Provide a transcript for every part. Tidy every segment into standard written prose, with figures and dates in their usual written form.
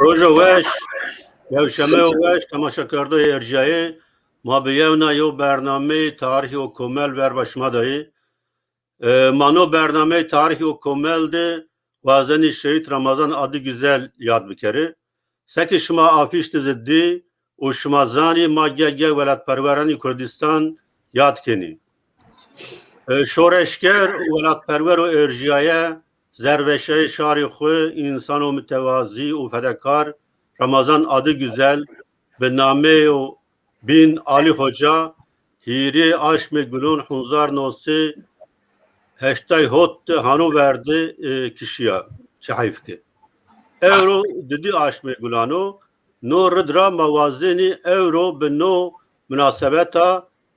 روز وش یوشنبه وش تماشاگرده ارجاعی ما به یو برنامه تاریخی و کامل ور بشمادایی منو برنامه تاریخی و کامل ده وازنی شهید رمضان adı güzel yad bikeri. Seki şuma afiş dizidi u şuma zani ma gege velat perverani Kurdistan yad keni. شورشگر ولادپرور و ارجیایه زربشه شاری خو انسان و متوازی و فدکار رمضان adı güzel به نامه و بین آلی خوجا هیری آشم گلون حنزار نوسی هشتای هوت هانو ورده کشیا چه حیف که اورو دیدی آشم گلانو نو ردرا موازنی اورو به نو مناسبتا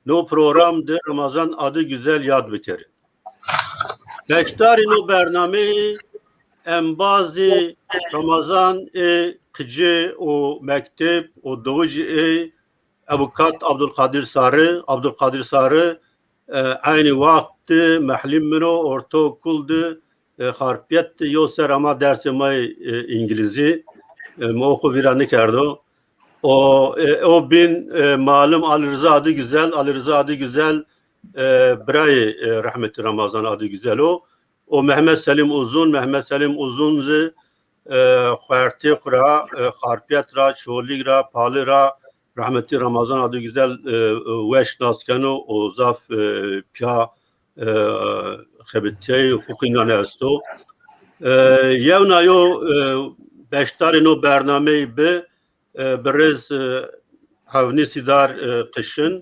نو program de Ramazan adı güzel yad bikeri. Beştari no bername embazi Ramazan kıcı o mektep o doğucu avukat Abdülkadir Sarı aynı vakti mahlim mino ortaokuldu harpiyet yoser ama dersimay İngilizi moku virani kerdo. O bin malum Ali Rıza adı güzel Bray rahmetli Ramazan adı güzel o Mehmet Selim Uzun Khuarti Khura Harpiyat ra Çoğlik ra Pali ra rahmetli Ramazan adı güzel Veş Naskano o zaf Pya Xebitye Hukukinan esto yevna yo beştari no bernameyi be برز هاونی سیدار قشن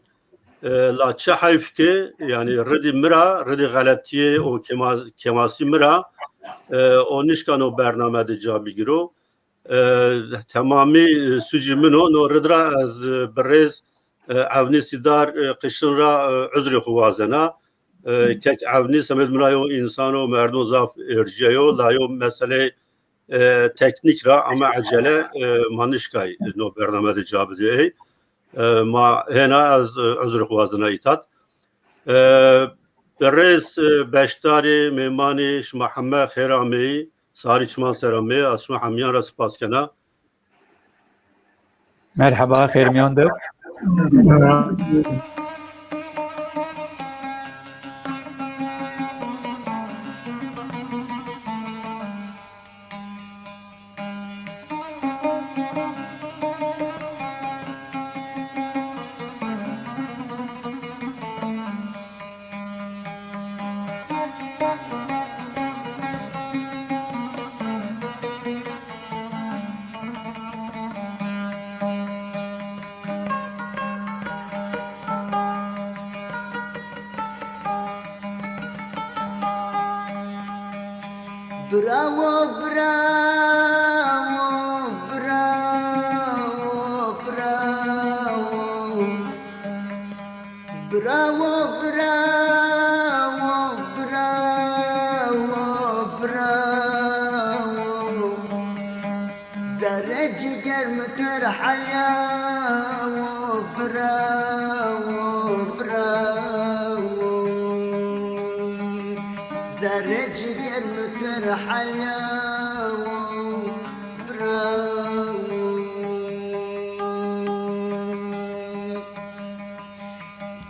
لا چه حیف که یعنی ردی غلطیه و کماسی مرا o nişkan o برنامه de جابیگیرو تمامی سوجی منو نو ردرا از برز هاونی سیدار قشن را عذر خوازنا که هاونی سمت منایو انسانو مردم زاف ارجیو لایو مسئله teknik ra ama acele manişkay no bernamede cabide ma hena az özür xwazina itat berez beştari memani Muhammed Kherami sari çman serami asma hamyan ra spaskena merhaba Khermiyandır. Bravo, bravo, bravo, bravo. Bravo, bravo, bravo, bravo. Zerre ciger müter hayao, bravo, bravo. Zerre ciger müter hayao, bravo.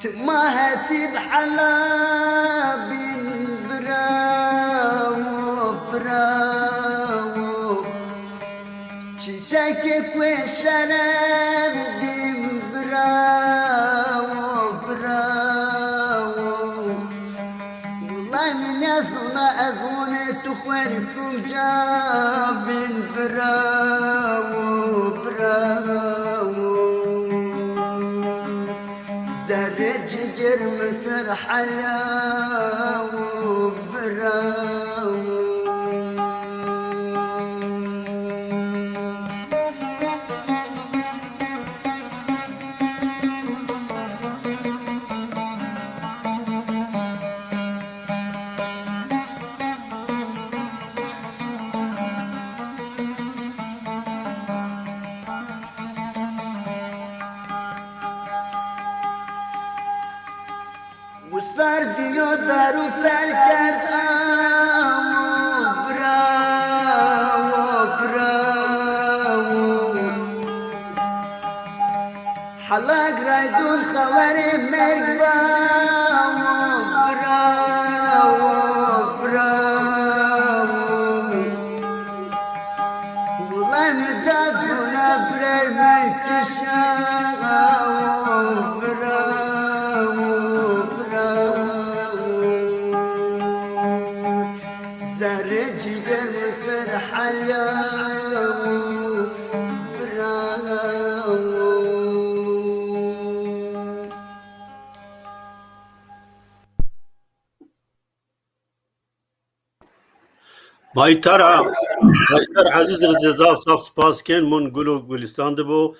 تمهتي بحلاب براو براو چیچک شرم دیم براو براو والله من اصلا ازون تخوركم جابن براو براو جر مثل حلاو براو وصار ديو دارو فركرد براو براو حلاق رايدون خواري مرقباو براو براو والله مجازونا براي مكشاو براو براو زرج قلب الحلاو Maytara, Aziz Rıza saf spasken mun gulu Gülistan'dı bu.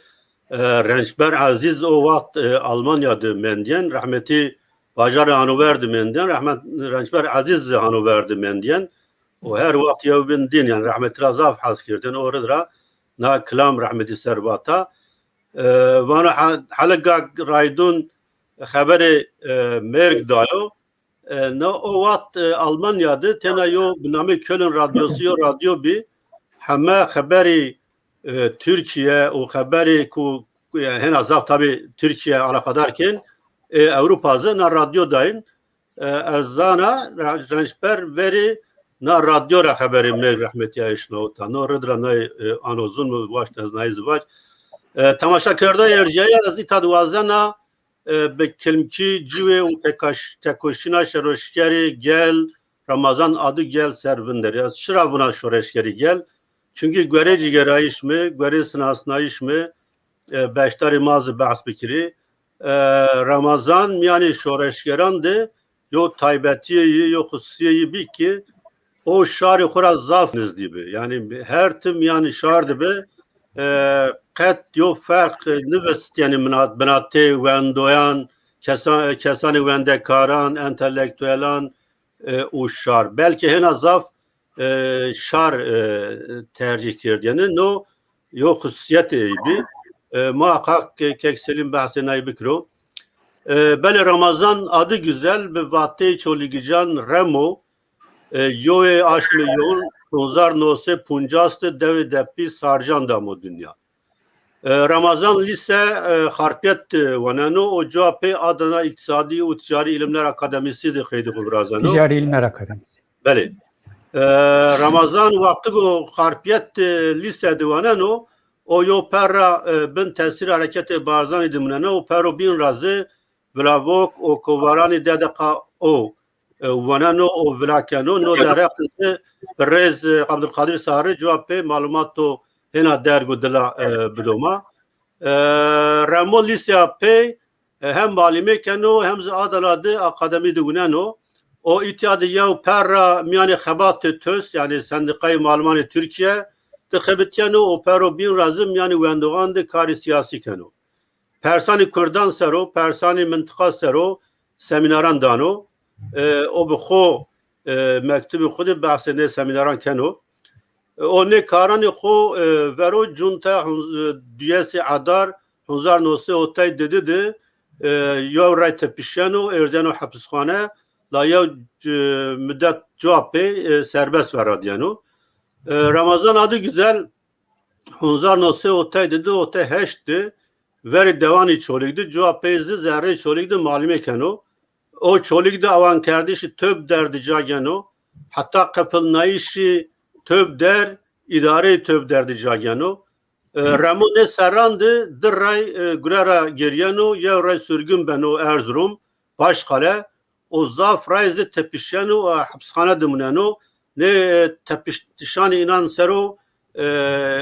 Rençber Aziz o vakt Almanya'dı mendiyen. Rahmeti Bacar Hanuverdi mendiyen. Rençber Aziz Hanuverdi mendiyen. O her vakt yevbin din yani rahmeti Razaf haskirden. Orada na kelam rahmeti Serbata. Vana halaka raydun haberi merg dayo. Ne o vakt Almanya'da tenayo biname Köln radyosu yo radyo bi hema haberi Türkiye o haberi ku hen azap tabi Türkiye alakadarken Avrupa'da na radyo dayın azana rençber veri na radyo ra haberi me rahmeti yaşna ota no redra na anozun mu baş naznayız var tamaşa kerda ercaya az itadwazana به کلمکی جوی و تکوشینا شورشگری گل Ramazan adı gel servinderi. Az çıra buna şoreşgeri gel. Çünkü göreci gerayış mı, göre sınasnayış mı, beştari mazı bahs bikiri. Ramazan yani şoreşgerandı. Yo taybetiyeyi, yo husiyeyi bir ki o şari kura zafınız gibi. Yani her tim yani şar gibi قد یو فرق نوست یعنی بناته وندویان کسانی وندکاران انتلیکتویلان او شار belki hena zaf şar tercih kirdi yani no yo hususiyeti bi muhakkak kekselim bahsine bikro bel Ramazan adı güzel bir vatte çoligican remo yoe aşmilyon 1950 devi depi sarjan da mı dünya Ramazan lise harpiyet vanano o cevapı Adana İktisadi ve Ticari İlimler Akademisi de kaydı bulrazano. Ticari İlimler Akademisi. Beli. Ramazan vakti o harpiyet lise divanano o yo perra bin tesir hareketi barzan idimlene o perro bin razı vlavok o kovarani dedeka o vanano o vlakano no derekti rez Abdülkadir Sarı cevapı malumatı hena dergu dila bidoma. Ramo lisya pey hem balime keno hem Adana'da akademi dugunano. O itiyadi yav perra miyani xabat töz yani sendikayı malumanı Türkiye de xebitiyano o perro bin razım yani vendoğan de kari siyasi keno. Persani Kürdan sero, persani mıntıka sero seminaran dano. O bu xo mektubi xudi bahsine seminaran keno. O ne karani xo vero junta düyesi adar 1930 dedi de yav ray tepişeno erzeno hapishane la yav müddet cevapı serbest verad yani. Ramazan adı güzel 1930 dedi o te heşti veri devani çoligdi cevapı zerre çoligdi malume keno. O çoligdi avan kardeşi töb derdi cageno hatta kapıl naişi töb der idare töb derdi cageno. Ramo ne sarandı dırray gurara geriyano ya ray sürgün beno Erzurum başkale o zaf rayzi tepişyano hapishane dımnano ne tepiştişani inan sero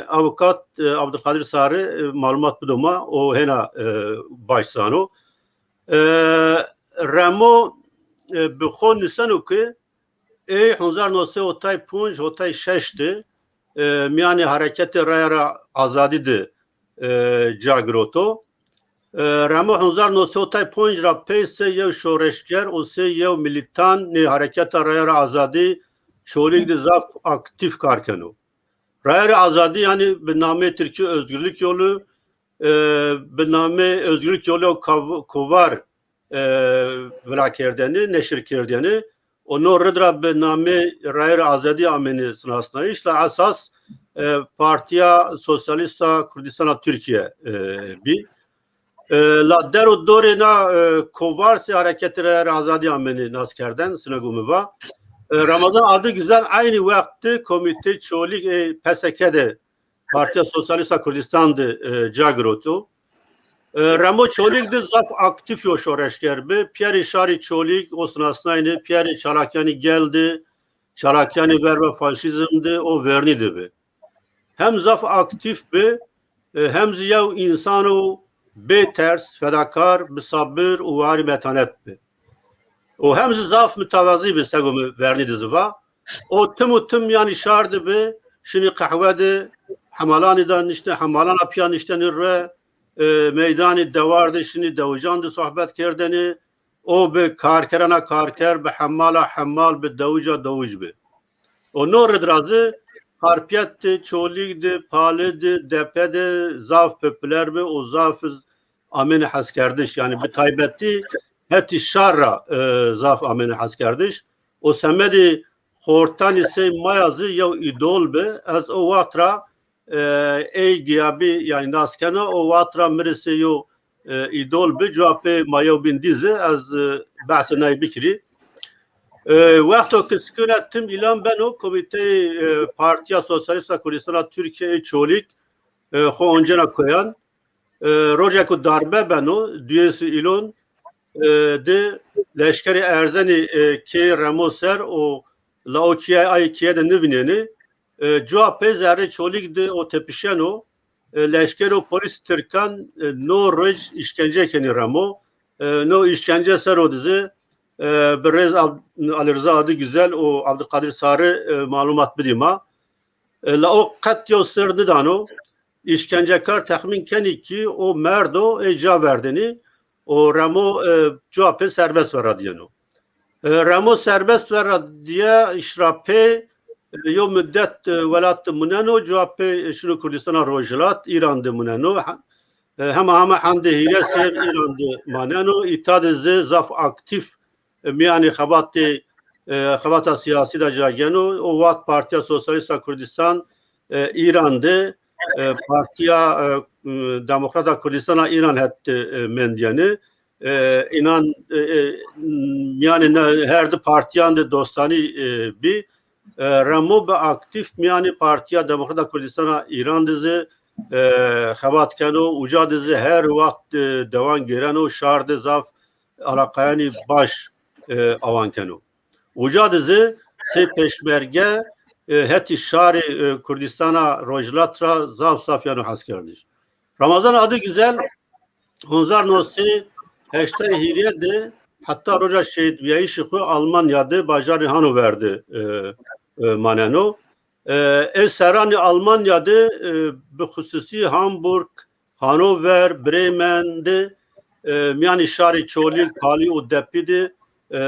avukat Abdülkadir Sarı malumat buduma o hena başsano Ramo bixo nisano ki 1935 otay şeşti yani hareketi rayara azadidi cagroto Ramo 1935 ra peyse yev şoreşker o se yev militan ne hareketa rayara azadi çoğulikdi zaf aktif karkeno rayara azadi yani bename Türkiye Özgürlük Yolu bename Özgürlük Yolu kovar velakerdeni neşir kerdeni onu redra bename rayara azadi ameni sınasına işle asas Partiya Sosyalista Kürdistan'a Türkiye bir La der u dorena kovarsi hareketleri azadi ameni nas kerden sınagımı var. Ramazan adı güzel aynı vakti komite çoğulik PSK'de Partiya Sosyalista Kürdistan'dı Cagrotu. Ramo çoğulik de zaf aktif yo şoreşker be. Pierre Şari çoğulik o sınasnaydı. Pierre Çalakyani geldi. Çalakyani verme faşizmdi o vernidi be. Hem zaf aktif be hem ziyav insanu be ters, fedakar, bisabır, uvari metanet be. O hem zaf mütevazi be segumı vernidi ziva. O tüm yani şardı be. Şimdi kahvede hamalani da işte hamalan apyan işte nirre meydanı devardı şimdi devucandı sohbet kerdeni. O be karkerana karker be hammala hammal be devuca devuc be. O nor razı harpiyetti, çoğulikdi, palidi, depedi, zaf popüler be o zafız ameni haskerdiş yani bir taybetti heti şarra zaf ameni haskerdiş. O semedi hortan ise mayazı ya idol be az o vatra ey giyabi yani naskana o vatra mirisi yo idol be cevapı mayo bin dizi az bahsine bikri. Vakti kıskınetim ilan ben o komite Partiya Sosyalista Kürdistan'a Türkiye çoğulik honcana koyan rojaku darbe ben o düyesi ilon de leşkeri erzeni ki Ramoser o laokiye aykiye de nüvineni cevapı zerre çoğulik de o tepişen o leşkeri o polis Türkan no rej işkence keni Ramo no işkence ser o dizi Berez Ali Rıza adı güzel o Abdülkadir Sarı malumat bilima. La o katyo sırdı dano işkencekar tahmin keni ki o merdo eca verdini o Ramo cevapı serbest ver diyeno. Ramo serbest ver diye işrape yo müddet velat muneno cevapı şunu Kürdistan'a rojlat İran'da muneno ama hande hile ser İran'da maneno itadızı zaf aktif yani xabata siyasi da cageno o vat Partiya Sosyalista Kürdistan İran'da Partiya Demokrata Kürdistan'a İran etti mendiyeni inan yani her de partiyandı dostani bir Ramo be aktif yani Partiya Demokrata Kürdistan'a İran dizi xabat keno uca dizi her vakt devan gelen o şardı zaf alakayani baş avankeno. Uca dizi se peşmerge heti şari Kürdistan'a rojlatra zaf safyanu haskerdiş. Ramazan adı güzel Honzar nosi heşte hiriyedi hatta roja şehit viyayi şıkı Almanya'da Bajari Hanu verdi maneno. Serani Almanya'da bi hususi Hamburg, Hannover, Bremen'de yani şari çoğulik pali o depidi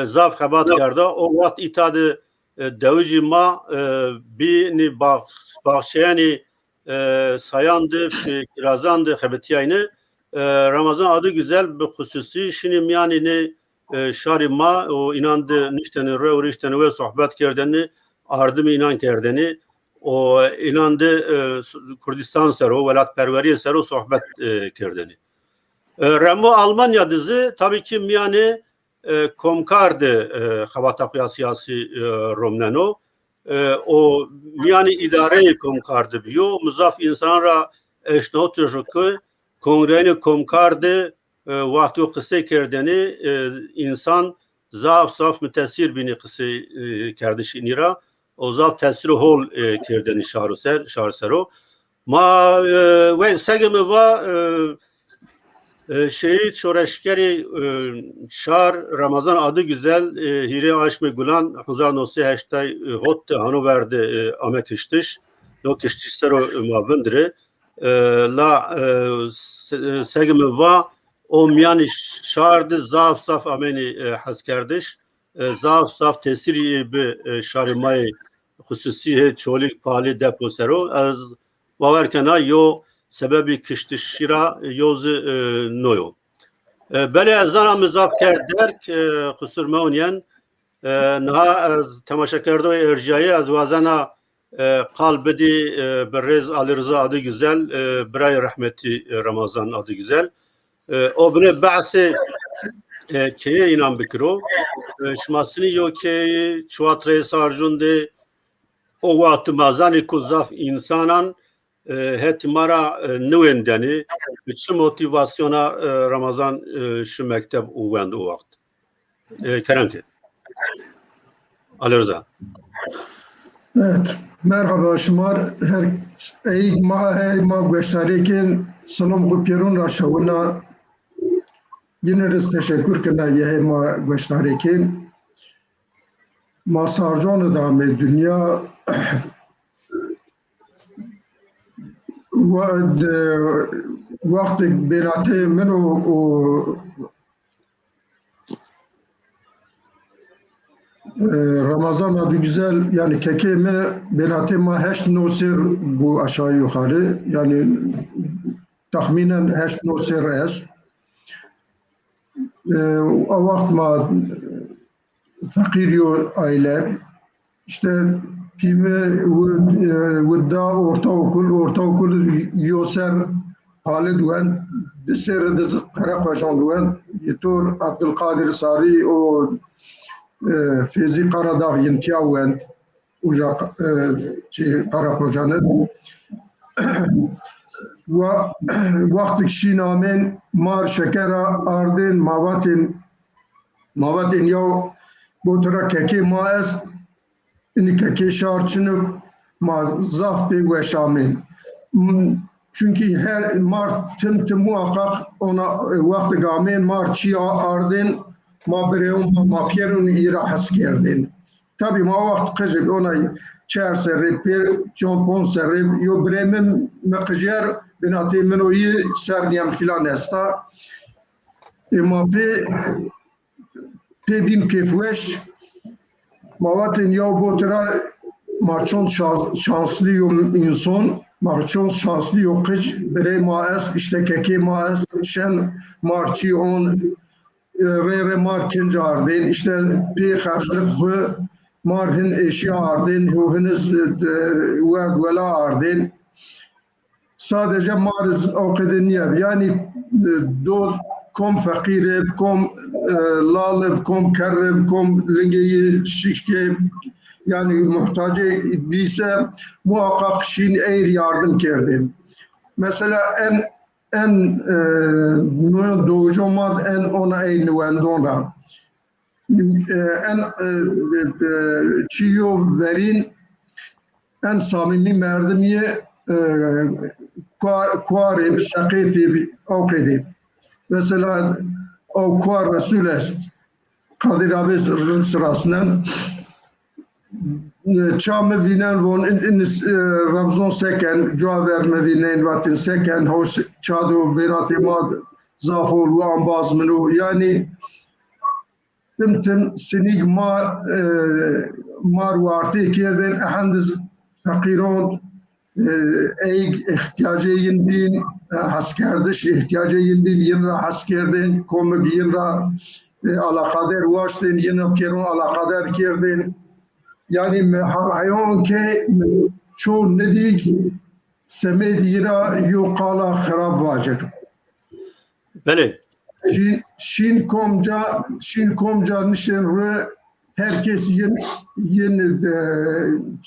zaf xebat kerda o vat itadı devici ma bini bahşeyani sayandı kirazandı xebetiyayını Ramazan adı güzel bir hususi şimdi yani ne şari ma o inandı nişteni re nişteni ve sohbet kerdeni ardım inan kerdeni o inandı Kürdistan sero velat perveriye sero sohbet kerdeni Ramo Almanya dizi tabii ki yani komkardı xabatakya siyasi romneno o yani idare komkardı biyo muzaf insanlara eşnotu ki kongreni komkardı vakti o kısa kerdeni insan zaf saf mütesir bini kısa kardeşi nira o zaf tesir hol kerdeni şarsero ma ve segemi va şehit şoreşkeri şar Ramazan adı güzel hire aşme gulan huzar nosi heştay hot hanu verdi amekiştiş no kiştiş sero mavindre la segmi va o yani şardı zaf saf ameni haskerdiş zaf saf tesiri be şarimay hususi çolik pali depo sero az baverkena yo sebebi kiştişira yoz noyo. Bele ezana muzafker derk kusur meuniyen naha az temaşa kerdo erjayı az vazana kalbedi berrez Ali Rıza adı güzel Biray rahmeti Ramazan adı güzel O bine bahse keye inan bikro şmasını yo ke çuatre sarjunde o vakti mazani kuzaf insanan hetimara nüvendeni bütün motivasyona Ramazan şu mektep uvendu o vakti. Kerenki. Ali Rıza. Evet, merhaba şumar her ma gösterikin salam kupirun raşavuna yine teşekkür kına ye ma gösterikin ma sarjonu da me dünya vakti belate men o Ramazan adı güzel yani kekeme belatema heşt nosir bu aşağı yukarı yani tahminen heşt nosir est o vakit ma fakir yo aile işte pime vurda ortaokul yoser halı duan deser dez kara koşan duan yetor Abdülkadir Sari o Fezi Karadağ yintiyawen uca Karakocanı ve vakti şinamen mar şekera ardın mavatin yav botura keke maes ini keke şarçınık ma zaf be ve şamin çünkü her mar tim muhakkak ona vakti gamen mar çiya ardın ma breum ma pierun ira haskerdin tabi ma vakt qajib ona çer serre per çompon serre yo bremen maqjar binati menoyi serniyam filan esta ma pe bin kefweş ma vatin yo botra ma çon şanslı yo insan ma çon şanslı yo qaj bre ma es işte keke ma es şen marçi on re markin ardın işte bir karşılık bu marhin eşya ardın huhunuz vela ardın sadece mariz okudeniye yani dol kom fakir kom lalib kom kerib kom lingeyi şişke yani muhtacı bise muhakkak şin eğer yardım kerdim mesela en doğucu mad en ona en nüvendonra en çiyo verin en samimi merdimiye kuarib şaketi okedi mesela o kuar Resul est Kadir abi sırasından çam vinen von in Ramzan seken Caver mevinen vatin seken hoş çado berati mad zafol ve ambaz menu yani tim sinig mar varti kerden ahandiz fakiron ey ihtiyacı yindin haskerdiş ihtiyacı yindin yinra haskerden komik yinra alakader vaştin yinra kerun alakader kerden yani hayvan ke çoğu ne değil semed yira yuqala xarab vacir. Bele. Şin komca nişen rü herkes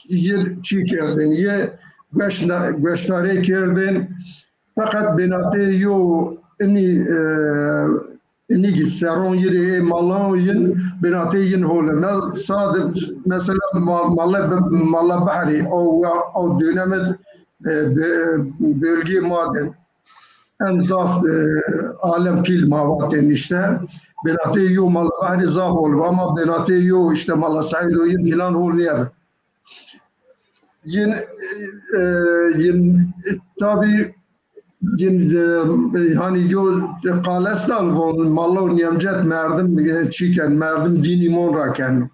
yen çi kerdin ye beşnare kerdin fakat benate yo ini seron yeri malan yin benate yin holena sadım mesela malla bahri o dönemin bölge maden en zaf alem pil mavaten işte benate yo malla bahri zaf ol ama benate yo işte malla saydo yin filan olmuyor yin tabi hani yo qalestal von mallo nimcet merdim çiken merdim dini monraken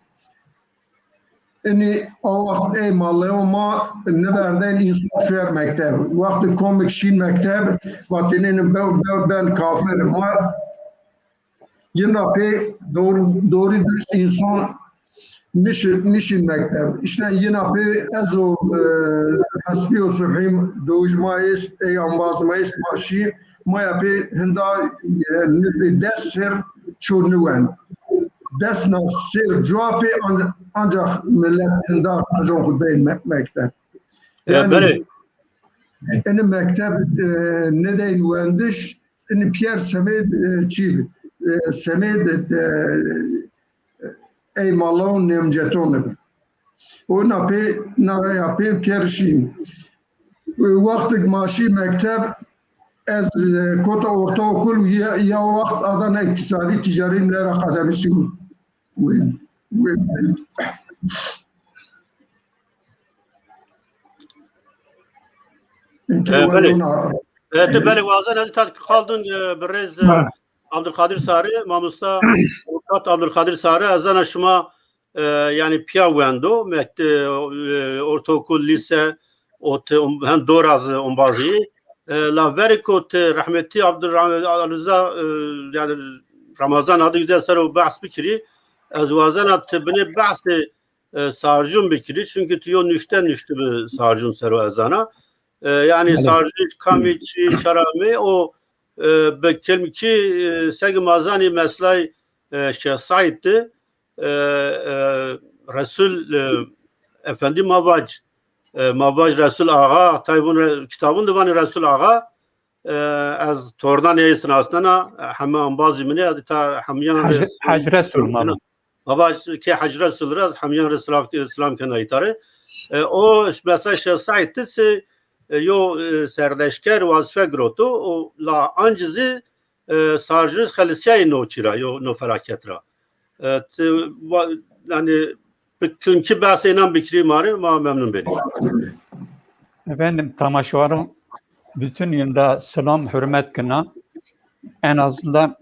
ini o vakt ey mallo ma ne verden insan şer mektep vakti komik şin mektep vatinin ben kafirim ma yine pe doğru dürüst insan nişin mektep işte yine pe ezo hasbi o suhim doğuş mayıs ey ambaz mayıs başı ما yapı henda nizli deser çurnuven. Desna ser cevapı ancak millet henda kajon kubeyn mektep. Yani بله en mektep ne deyin vendiş en Pierre Semed çil Semed ey malon nemceton. O ne yapı Pierre şim. Vakti maaşı mektep از کتا ortaokul ya وقت adana اقتصادی ticari ملر akademisi بله بله وازن از تا kaldın برز Abdülkadir Sarı mamusta Avukat Abdülkadir Sarı azana şuma yani piyavendo mekte ortaokul lise hem doraz on bazı la verikot rahmetli Abdülreza yani Ramazan adı güzel sarı bahs bikiri az vazana tebne bahs sarjun bikiri çünkü tiyo nüşten nüştü bir sarjun sarı azana yani sarjun kamiçi şarame o bekelmi ki segi mazani meslay şahsaydı Resul Efendi Mavac Mavac Resul Ağa Tayvun kitabın divanı Resul Ağa az tordan neysin aslında hem ambazı mine az ta hamyan Hac Resul Mavac Mavac ki Hac Resul raz hamyan Resul İslam kenaytare o mesela şahsaydı se yo serdeşker vazife groto o la ancizi sarjı xalisiyay no çira yo no felaketra yani çünkü bahseden bikri mare ma memnun beni. Efendim tamaşvarım bütün yılda selam hürmet kına en azından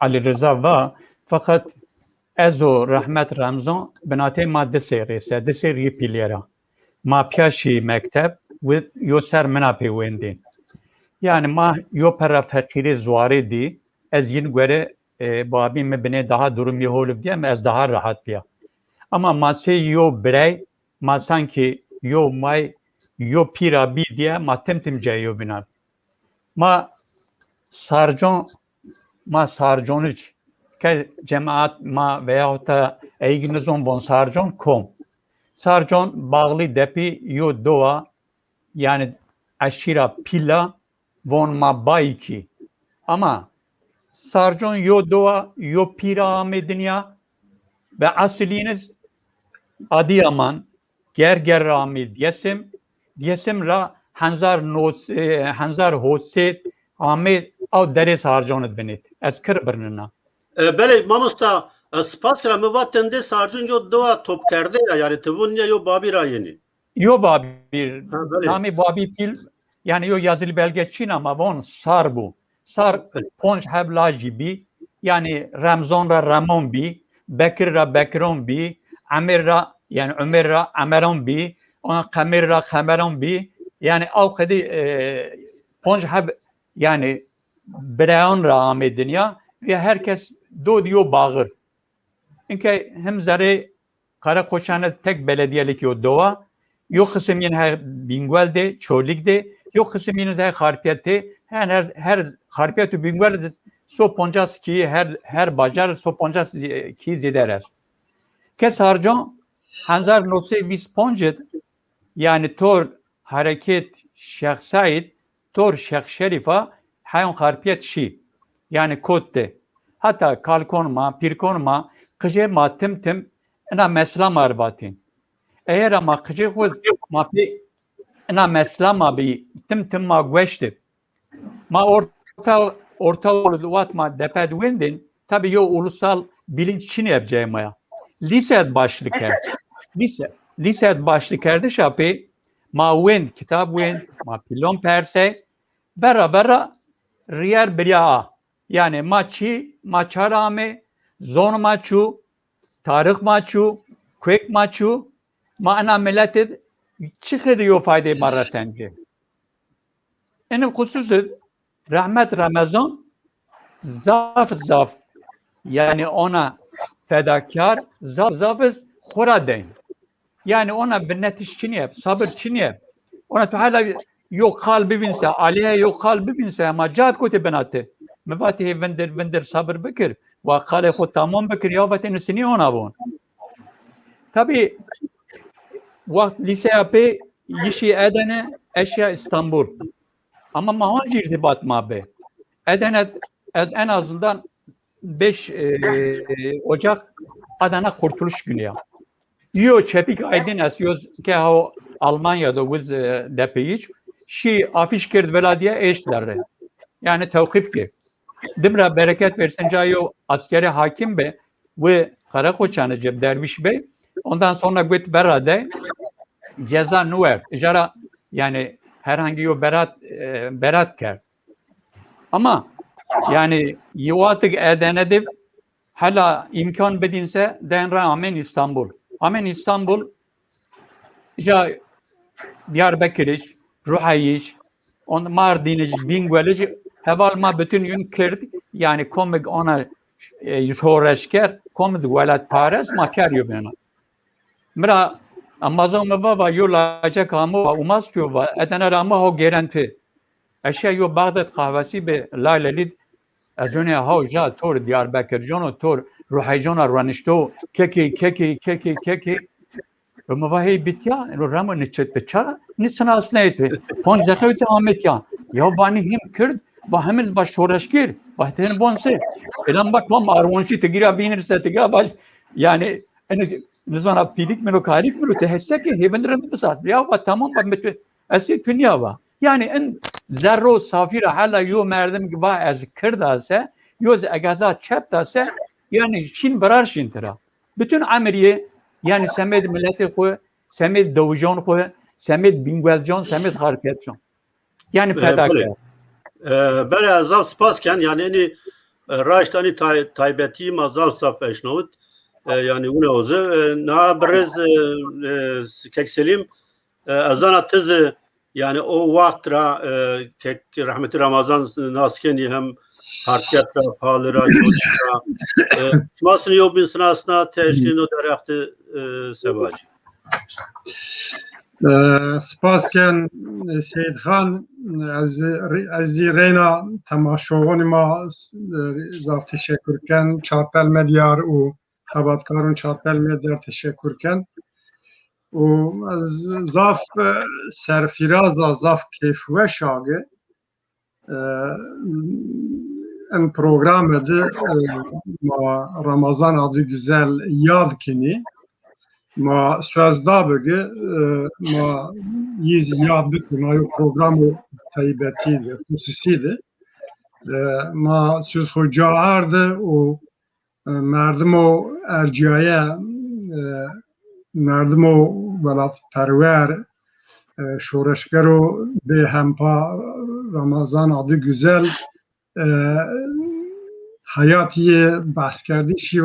Ali Rıza var fakat Ezo rahmet Ramazan binate ma deseri deseri pilera ma piyaşi mektep ve yo ser menape wendin yani ma yo para fakiri zuari di ez yin göre babim me bine daha durum yeholup diye ez daha rahat diye ama ma se yo birey ma sanki yo may yo pira bi diye ma temtimce yo bina ma sarconich که جماعت ما ویاهت ایگنزون بون سارجون کم سارجون باغلی دپی یو دوا yani aşira pila von ma bayki ama sarjon yo doğa yo pira mednya ve asliniz Adıyaman gerger rami diyesim ra hanzar hoset Ahmet av dere sarjonet benit eskir bernina بله ماموستا سپاس کردم وقتنده سارجون جو دو توپ کرده yani tevunya yo babi rayeni. Yo babi nami babi pil yani yo yazılı belge Çin ama von sar bu. Sar ponj heblaji bi yani Ramzan ra Ramon bi Bekir ra Bekron bi Amir ra yani Ömer ra Ameron bi ona Kamir ra Kameron bi yani av kedi ponj heb yani Breon ra amednya ve herkes do diyor bağır. İnke hem zare Karakoçan'a tek belediyelik yo doğa, yok kısım yine her Bingöl'de, Çorlik'de, yok kısım yine Harpiyat'te, her Harpiyat'ı Bingöl'de so poncas ki her bacar so poncas ki zederes. Kes harcan hanzar nose vis ponjet yani tor hareket Şeyh Said, tor Şeyh Şerifa hayon Harpiyat şi yani kotte. Hatta kalkonma, pirkonma, kıcı ma tim ena mesela marbatin. Eğer ama kıcı huz mapi ena mesela ma bi tim ma güeşti. Ma orta uluvat ma deped windin tabi yo ulusal bilinç Çin yapacağımaya. Liset başlıker. Liset başlıkerde şapi ma wind kitap wind ma pilon perse beraber riyer birya yani maçarame zon maçu tarih maçu kwek maçu mana milleted çıkıyor fayda mara sence en hususu rahmet Ramazan zaf yani ona fedakar zaf khura deyin yani ona binnetiş çini yap sabır çini yap ona tu hala yok kalbi binse aliye yok kalbi binse ama cad kote benate mevati vender sabır bekir ve kale xo tamam bekir ya vaten sini ona bon tabi vakt lise apı yişi edene eşya İstanbul ama mahanci irtibat mabe Edenet en azından 5 Ocak Adana Kurtuluş Günü ya. Yo çepik aydın esiyoruz ki o Almanya'da biz depeyiç şi afiş kird belediye eşlerdi. Yani tevkif ki. Dimra bereket versin cayo askeri hakim be ve Karakoçanı ceb derviş bey. Ondan sonra git berade ceza nuver. İcara yani herhangi bir berat ker. Ama yani yuvatık edenedip hala imkan bedinse denra amen İstanbul. Amen İstanbul ja Diyarbakır'ış, Ruhayiş, on Mardin'iş, Bingöl'iş hevalma bütün gün kird yani komik ona şoreşker komik velat Paris makar yubena. Mira Amazon baba yola kamu umaz ki va etene rama ho garanti. Eşya yo Bağdat kahvesi be lalelid از اون ها جا تور دیاربکر جان و تور روحی جان رانشتو کی و مواهی بیتیا رو رامو نچت بچا نیستن اصلا ایت پنج دقیقه تو آمد یا بانی هم کرد با همین با شورش گیر با تن بونسه الان با کم آروانشی تگیرا بینرسه تگیرا باش yani نزان پیلیک منو کاریک منو تهسته که هیوندرم بسات یا با تمام با مت اسی دنیا با yani en zerro safira hala yo merdim gibi az kırdase yoz agaza çeptase yani şin barar şin tera bütün amiriye yani semed milleti ko semed dovjon ko semed bingweljon semed harketjon yani fedakar böyle azav spasken yani eni raştani taybeti mazav saf eşnavut yani une ozu na brez kekselim azana tızı yani o vaktra tek rahmeti Ramazan naskeni hem hareket ve pahalıra çocukra şmasını yok bin sınasına teşkilin o deraktı sevacı. Spasken Seyid Khan az reyna temaşoğun ma zaf teşekkürken çarpel medyar u xabatkarun çarpel medyar teşekkürken و زاف سرفرازا زاف کیف و شاگه en programda ma Ramazan adı güzel yad kini ma sözda bege ma yiz yad bükün ayo programı taybetiydi, hususiydi ma söz hoca ardı o merdim o erciyaya مردم و ولات پرور شورشگر و به همپا رمضان عادی güzel hayati bahs kردی شی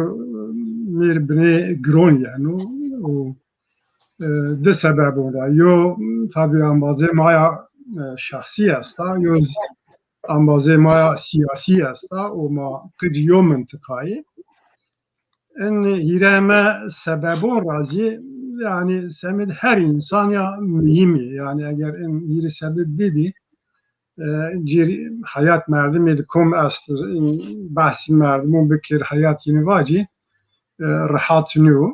میر بنی گرون یعنی و ده سبب بوده یو tabi anbazه مایا شخصی است یو anbazه مایا سیاسی است و ما قدیو منطقایی en hireme sebebi razı yani semed her insan ya mühim yani eğer en biri sebep dedi hayat merdim edi kom aslı bahsi merdim bekir hayat yeni vacı rahatını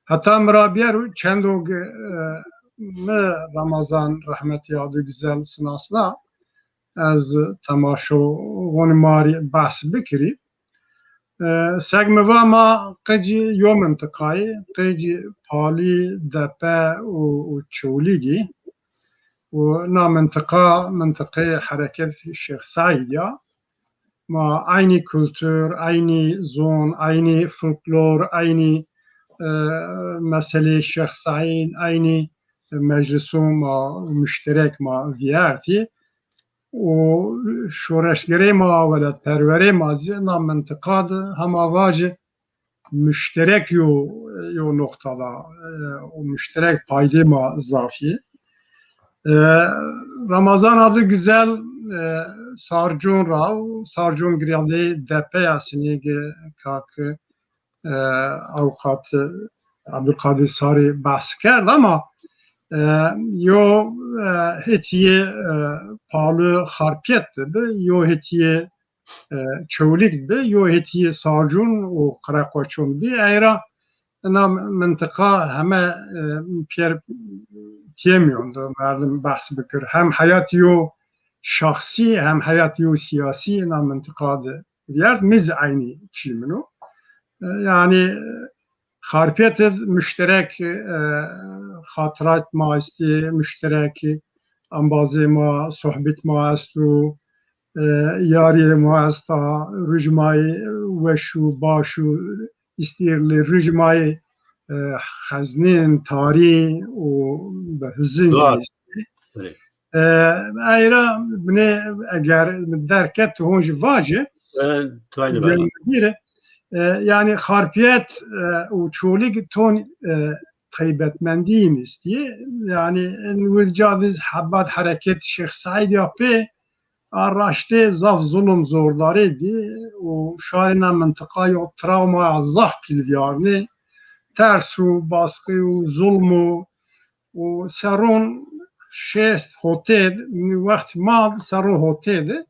hatta merabiyer çendo me Ramazan rahmeti adı güzel sınasla az tamaşo onu mari bahsi bekiri سگم ما قجی یو منطقه قجی پالی دپه و چولیگی و نا منطقه حرکت شیخ سعید یا ما aynı kültür, aynı zon, aynı folklor, aynı mesele Şeyh Said, aynı meclisu ma müşterek ma ziyareti و شورشگری ما ولد پروری مازی نام منطقه هم آواج مشترک یو نقطه دا و مشترک payda ma zafi Ramazan adı güzel Sarcun Rav Sarcun Griyade Depe yasini kak avukat Abdülkadir Sari bahs kerdi ama yo hetiye pahalı harpiyet de yo hetiye çölik de yo hetiye sarcun o karakoçun bir ayra na منطقه همه پیر تیمیون دو مردم بحث بکر هم حیاتیو شخصی هم حیاتیو سیاسی na منطقه ده yer miz aynı çimino yani harpiyet müşterek hatırat ma isti müşterek ambaze ma sohbet ma astu yari ma asta rujmay ve şu başu istirli rujmay haznin tarih o hızın ayra ne eğer derket honj vaje yani harpiyet o çoğuluk ton kaybetmendiğin istiye yani vücadiz habbat hareket Şeyh Said yapı araştı zaf zulüm zorlarıydı o şarina mıntıkayı o travma zah pilviyarını tersu baskı zulmü o serun şest hoted vakti mal serun hotedi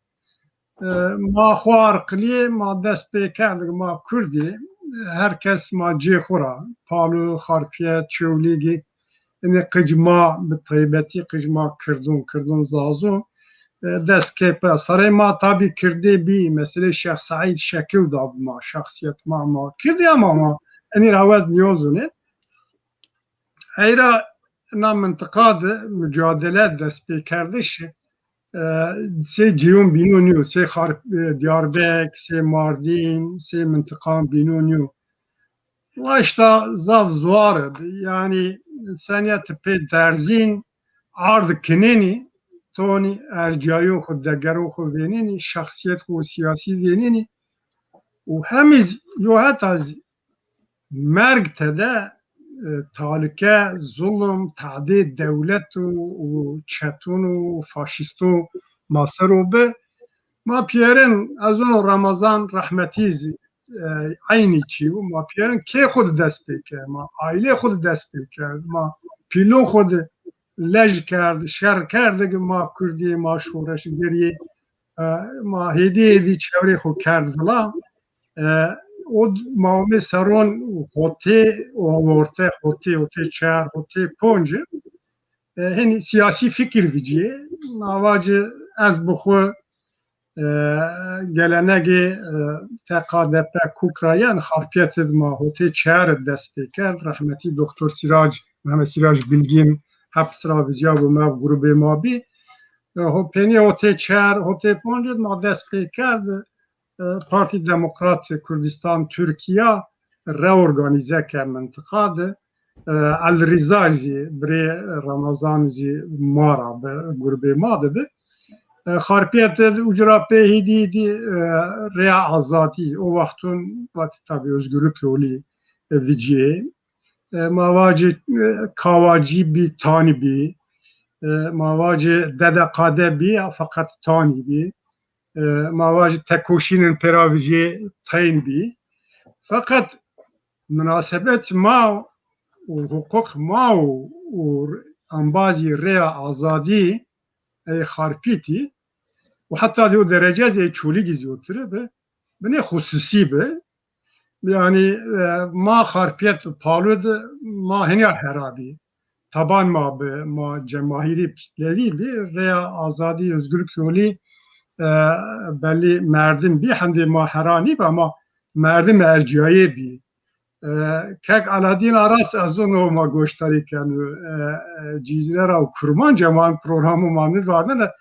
ما خوار قلیه ما دست به کرد ما کردی هر کس ما جه خورا پالو خارپیت چولیگی این قجما به طیبتی قجما کردون زازو دست که سره ما تابی کرده بی مثل شیخ سعید شکل داد ما شخصیت ما کردی اما ما اینی روز نیازونه ایرا نا منطقه مجادله دست به کردش سه جیون بینونیو سه دیاربک سه ماردین سه منطقه بینونیو و işte zav zuarı yani saniyet pe derzin ard kineni toni ercayo xud degero xud veneni şahsiyet xud siyasi veneni و hemiz yohat az merg tede تالکه ظلم تعدید دولت و چتون و فاشیستو مصر و به ما پیرن از اون رمضان رحمتیز عینی چی و ما پیرن که خود دست بکرد ما عائله خود دست بکرد ما پیلو خود لج کرد شر کرد که ما کردی ما شورش گریه ما هدی چوری خود کرد ولا o mavme saron hote orta hote çar hote ponje hani siyasi fikir vici avacı az bu gelenegi TKDP kukrayan harpiyet ma hote çar dest beker rahmeti doktor Siraj Mehmet Siraj Bilgin hapsra vici bu ma grubu ma bi hopeni hote çar hote ponje ma dest bekerdi Parti Demokrat Kürdistan Türkiye reorganize ke mıntıkadı. El Rizaji bre Ramazan ji mara be grubu madı be. Harpiyet ucra pehidiydi rea azati o vaktun tabi özgürlük yolu viciye. Mavacı kavaci bir tani bir. Mavacı dedekade bir fakat tani bir. مواجه تکوشین پراویجی تاین بی فقط مناسبت ما و حقوق ما و انبازی ریا آزادی خارپیتی و حتی دیو درجه زی چولی گیزیوتره به بنی خصوصی به yani ma خارپیت پالود ما هنیار هرابی taban ma cemahiri kitleri rیا آزادی özgürlük yolu belli merdim bir handi maherani ama merdim erciye bir kek aladin aras az onu ma gösterirken cizlere o kurman cemal programı manı vardı da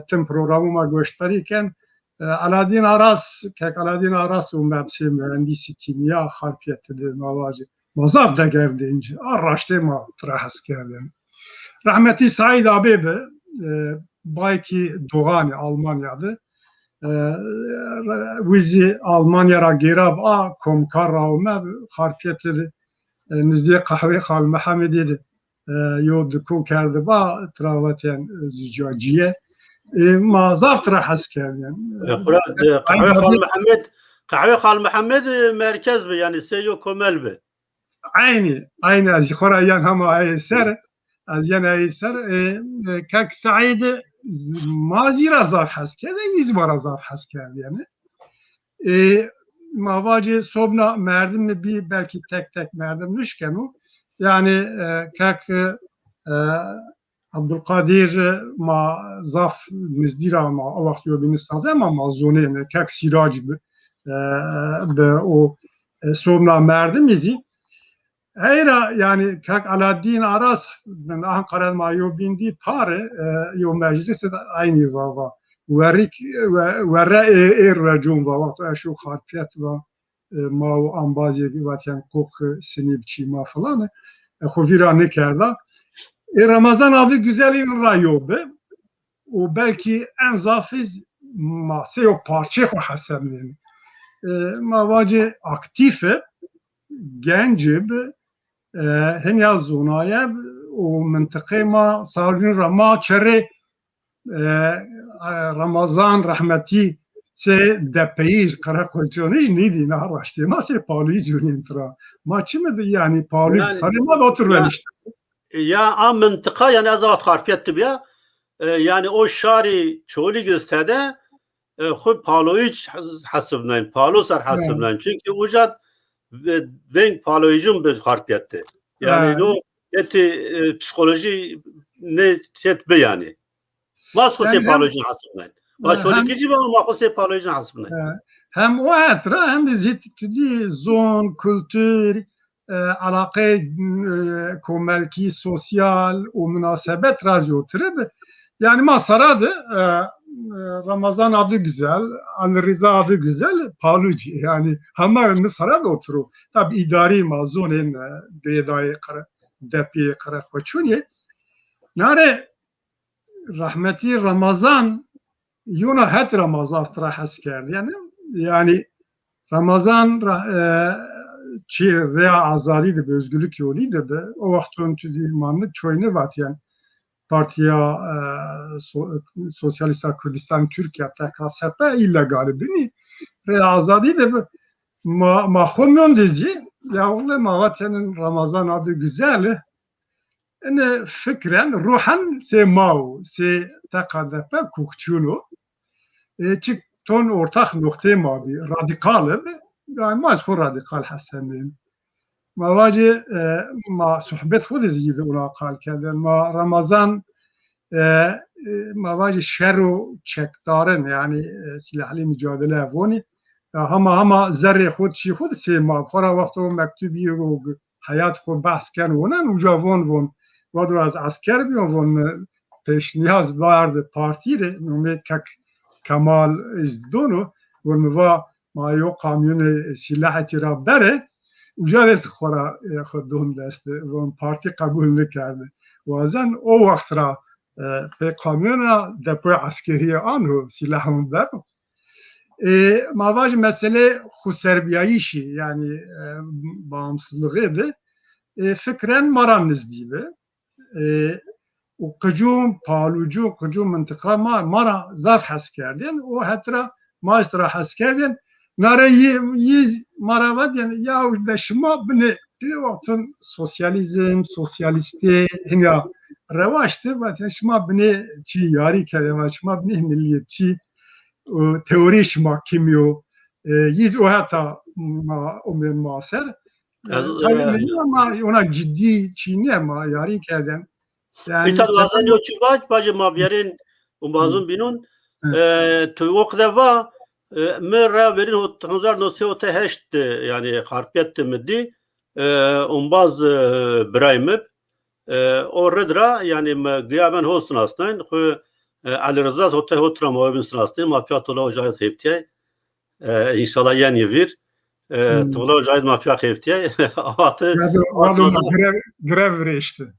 tüm programı ma gösterirken aladin aras kek aladin aras o mebsi mühendisi kimya harpiyeti de mavacı mazab da geldiğince araştırma trahas geldim rahmeti Said abi be Bayki Doğani Almanya'dı. Vizi Almanya'ra girab a komkar ravme harpiyet dedi. Nizdiye kahve hal Muhammed'di. Yo duku kerdi ba travaten zücaciye. Ma zaftra haskerden. Kahve hal Muhammed merkez bi yani seyo komel bi. Aynı az Korayan ama eser از یه نایسر که سعید مازی را ضاف هست کرد ایز ما را ضاف هست کرد یعنی مواجه صبح مردم بی بلکه تک تک مردم نشکنو yani kak Abdülkadir ma zaf mizdira ma o vakti o binistanze ama mazone ne kak siraj be o soruna merdim izi. Hayra yani kak Alaaddin Aras ben Ankara ma yo bindi pare yo meclisi aynı vava. Verik verre racun vava to şu harfiyat va ما و انبازی واتیان کوک سنیب چی ما falan خویرا نکرده Ramazan adı güzel rayobe o belki en zafiz mase o parça o hasemlin mavace aktife gencib henya zonaya o mıntıkaya ma salgın rama çere Ramazan rahmeti se depeyiz Karakoço'nu neydi ne araştı nasıl Paulu'yu cürintra maçı mı yani Paulu Yani- sarıma da oturver işte. Ya am mıntıka yani azat harfiyetti ya. Yani o şari çoğulu gösterde خود پالویچ حسب نیم پالو سر حسب نیم çünkü ucat ven palojum bir harfiyetti. Yani Evet. no eti psikoloji ne set be yani. Masko se Yani- palojun hasb nیم. Ba çoğulu gici ve masko se palojun hasb nیم. Hem o etra hem de ziyetli zon, kültür, alaka komelki, sosyal, o münasebet razı oturup yani masaradı Ramazan adı güzel, Ali Rıza adı güzel, Paluci yani ama masarada oturup tabi idari mazunun deyadayı depi Karakoçuni nare rahmeti Ramazan Yuna het Ramazan trahas kerdi yani Ramazan çi veya azadiydi, özgürlük yoluydu da o vaktin tüzümanlık çoğunu vat yani Partiya Sosyalist Kürdistan Türkiye TKSP illegali bini ve azadiydi mahkumyon dizi ya onu mavatenin Ramazan adı güzel yani fikren ruhan se mau se TKSP kukçunu çık ton ortak noktaya mavi radikal yani mazkur radikal hasenin mavaci ma sohbet خود زیده اونا قال کردن ما رمضان mavaci şerru çekdarın yani silahlı mücadele evoni ama zerre خود çi خود sema خورا وقت o mektubi o hayat خود بحث کردن onan uca von vadro az asker bir von peşniyaz vardı partiyle nomet kak Kemal Izdonu ve ma yo kamyonu silah tirab bere ucades khora khudun deste ve parti kabul nekerdi. Bazen o vaktra pe kamyona depo askeriye anhu silahın ber. Mavaj mesele xu Serbiyayişi yani bağımsızlığıydı. Fikren maran nizdibe. O kıcum, palucu, kıcum mıntıka mara zaf haskerdin. O hatra maçtra haskerdin. Nare yiz maravat yani ya deşma bine bir vaktin sosyalizm, sosyalisti hina revaçtı. Ve şma bine çi yari kelime, şma bine milliyetçi teori şma kimyo. Yiz o hatta umen maser. Tabii ama ona ciddi çiğne ama yari kelden. Yani İta bazen yok çivaç bacı mavyerin bazın binun tu okdeva mera verin 1998 yani harpiyet midi baz braymıp o redra yani gıyaben olsun aslında Ali Rıza hote hotra muhabin sınastı mafya tola ocağız heptiye inşallah yeni bir tola ocağız mafya heptiye avatı grev vreşti.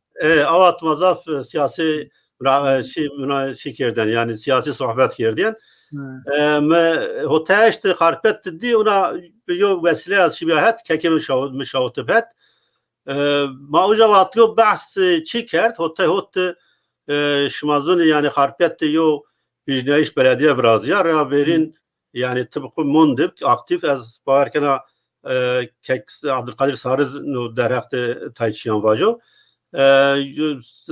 Avat mazaf siyasi şikirden yani siyasi sohbet kirden hoteşt harpet dedi ona yo vesile az şibahet kekim müşavutu bet mauca vatyo bahs çikert hote şmazun yani harpet yo bijneyiş belediye brazya ya verin yani tıpkı mundib aktif az bavarkena kek Abdülkadir Sarız no derhakte tayçiyan vajo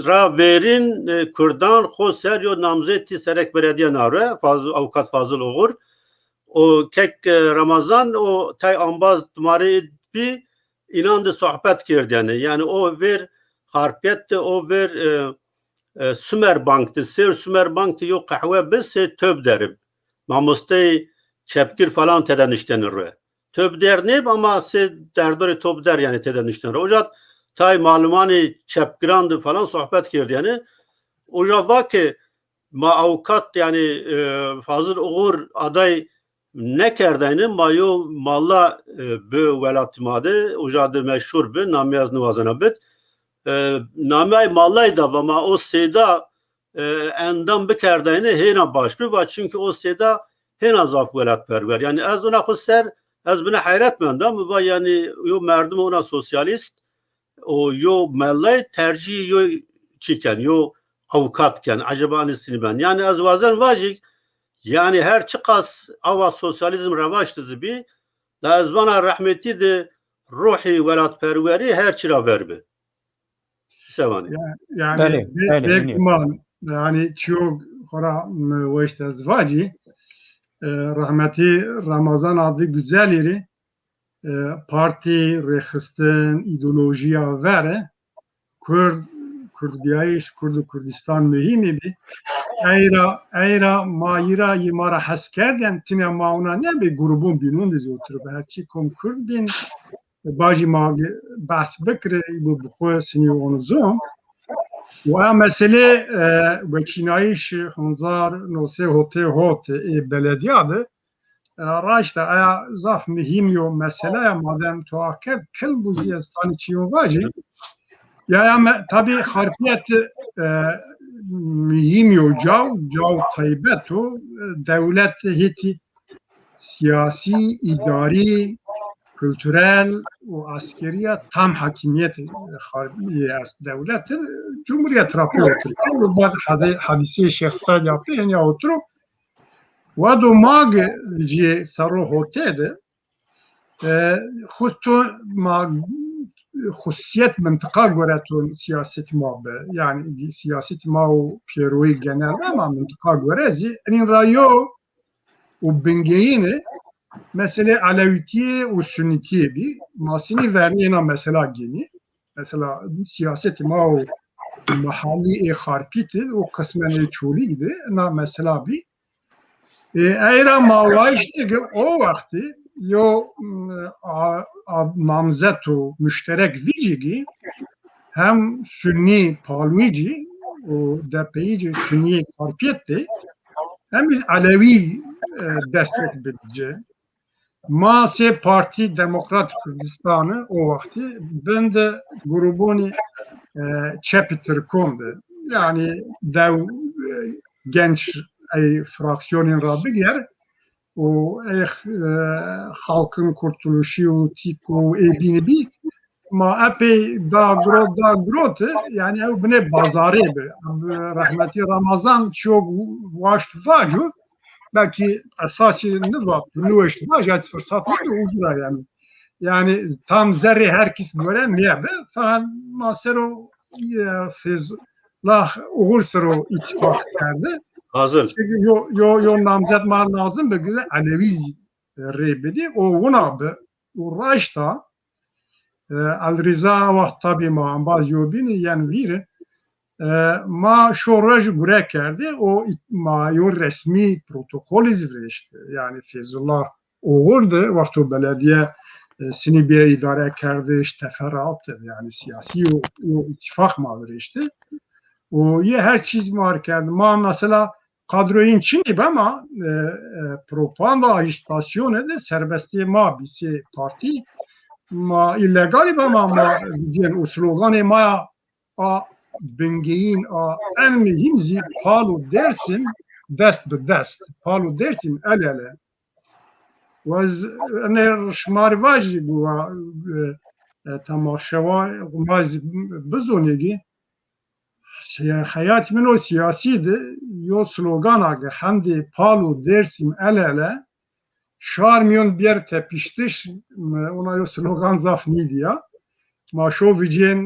را verin Kurdan خود سر یا نامزدی سرک بلدیه ناره avukat Fazıl Oğur o kek Ramazan o tay ambaz tumari bir inandı sohbet kirdi yani o ver harpiyette o ver Sümer Bank'tı ser Sümer Bank'tı yok kahve biz töb derim mamuste çepkir falan teden iştenir töb der ne ama se derdori töb der yani teden iştenir ocak tay malumani çepkirandı falan sohbet kirdi yani ocak var ki ma avukat yani Fazıl Oğur aday ne kerdeyni mayo malla bu velatmadı ucadı meşhur bir namiyaz nuvazana bit namiyay mallay da ama o seda endam bir kerdeyni hena baş bir var çünkü o seda hena zaf velat perver yani az ona kusser az buna hayret mendam ve yani yo merdum ona sosyalist o yo mallay tercih yo çiken yo avukatken acaba anisini ben yani az vazen vacik yani her çıkas ava sosyalizm revaçtı bir lazmana rahmeti de ruhi velat perveri her çıra verbi. Sevani. Yani bekman yani çok hora veşt azvacı rahmeti Ramazan adı güzel yeri parti rehisten ideolojiya vere Kurdistan mühimi bir Eyra mayira yimara haskerden tine mauna ne bir grubun binun dizi oturup herçi konkur bin baji magi bas bekre bu bu sini onuzum ve mesele ve çinayiş hanzar nose hote belediyadı raşta aya zaf mühim yo mesele madem tuaker kıl bu ziyastani çiyon vaji yani tabi harfiyet mühim yo cav taybet o devlet heti siyasi, idari, kültürel o askeriye tam hakimiyet devlet cumhuriyet rapor bu bazı hadise şahsal yaptı yani oturup ve do mag ji sarro hotede husto mag خصوصیت منطقه گراتون سیاست ما به yani siyaset ma o piroy genel ama منطقه görezi en rayo o bengeyine mesela Alevitiye o Sünnitiye bir masini vermeyene mesela geni mesela siyaset ma o mahalli harpiti o kısmen çoliydi na mesela bir eğer ma işte o vakti yo namzeto müşterek vicigi hem Sünni Palvici o DP'yi Sünni Karpiyetti hem biz Alevi destek verici Mase Parti Demokrat Kürdistan'ı o vakti ben de grubunu chapter kondu yani dev genç fraksiyonun Rabbi yer o halkın kurtuluşu tiko ebini ma epey da grot yani bu ne bazarı rahmeti Ramazan çok vacu belki esası ne var bu işte acayip fırsat var yani tam zerre herkes gören niye be falan masero fezlah uğursaro ittifak derdi. Hazır. Çünkü yo namzet man lazım be güzel Alevi rebedi o ona be uğraşta al Rıza vaxt tabi ma ambaz yobini yani viri ma şoraj gure kerdi o ma yo resmi protokol izvrişti yani Fezullah oğurdu vaxt o belediye sinibiye idare kerdi işte teferruat yani siyasi o ittifak ma işte o ye her çiz var kerdi ma mesela kadroyun Çin'i ama propaganda ajitasyon de serbestliği ma bisi parti ma illegali ama diyen sloganı ma a bengeyin a en mühimzi palu dersin dest be dest palu dersin el ele vaz ne şmarvaji bu tamaşava maz bizonegi hayat min o siyasiydi yo slogana hem de palu dersim el ele şarmiyon bir tepiştiş ona yo slogan zaf neydi ya maşo vicin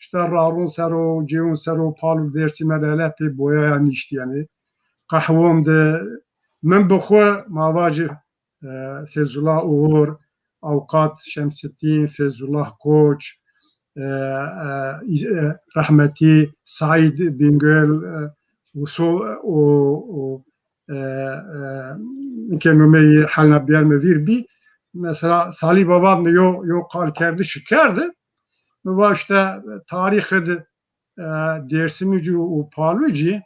işte rarun sero ceun sero palu dersi melele pe boya nişti yani kahvom de من بخوا مواجه فیضالله اور اوقات شمس‌الدین فیضالله کوچ رحمتی سعید بینگل و که نومی حل نبیار مویر بی مثلا سالی بابام یو قال کرده شکرده و işte tarih dersimici o paluci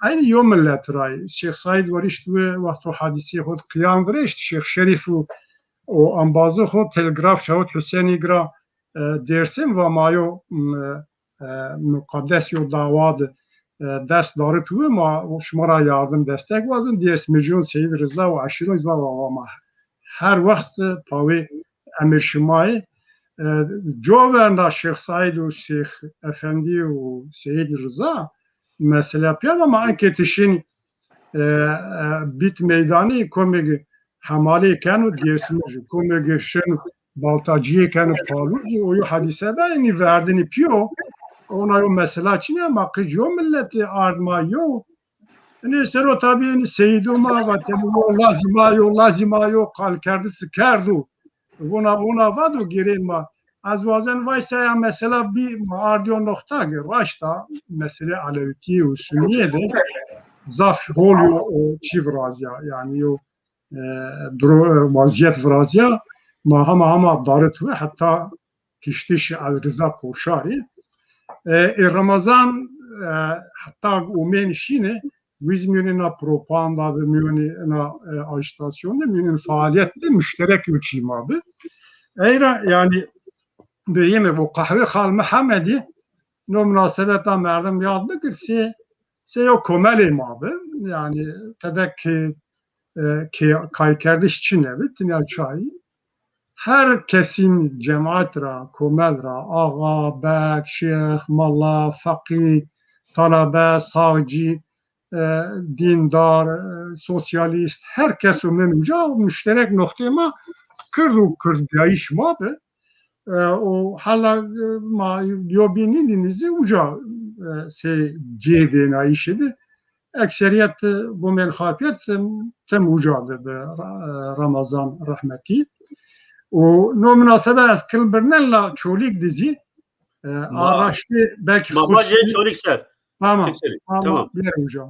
aynı yom millet ray. Şeyh Said var işte ve vakti hadisi hod kıyam var işte Şeyh Şerif o ambazı hod telgraf şahut Hüseyin'i gra dersim ve mayo mukaddes yo davad ders darı tuğu ma şumara yardım destek vazın dersmicun Seyyid Rıza ve aşırı izla ve ma her vakit pavi emir şimayı Joverna Şeyh Said ve Şeyh Efendi ve Seyyid Rıza mesele yapıyor ama anketişin bit meydanı komegi hamaliyken o dersimiz komegi şen baltacıyken paluzi o hadise beni verdiğini piyo ona o mesela için ama kıcıyor milleti ardma yok ne sero tabii ni seyiduma ve temu lazima yo kal kerdi sıkardu ona vadu girilma az bazen vaysa ya mesela bir ardiyon nokta başta mesele Aleviti ve Sünniye de zaf oluyor o çift razya yani o vaziyet razya ama daret ve hatta kiştiş Rıza Koşari Ramazan hatta umen işine biz münina propaganda ve münina ajitasyon münina faaliyette müşterek üçüm abi yani Beyime bu kahve hal Muhammedi no münasebeta merdim yad bikir se yo komelim abi yani tedek ki kay kardeş için evet ya çay her kesim cemaat ra komel ra ağa bek şeyh malla fakih talebe savcı dindar sosyalist herkes o memnunca müşterek noktama kırd ma abi o hala ma yobininizi uca se cedena işidi ekseriyet bu menhafiyet tem ucadı be Ramazan rahmeti o no münasebe az kılbirnella çolik dizi araştı belki Mamaje çolik ser. tamam Tamam. bir uca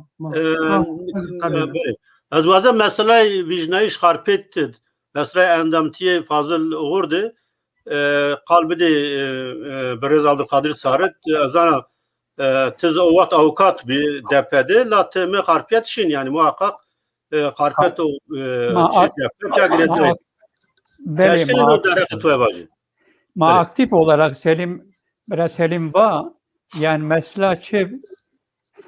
Az vaza mesela vicnayış harpet mesela endamtiye fazıl uğurdu kalbi de Berez Abdülkadir Sarıt azana tez o vakit avukat bir depede la teme harpiyet şin yani muhakkak harpiyet o yapıyor ya girecek. Teşkil o dereket tuevacı. Ma aktif olarak Selim va yani mesela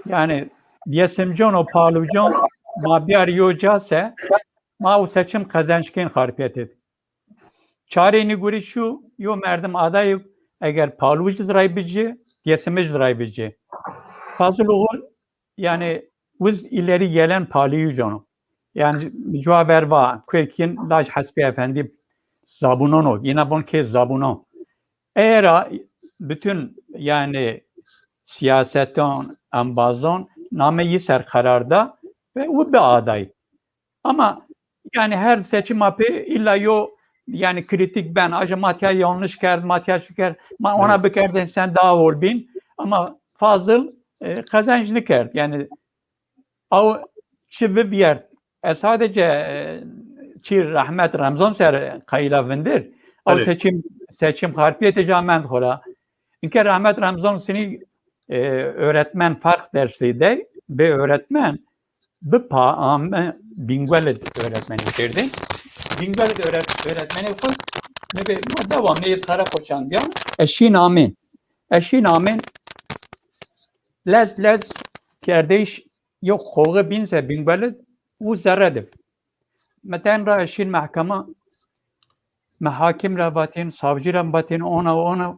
yani diyesimcan o palucan ma bir yocase ma o seçim kazançken harpiyet et. Çare niguri şu yo merdim adayı eğer paluj zraybici diyesimiz zraybici. Fazıl olur yani biz ileri gelen paluyucunu yani cevabler var kuykin laj hasbi efendi zabunono yine bon kez zabunon eğer bütün yani siyasetin ambazon nameyi ser kararda ve o bir aday ama yani her seçim apı illa yo yani kritik ben acaba Matya yanlış kerdi Matya şüker ona bikerdin sen daha ol bin ama Fazıl kazançlı kerdi yani o çivi bir yer sadece çir rahmet Ramazan ser kayılavindir o seçim harpiyete camen hola inke rahmet Ramazan seni öğretmen fark dersiydi bir öğretmen bir Bingölet öğretmeni verdi. Bingölet öğretmeni koy ne bir devam neyiz kara koçan diyor. Eşin amin. Lez kardeş yok koğu binse Bingölet o zerredir. Meten ra eşin hakim rabatin, savcı rabatin ona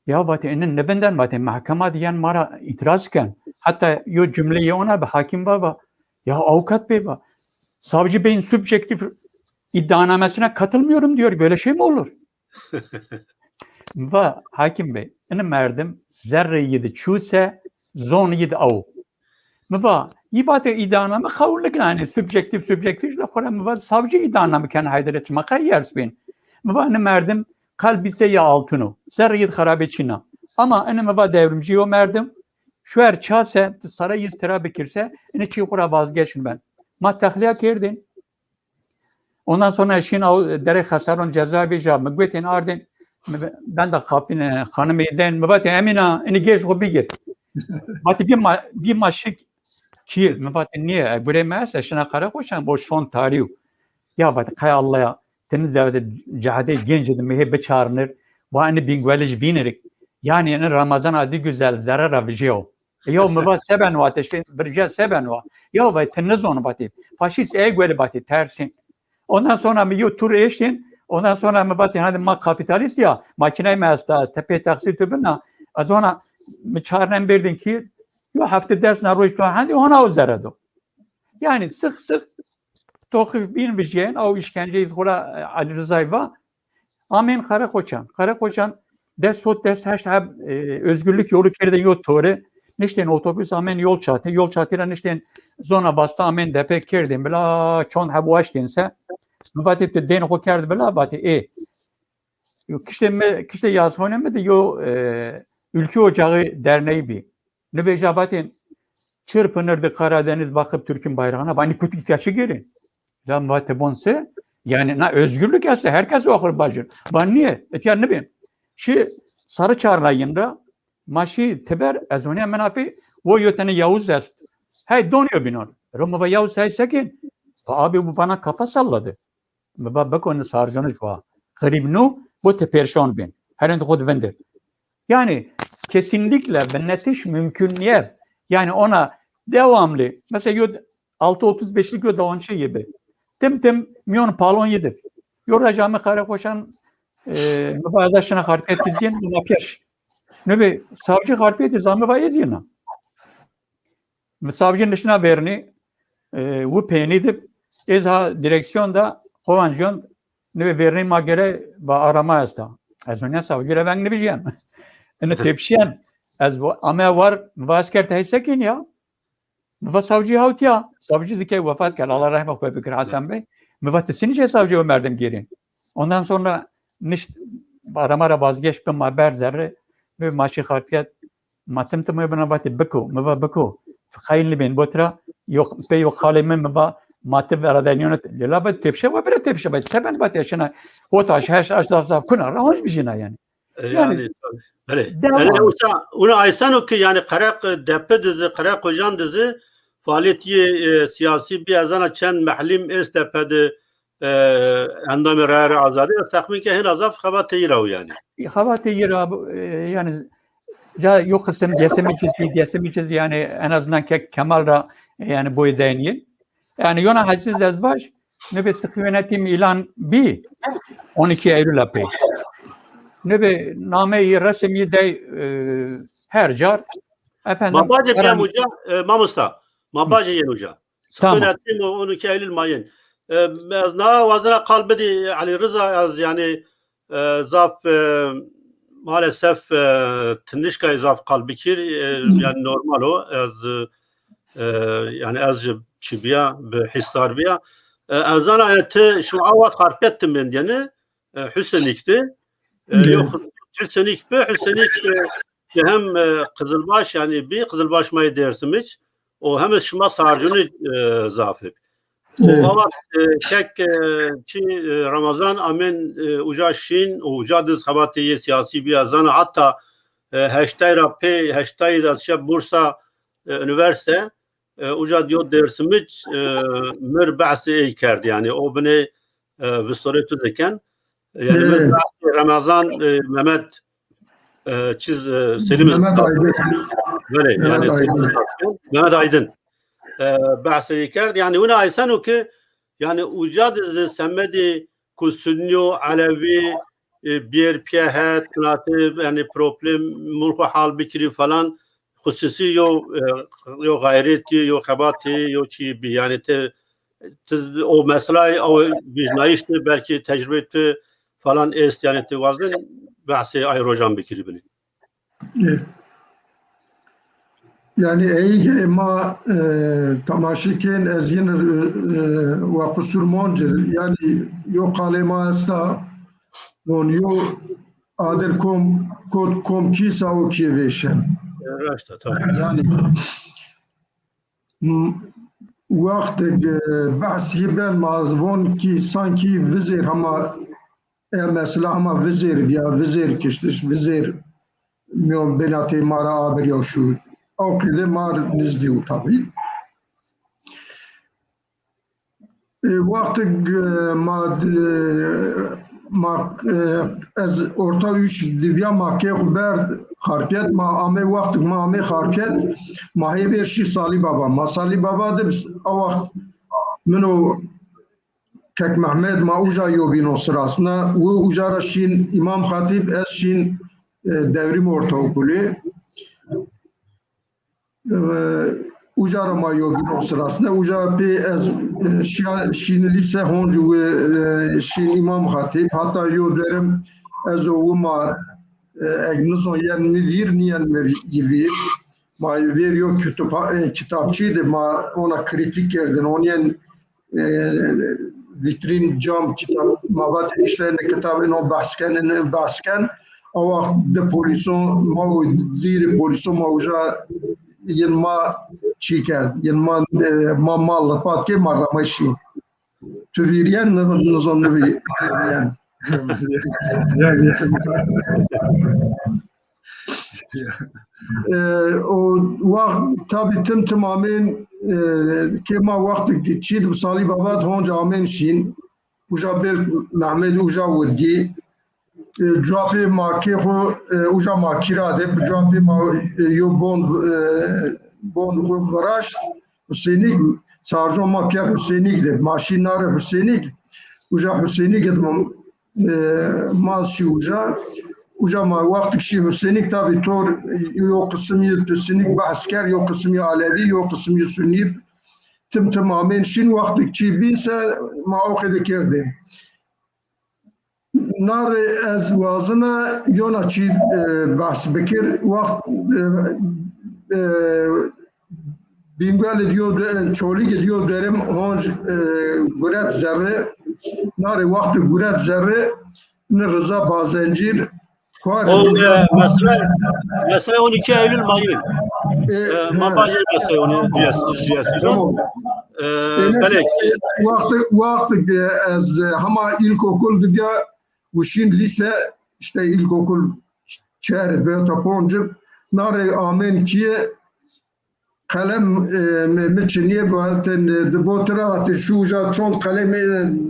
ya batin ne benden batin mahkeme diyen mara itirazken hatta yo cümleyi ona bir hakim baba ya avukat bey var. Savcı beyin subjektif iddianamesine katılmıyorum diyor. Böyle şey mi olur? Ve hakim bey, ene merdim zerre yedi çuse, zon yedi av. Mıva, yibate iddianame kavurluk yani subjektif la kore mıva savcı iddianame kan haydaret makay yersbin. Mıva ene merdim kalbise ya altunu. Zerre yedi harabe çina. Ama ene mıva devrimci o merdim. Şu er çase saray istira bekirse ene çiğ kura vazgeçin ben. Ma tahliye kerdin. Ondan sonra eşin dere hasaron cezaevi cevap. Mıgvetin ardın. Ben de kapın hanım eden. Mıvate emina ene geç o bir git. Mati bir maşık ki mıvate niye? Buraya meğerse şuna kara koşan bu şon tarihi. Ya bak kay Allah'a temiz devede cahade gencedim mehebbe çağırınır. Bu anne bingweliş binerik. Yani en Ramazan adı güzel zarar avcıyor. Yo mıva seben va teşe birce seben va. Yo ve teniz onu batı. Faşist egweli batı tersin. Ondan sonra mı yo tur eşin. Ondan sonra mı batı hadi ma kapitalist ya makineyi mezda tepe taksir tübüna. Az ona mı çağırın berdin ki yo hafta ders naroş to hadi ona o zarado. Yani sık sık tohif bin bijen o işkenceyi zora Ali Rıza'yla amen Karakoçan. Karakoçan desot des hashtag özgürlük yolu kerede yok tore. Nişten otobüs amen yol çatı. Yol çatıra nişten zona bastı amen depe kerdim. Bila çon habu açtınsa. Müvatip de den o kerdi bila batı kişte yazhonemedi yo Ülke Ocağı Derneği bir. Ne bejabatin çırpınırdı Karadeniz bakıp Türk'ün bayrağına. Bani kutik yaşı gelin. Lan vatı bonse yani na özgürlük yasa herkes okur bacır. Ben niye? Etiyar ne bileyim. Şi sarı çağrılayında maşi teber ezone menafi o yöteni Yavuz est. Hey donuyor binor. Roma Yavuz hey sakin. Abi bu bana kafa salladı. Bak onu sarcanı şu an. Garibnu bu teperşon bin. Her ende kod vender. Yani kesinlikle ve netiş mümküniyet. Yani ona devamlı. Mesela 6.35'lik yo da on şey gibi. Tim milyon palon yedir. Yoracağımı kara koşan mübaadaşına hareket izleyen buna peş. Ne be savcı hareket izamı var yazıyana. Savcının dışına verini bu peynidip ezha direksiyonda kovanjon ne be verini magere ba arama yazda. Az önce savcıyla ben ne bileceğim. Ne tepşiyen az ama var vasker tehsekin ya. Mıva savcı havt ya. Savcı zikâ vefat kâr. Allah rahmet ve Bekir Hasan Bey. Mıva tesinice savcı ömerdim geri. Ondan sonra aramara vazgeçtim haber zerre ve maşı harfiyat matım tımı bana batı beko mıva beko. Khayli ben botra yok pe yok khalimin mıva matı ve aradaniyonat lelabat tepşe ve bir tepşe bay seben batı yaşına hotaş her aşağıda kuna rahaç bir jina yani. Yani öyle. Yani onu aysan o ki yani karak depe dizi karak kocan dizi faaliyeti siyasi bir azana çen mahlim estepedi endam rer azadi takmin ki hen azaf xabat yirav yani. Xabat yirav yani yok kısım desemi yani en azından Kemal'ra yani boy değiniyor. Yani yona haciz ezbaş ne be sıkı yönetim ilan bir 12 Eylül apı. Ne be name-i resmi de her car efendim. Mabacı ben hoca Mamusta. Mabacı yen hoca. Sıkı yönetim 12 Eylül mayın. Na vazına kalbedi Ali Rıza az yani zaf maalesef tindişka zaf kalbikir yani normal o az yani az çibiya be histarbiya azana ete şu avat harpettim ben yani Hüseyinlikti yok Hüseyinlik be Hüseyinlik hem Kızılbaş yani bir Kızılbaş mayı dersim hiç o hem şuma sarcını zafı o avat tek çi Ramazan amen uca şin uca diz xabatiye siyasi bir azana hatta hashtag da Bursa üniversite uca diyor dersimiz mir bahsi kerdi yani o beni vistoretu deken yani mir bahsi Ramazan Mehmet çiz Selim Mehmet Aydın böyle yani Mehmet Aydın bahsi kerdi yani ona aysan o ki yani uca diz semedi kusunyo Alevi bir piyahet yani problem mulku hal bikri falan hususi yo gayreti yo xabati yo çi bir yani o mesela o vicnayıştı belki tecrübeti falan est yani te vazden bahsi ay rojan bikiri bini. Yani iyi ma tamaşiken ez yine ve kusurmancır yani yo kalema esta on yo ader kom kisa o kiveşen Raşta tabii. yani وقت بحثی بر مازون کی sanki vizir ama mesela ama vizir ya vizir kiştiş vizir miyon benati mara haber ya şu akıllı mar nizdiu tabi vakti ma az orta üç divya makke haber hareket ma ame vakti ma ame hareket ma hever şi sali baba ma sali baba de o منو کک محمد ما اوجا یو بینو سراسنا و اوجا رشین امام خطیب از شین دوری مرتوکلی اوجا را ما یو بینو سراسنا اوجا پی از شین لیسه هونج و شین امام خطیب حتی یو درم از او ما اگنزون ین میویر نیان میویر ما ویر یو kitapçı de ma ona kritik kerdin onun vitrin cam kitap mavat işlerinde kitabını bahsken ama de polisun ma dir polisun mauja yılma çiker yılma mamal patke maramaşı tüviriyen nazonlu bir yani o vakt tabi tamamen kema vakti çid sali babat honca amen şin uja bel Mehmet uja vurdi cevapı ma keho uja ma kirade cevapı ma yo bon varaş Hüseynik sarjon ma Pierre Hüseynik de maşinare Hüseynik uja Hüseynik etmem maaşı uja ma vakti kişi Hüseynik tabi tor yo kısmı Hüseynik asker yo kısmı Alevi yo kısmı Sünni tamamen şin vakti kişi binse ma okede kerdi. Nar az vazına yona çi bahs bekir vakt Bingöl diyor çoğuli gidiyor derim honc guret zerre nar vakti guret zerre ne rıza bazencir O mesela 12 Eylül Mayın. Mabacı mesela onu diyesiyon. Vakti az hama ilkokul diye uşin lise işte ilkokul çer ve taponcuk nare amen kiye kalem meçniye baten de botra at şuja çon kalem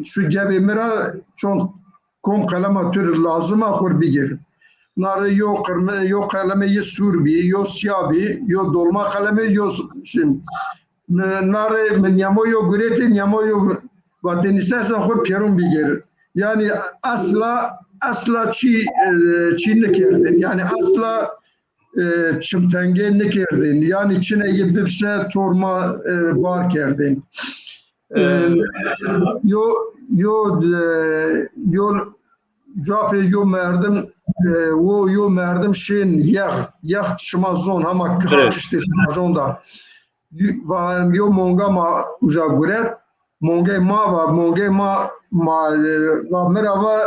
şu gibi mera çon kom kalem atır lazım akor bigir nare yo kırmızı yo kalemi surbi yo siyabi yo dolma kalemi yo şimdi nare men yamoyo gurete yamoyo baten istersen akor pieron bigir yani asla Çin'le kerdin yani asla çimtenge ne kerdin yani Çin'e gidipse torma var kerdin yo cevap yo merdim yo merdim şeyin yah şmazon ama kırak işte şmazonda yo monga ma uja guret monge ma va merhaba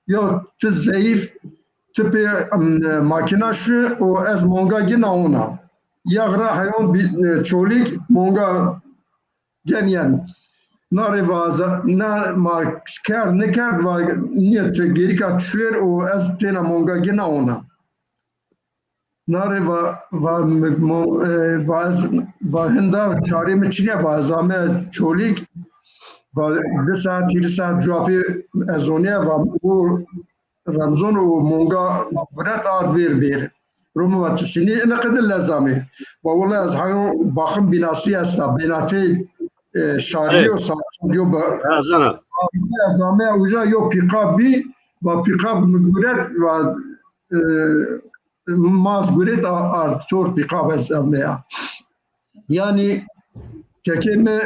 yo tu zayıf tüpe makina şu o az monga gina ona yagra hayvan çolik monga genyen nare vaza na ma kar ne kar va niyet geri kaçıyor o az tena monga gina ona nare va henda çare meçine bazame çolik de saat 1 saat cevapı azoniye ve bu Ramazan o monga bırak ard ver. Roma vaçsini ne kadar lazım. Vallahi az hayal bakım binası asla binatı şariyo diyor ba. Razana. Lazım uca yo pikabi ve pikab müguret ve mazguret ard tor pikab asla. Yani kekeme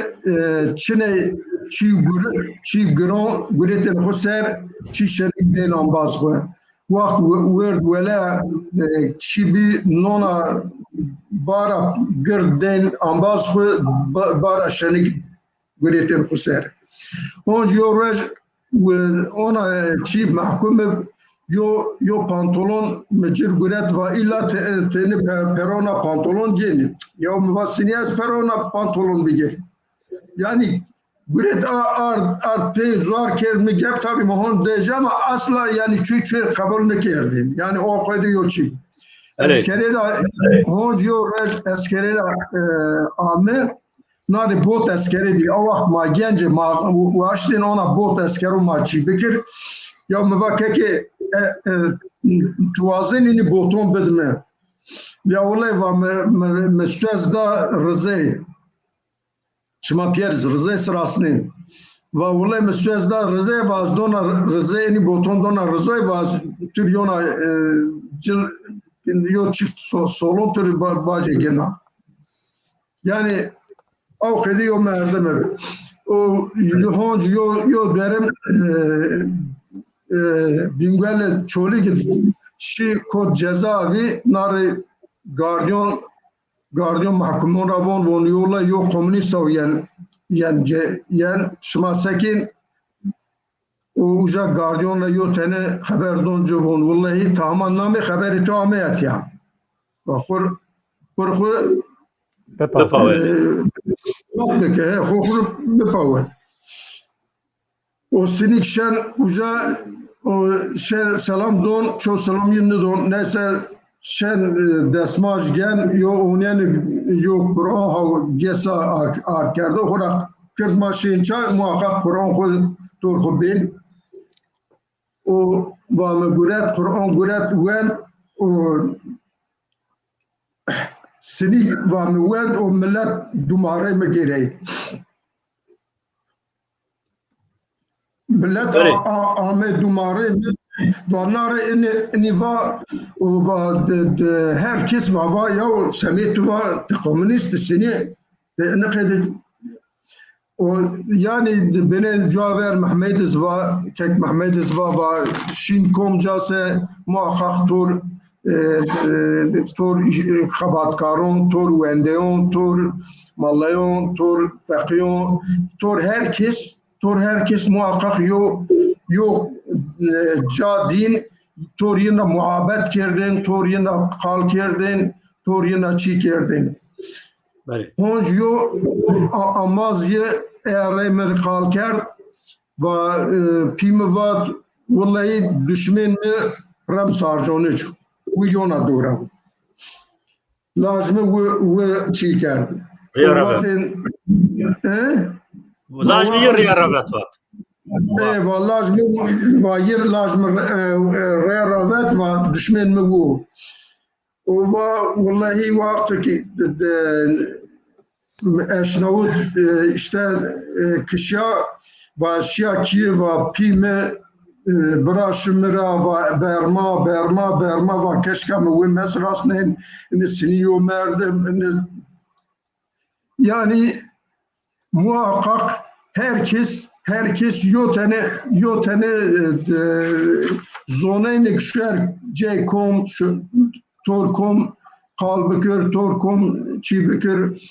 Çin'e çi gran guretin xser çi şerik den ambaz bu وقت ورد ولا چی بی نونا بارا گردن انباز خو بارا شنگ گریتن خسر اونج یو رج و اونا چی محکوم یو پانتولون مجر گرت و ایلا تنی پرونا پانتولون گینی یا مواسینی از پرونا پانتولون بگیر yani Güret art pey zor kermi gep tabi mohon diyeceğim ama asla yani çüçür kabul ne kerdin. Yani o koydu yolçi. Eskerele hon diyor eskerele amir nari bot eskere bir avak ma gence ma uaştin ona bot eskeru maçı bekir ya mevakeke tuazenini boton bedme ya olay va mesüz da rızay شما پیرز رزه سراسنی و ولی مسئول دا رزه واز دونا رزه اینی بوتون دونا رزه واز تریونا جل یو çift solon tür baje gena yani o kedi o merdeme o yuhonc yo derim bingwele çoli gid şi kod cezavi nari gardiyan mahkumun ravon von yola yo komünist o yani şuma sekin o uca gardiyanla yo tane haber doncu von vallahi tamamen name haberi tamamiyet ya kur bepawe o sinikşen uca o selam don ço selam yine don neyse şen desmaj gen yo unen yo Kur'an ha gesa arkerde horak kırd maşin çay muhakkak Kur'an ko tur bin o va guret Kur'an guret wen o seni va wen o millet dumare me gerey millet Ahmet dumare Vanları ini va herkes va ya semet va komünist seni ne kadar o yani benen Caver Mehmet va kek Mehmet va Şin komcası muhakkak tor xabatkarun tor wendeon tor malayon tor fakiyon tor herkes muhakkak yok cadin toriyina muhabbet kerdin, toriyina kal kerdin, toriyina çi kerdin. Honc yo amazye eğer kal kerd ve pimivat vallahi düşman mi ram sarjoniç uyona dora. Lazım ve çi kerd. Lazım yaravet var. Vallahi vayir lazım rehavet ve düşman mı bu? O vallahi vakti ki eşnavut işte kişiya ve şia ki ve pime vraşımıra ve berma ve keşke mi ve mesrasnen siniyo merdim yani muhakkak herkes yotene zonaynek şer J.com Torkom Kalbükür Torkom Çibükür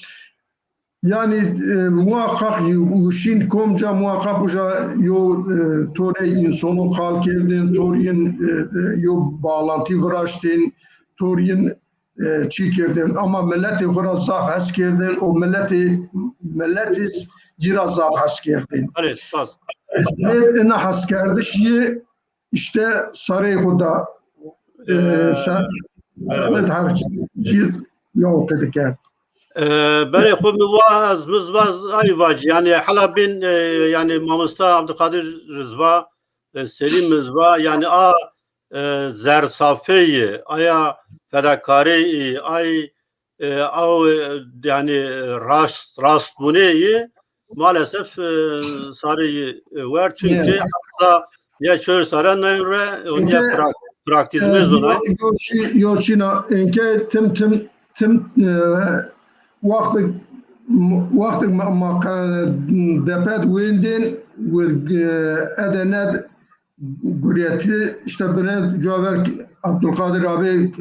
yani muhakkak uşin komca muhakkak uca yo tore insonu kalkirdin toryin yo bağlantı vraştin toryin çikirdin ama milleti hura zaf eskirdin o milletiz Cira zaf haskerdin. Evet, spas. Ne haskerdiş işte Saray Huda Samet harcı yok ediker. Beni kumuvaz mızvaz ayvac yani hala bin yani Mamusta Abdülkadir Rızva Selim Rızva yani zersafeyi aya fedakari ay yani rast buneyi maalesef sarıyı var çünkü hatta ya şöyle saran ya praktizmiz ona. Yoçina enke tim vakti makan depet windin with edenet Guriyeti işte bine Caver Abdülkadir abi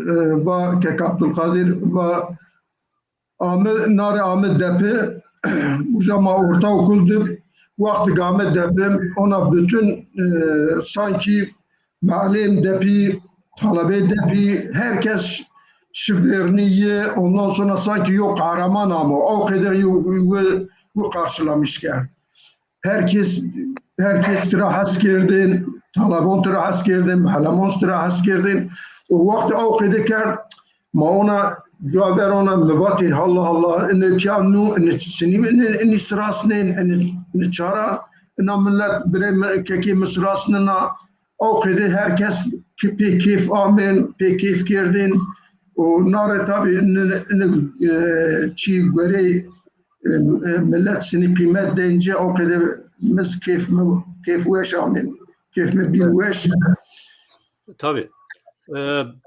ve Kek Abdülkadir ve Ahmet Depi Ujama ortaokuldu. Vakti Ahmet Depi ona bütün sanki Malim Depi, talebe Depi herkes şifreniye ondan sonra sanki yok kahraman ama o kadar yok karşılamışken. Herkes rahat girdin, talabon rahat girdin, halamon rahat girdin. O vakti o kadar ma ona Caver ona müvatir Allah Allah ne kânu ne sinim ne sırasının ne çara ne millet bire keki misrasına o kadar herkes keyif amin keyif girdin. O nare tabi ne çi göre millet seni kıymet deyince o kadar mis keyif veş amin keyif mi bir veş. Tabii.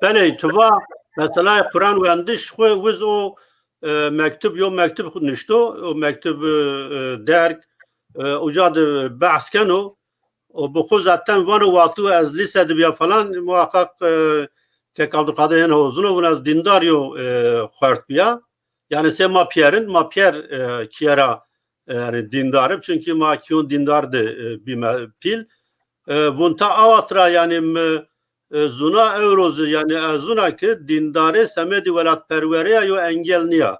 Bele tuva mesela Kur'an uyanmış ve o mektup nişto o mektup derk ucadı bahskeno o bu zaten vanu vaktu az lisede bir falan muhakkak Kek Abdülkadir Hozunu ve az dindar yo xwert biya yani se ma Pierre kiera yani dindarım çünkü ma kiyon dindardı bir pil vunta avatra yani zuna evrozu yani zuna ki dindare semedi velat perveriya yo engel niya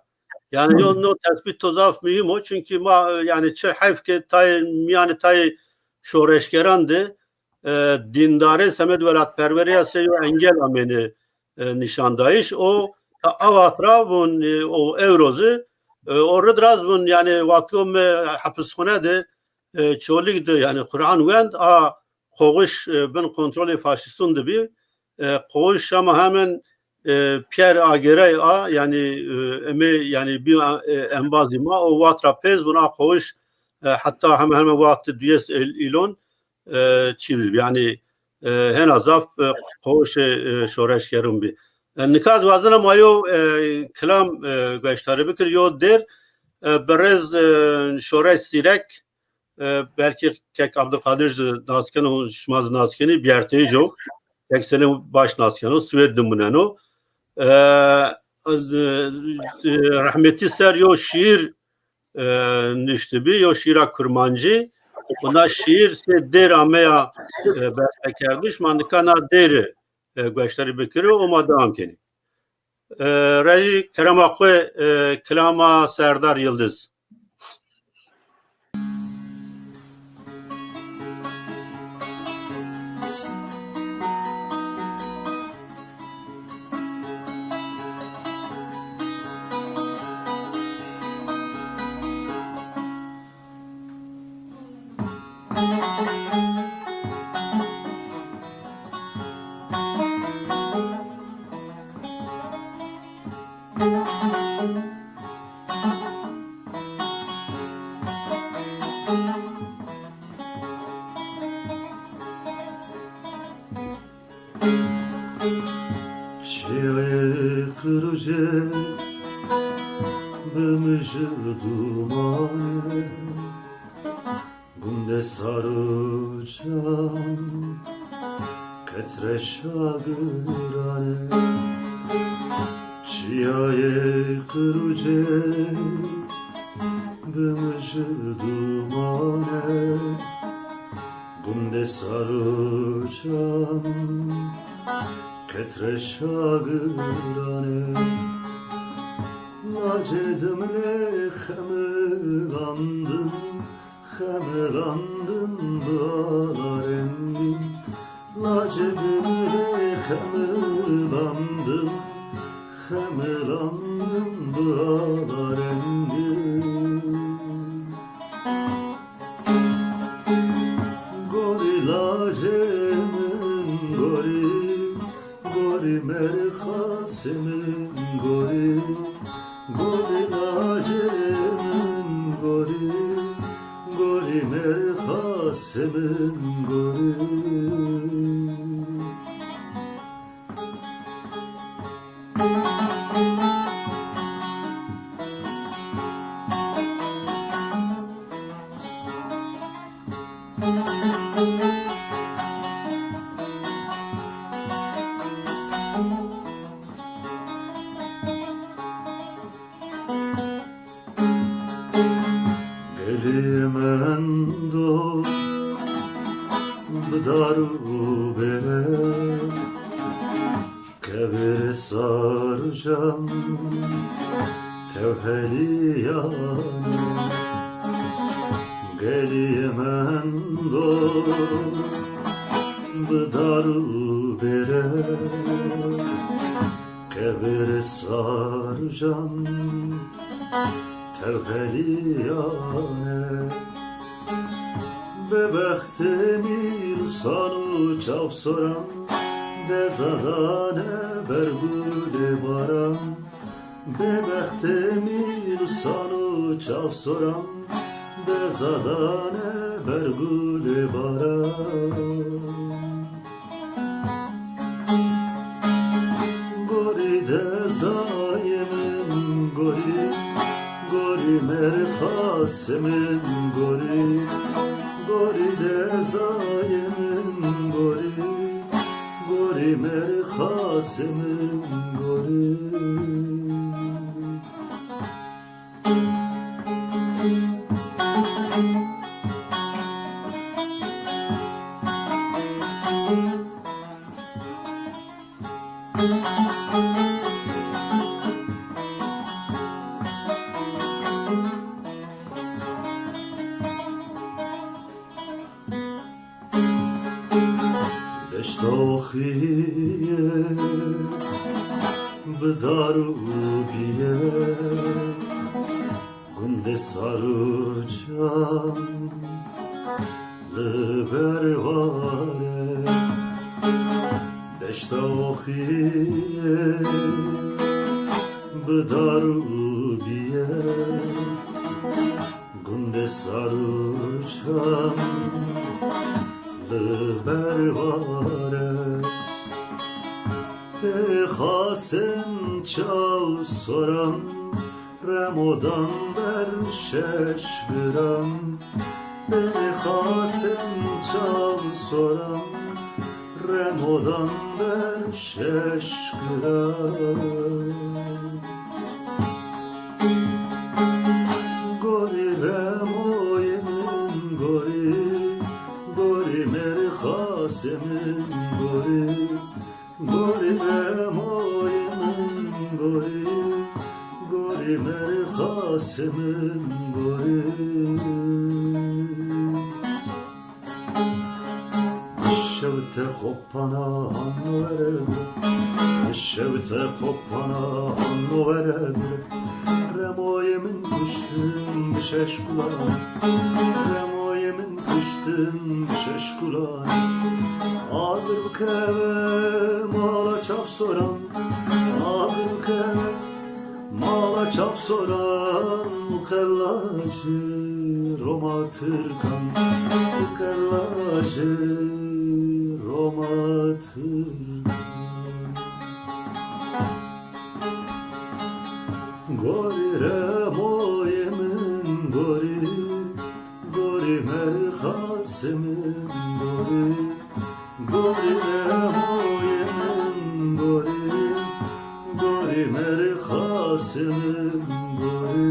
yani yo no tespit tozaf mühim o çünkü ma yani çe hayf ki tay yani tay şoreşkerandı dindare semed velat perveriya se yo engel ameni nişandayış o avatra vun o evrozu orada raz vun yani vakum hapishane de çoğulikdi yani Kur'an vend a koğuş ben kontrolü faşistun gibi koğuş ama hemen Pierre Agere a yani yani bir embazima o vatra pez buna koğuş hatta hemen vakti düyes ilon çivil yani hen azaf koğuş şoreşkerum bir nikaz vazına mayo kelam göçleri bikir yo der berez şoreş sirek belki Kek Abdülkadir naskeni şmaz naskeni bir erteği yok. Kek senin baş naskeni Süveddim buneno. Rahmeti ser yo şiir niştibi yo şiira kurmancı. Buna şiir se der ameya bestekerdiş mandikana deri göçleri bikiri o madam keni. Reji kerama xwe kelama Serdar Yıldız. do bdaru bere kevere sarcan tevheliyan geliyemem do bdaru bere kevere sarcan tevheliyane bebektemir sanu çap soran dezadane bergüle baran bebektemir sanu çap soran dezadane bergüle baran gori dezayemin gori gori merhasemin gori gori dezayemin gori gori merhasemin gori دشتاخیه به دارو بیه گنده سارو جان لبرواره دشتاخیه به دارو بیه گنده سارو جان لبرواره به خاسم چاو سرم رمضان بر شش برم به خاسم چاو سرم رمضان بر شش برم گلی رموی من گلی گلی مر خاسم گلی گلی رموی من گلی گلی مر خاسم گلی شوت خوبانا آنورد شوت خوبانا آنورد رموی من کشتم بشش کلان رموی من کشتم بشش کلان آگر بکوه مالا çap soran آگر بکوه مالا çap soran mukellacı Roma Türkan mukellacı Roma Türkan Gori remoye min gori Gori merhasemin gori Gori remoye min gori Gori merhasemin gori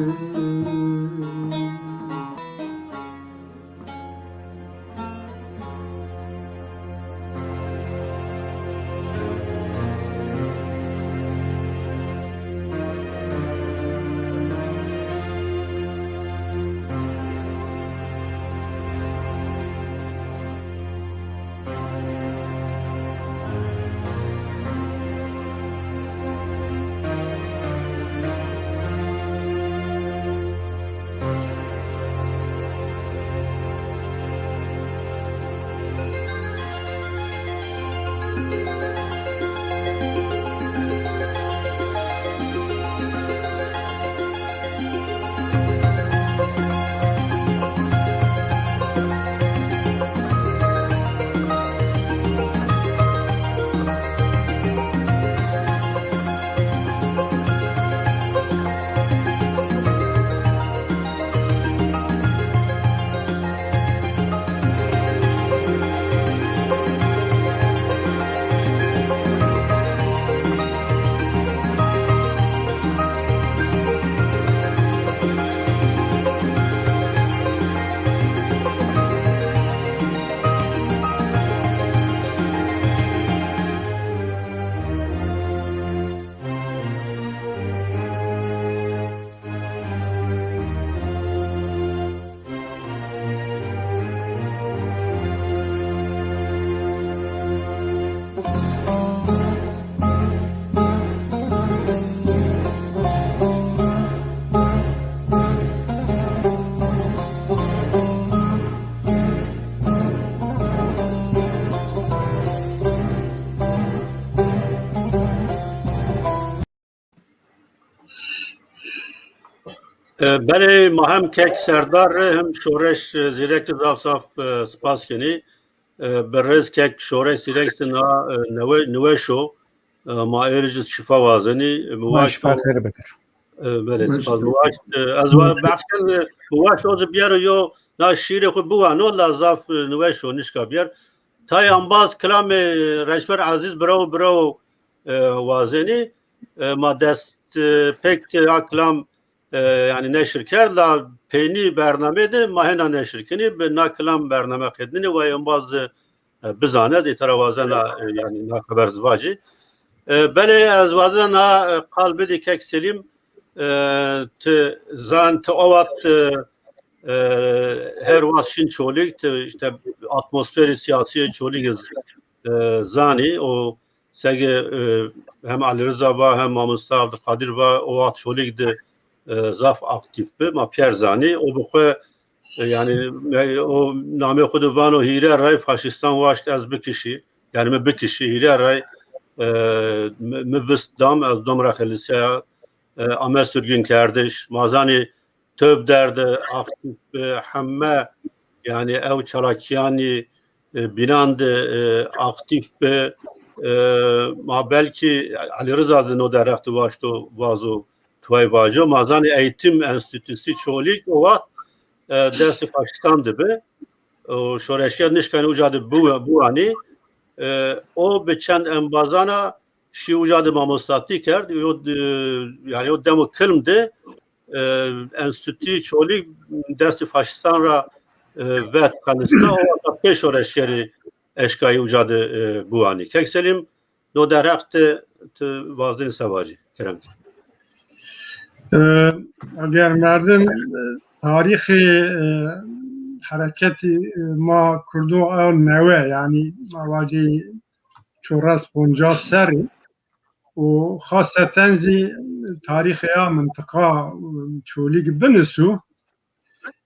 بله ما هم کک سردار هم شورش زیرک زاف صاف سپاس کنی برز کک شورش زیرک سنا نوه شو ما ایرج شفا وازنی مواش شفا خیر بکر. بله سپاس مواش از بافکن مواش اوز بیار یو نا شیر خود بوا نو لازاف نوه شو نشکا بیار تای انباز کلام رشور عزیز برو وازنی ما دست پک اکلام yani neşr kerda peyni bername de mahena neşr kini be naklam bername kedini ve bazı bizane de taravazana yani na haber zvaji bele azvazana kalbi de kek selim te zan te avat her vaşin çolik işte atmosferi siyasi çolik zani o sege hem Ali Rıza var hem Mustafa Abdülkadir var o at çolik de zaf aktif be ma Pierzani o bu yani o name kodu vano hire ray faşistan vaşt az bir kişi yani me bir kişi hire ray müvist dam az domra khalisa ama sürgün kardeş mazani töb derdi aktif hamme yani ev çarakiyani binand aktif be ma belki Ali Rıza'nın o deraktı vaştı vazo Tuay Vajo, mazani eğitim enstitüsü çoğulik o vaxt dersi faşistandı be. O şoreşker nişkani ucadı bu ani o beçend embazana şi ucadı mamostati kerdi. Yani o demo kılmdı enstitü çoğulik dersi faşistan ra vet kanısta o vaxt peş şoreşkeri eşkayı ucadı bu ani. Kekselim no deraktı vazdin sevacı keremci. اگر مردم تاریخ حرکت ما کردو او نوه یعنی مواجه چورس 50 سری و خاصتا زی تاریخ یا منطقه چولیگ بنسو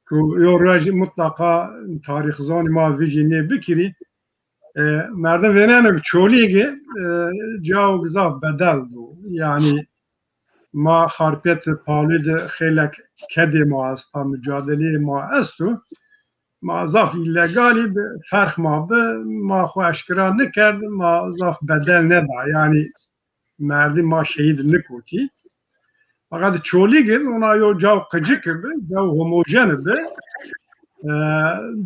که یو راج مطلقا تاریخ زان ما ویژینه بکری مردم وینن چولیگ جاو گذاب بدل دو یعنی ما خارپیت پالید خیلی کدی ما است تا مجادله ما استو ما ضاف ایلگالی به فرق ما به ما خو اشکرا نکرد ما ضاف بدل نبا یعنی مردی ما شهید نکوتی فقط چولی گل اونا یو جو قجک به جو هموژن به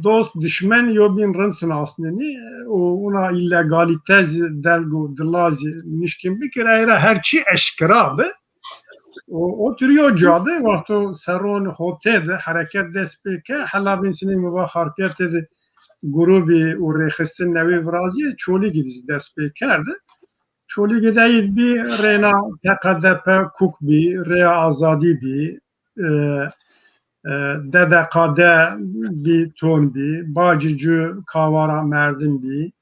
dost düşman yo bin rınsın aslında ona illegalite delgo dlazi nişkin bir kere herçi eşkıra be o türüyor cadı vakti seron hotede hareket despeke halabin sinin mübah hareket dedi grubi o rexistin nevi vraziye çoli gidiz despekerdi çoli gideyid bir rena tekadep kuk bir rea azadi bir dedekade bir ton bir bacıcı kavara merdin bir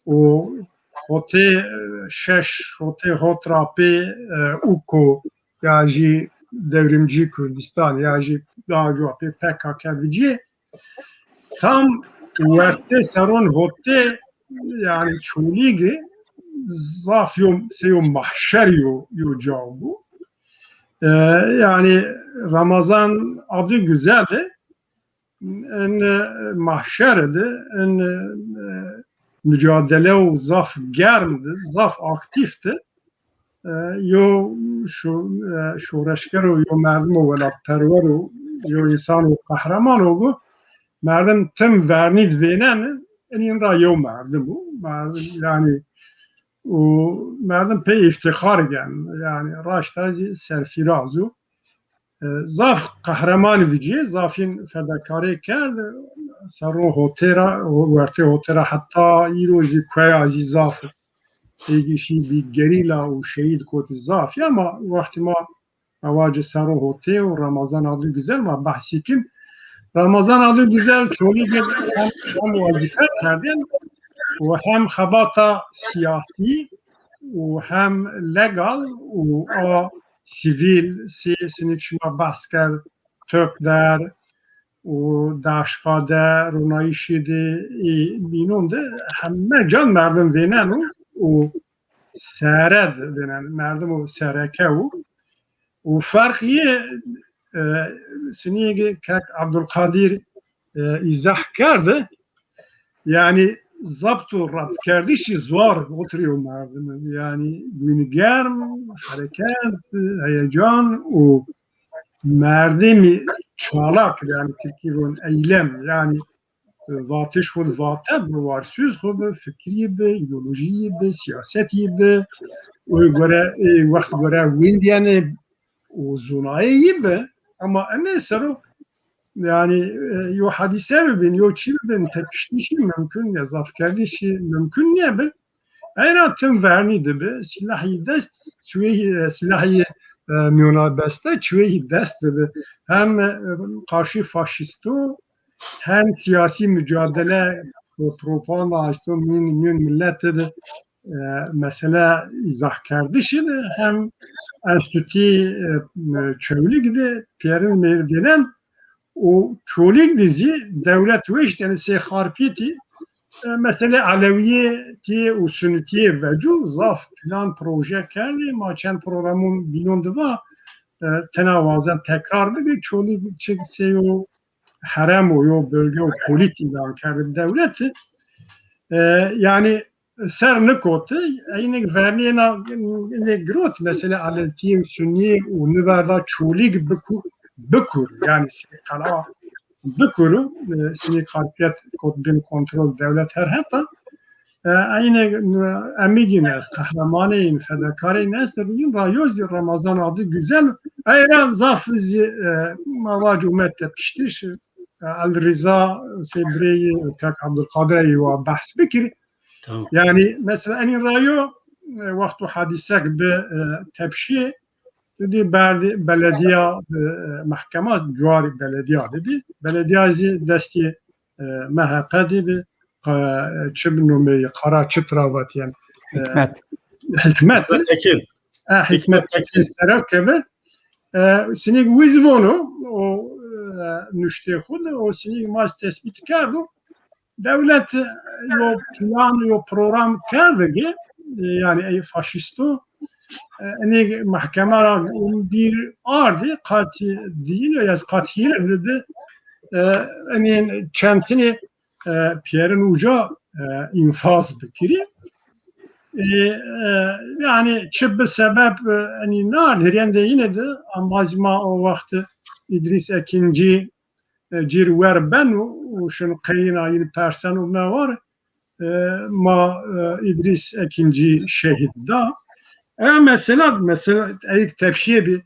o hote şeş hote hotrapi uko yaji devrimci Kürdistan yaji daha cevapı PKK'cı tam verte seron hote yani çuligi zafyum seyum mahşeriyo yo cavu yani Ramazan adı güzeldi en mahşerdi en mücadele o zaf germdi zaf aktifti yo şureşker o yo merdum o vela perver o yo insan o kahraman o bu merdum tüm vernid venen en inra yo merdum o yani o merdum pe iftihar gen yani raştazi serfirazu zaf kahraman vici zafin fedakari kerdi sarro hotera o verte hotera hatta irozi koyazi zaf ایگیشی بی گریلا و شهید کوت زافی ama وقتی ما avacı sarı hote و Ramazan adı güzel ma bahsi kim Ramazan adı güzel çoğu hem vazife kerdin ve hem habata siyasi ve hem legal ve sivil siyasını şuna basker tökler و داشقاده رونایشی ده بینون ده همه جان مردم وینن و سرد وینن مردم و سرکه و فرقیه سنیه که عبدالقادر izah کرده yani zapt و ربط کردیش زوار oturuyor merdime yani gönülgerm hareket heyecan o merdimi çalak yani Türkiye'nin eylem yani vatış خود vatab var söz خود fikri be ideoloji be siyaseti be o göre vakit göre wind yani o zonayı be ama ne sarı yani yo hadise bin yo çil bin tepkişi mümkün ya zatkerdişi mümkün ne be aynen tüm verniydi be silahı dest çüye silahı münabeste çüye dest be hem karşı faşisto hem siyasi mücadele propaganda açtı millet de mesela izah kerdişi hem enstitü çevli de Pierre'in mevdenen o çoğuluk dizi devlet ve işte harpiyeti mesela Aleviyeti o sünnetiye vecud zaf plan proje kerdi maçen programın bilondu var tenavazen tekrar bir çoğuluk çekse o harem o bölge o polit ilan kerdi devleti yani ser nikotu aynı verliğine grot mesela Aleviyeti sünni o nüverda çoğuluk بکر yani kala بکر سنی خارجیت کدبین کنترل دولت هر حتی aynı emigin است kahramanı این فداکار این است بگیم رایوز رمضان adı güzel ayran zafızi mavac umet tepkiştiş el-Riza Sebri'yi kak Abdülkadir'i ve bahs bikir yani mesela en rayo vaktu hadisek be tepşi dedi belediye mahkeme cuari belediye dedi belediyeci desti MHP dedi çibnume kara çıtravat yani hikmet Ekin serkebe sinik vizvonu o nüşte khud o sinik mas tespit kardı devlet yo plan yo program kardı ki yani faşisto yani mahkeme bir ardı kati değil ya kati dedi yani kentini Pierre'in uca infaz bikiri yani çıbbı sebep yani nadir yani de yine de amacıma o vakti İdris Ekinci cirver ben o şun kayına yine persen o ne var ma İdris Ekinci şehit da mesela ilk tepşiye bir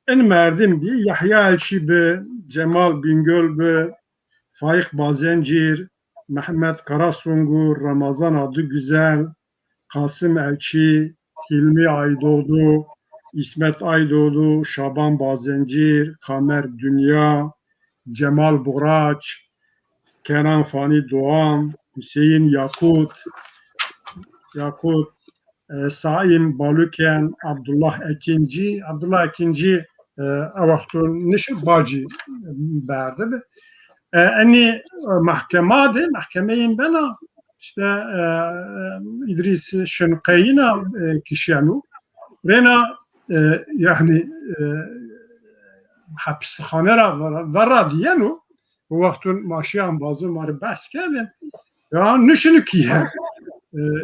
en merdim bir Yahya Elçi be Cemal Bingöl be Faik Bazencir Mehmet Karasungur Ramazan adı güzel Kasım Elçi Hilmi Aydoğdu İsmet Aydoğdu Şaban Bazencir Kamer Dünya Cemal Boraç Kenan Fani Doğan Hüseyin Yakut Saim Baluken, Abdullah Ekinci avaktun nişi bacı berdi. Eni mahkemeyin bana işte İdris Şenkayina kişiyanu rena yani hapishanera vara diyenu o vaktun maşiyan bazı marı baskelin ya nişini kiye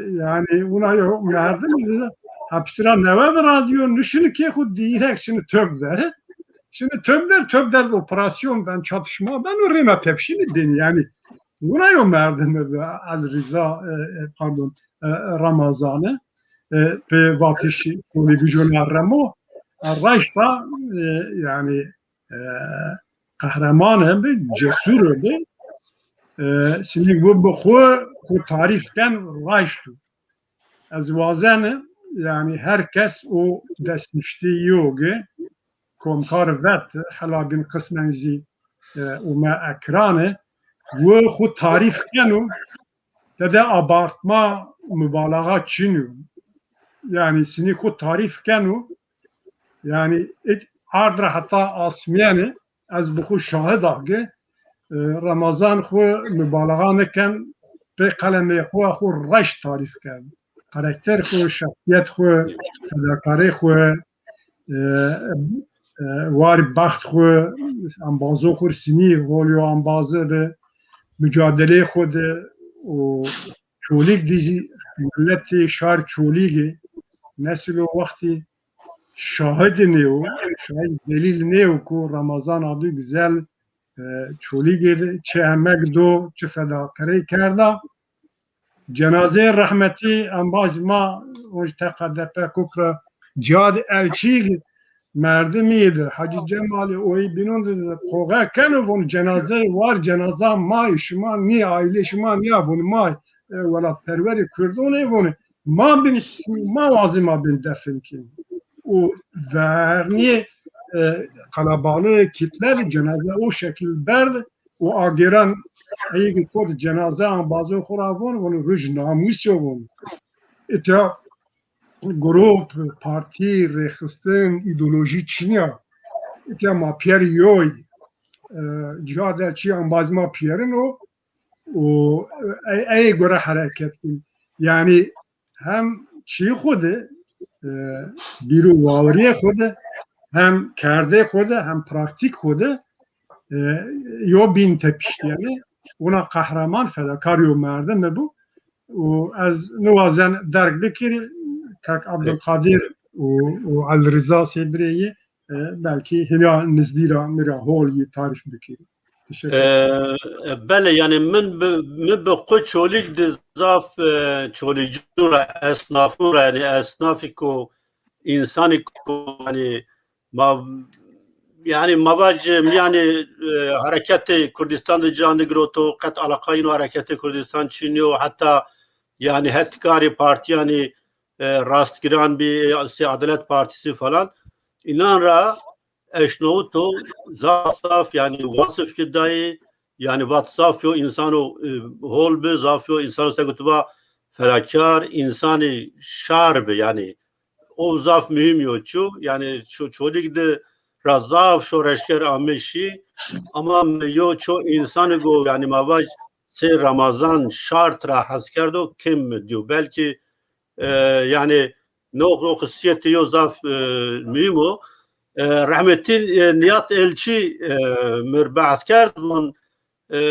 yani buna yok nerede hapsira neve radyo nüşünü ki hud direkt şimdi töbder şimdi töbder operasyon ben çatışma ben oraya tepşini din yani buna yok nerede el-Riza pardon Ramazan'ı ve vatışı poligyonlar ramo Rajda yani kahramanı bir cesur bir şimdi bu tariften Rajdu az vazene yani herkes o desmişti yogi komkar vet halabin kısmenzi uma ekranı ve bu tarif kenu de abartma mübalağa çinu yani sini bu tarif kenu yani ardra hatta asmiyane az bu şahit ağge Ramazan xo mübalağa neken به قلمه خو رش تعریف کرد karakter xo şahsiyet xo fedakari xo var baxt xwe ambazı xwe sinî holyo ambazı be mücadele xwe de û çolîk dijî milletê şar çolîgê nesil o wextî şahidin û şahid delîl nê ku Ramazan adı güzel çolîgê çi emek do çi fedakarî kerda cenazê rahmetî ambaz ma oj teqedepe kukra cihad elçî merdimiydi Hacı Cemal'i oy binundu koga kenevon cenaze var cenaza may şuma ni aile şuma ni avun may velat perveri Kürdun evonu ma bin ma vazima bin defin ki o verni kalabalığı kitler cenaze o şekil berdi o agiran ayı kod cenaze an bazı xuravon onu ruj namus yovon ita grup, parti, rexistin, ideoloji Çin'ya ita ma piyeri yoy cihad elçi ambazma piyerin o ey göre hareket kin yani hem çiğ xude biru vavriye xude hem kerde xude hem praktik xude yo bin tepiş yani ona kahraman fedakar yo merde me bu az nuvazen derk bikir Kak Abdülkadir o Ali Rıza Sebriye'yi belki hila nizdira mira hol tarif bikir. Teşekkür ederim. Bele yani min bi qu çolik de zaf çolikcura esnafura yani esnafi ko insani ko yani mavac yani hareketi Kürdistan'da canlı groto kat alakayın hareketi Kürdistan Çin'yo hatta yani hetkari parti yani rastgiran bir Adalet Partisi falan inanra eşnoğuto zaf yani vasıf kidayı yani vatsafyo insano holbe zafyo insano segutuba felakar insanı şarbe yani o zaf mühim yoçu yani çoğulik de razaf şoreşker ameşi ama yoçu insanı go yani mavac se Ramazan şart ra haskerdo kim diyor belki yani o kısiyeti yo zaf mühim o rahmetli Nihat Elçi mirbe asker bun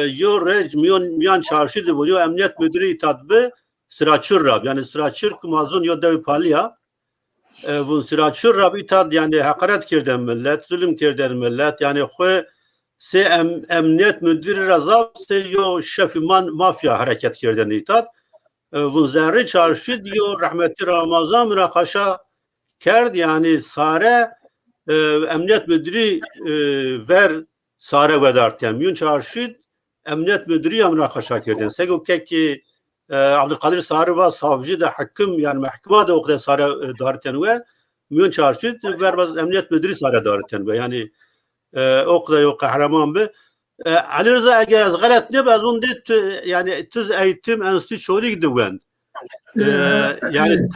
yo rej miyan çarşı de yo emniyet müdürü tadbe sıraçır rab yani sıraçır kumazun yo dev palya bun sıraçır rab itad yani hakaret kirden millet zulüm kirden millet yani xwe se emniyet müdürü razaf se yo şefiman mafya hareket kirden itad bun zerre çarşı diyor rahmetli Ramazan münakaşa kerd yani sare emniyet müdürü ver sare vedarten yun çarşı emniyet müdürü ya münakaşa kirden sego ki Abdülkadir Sarı ve savcı da hakim yani mahkeme de o kadar sare darten ve yun çarşı ver emniyet müdürü sare darten ve yani o kadar yok kahraman be Ali Rıza eğer az galet ne bazı dit yani tüz eğitim enstitü çoğu gidiyor yani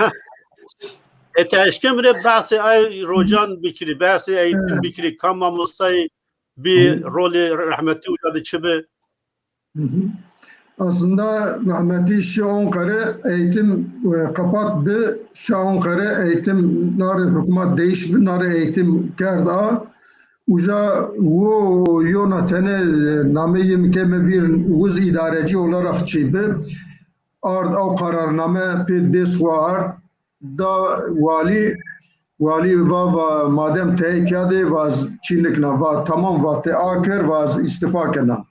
teşkim re bahsi ay rojan bikri bahsi eğitim bikri kama mustay bir rolü rahmetli ucadı çıbe aslında rahmetli şu Ankara eğitim kapattı şu Ankara eğitim nar hükümet değişti nar eğitim kerda uca o yönetene nameyim kemevir uz idareci olarak çıbe ard o kararname piddes var da vali va madem tehkade vaz Çinlik na va tamam va te akir vaz istifa kena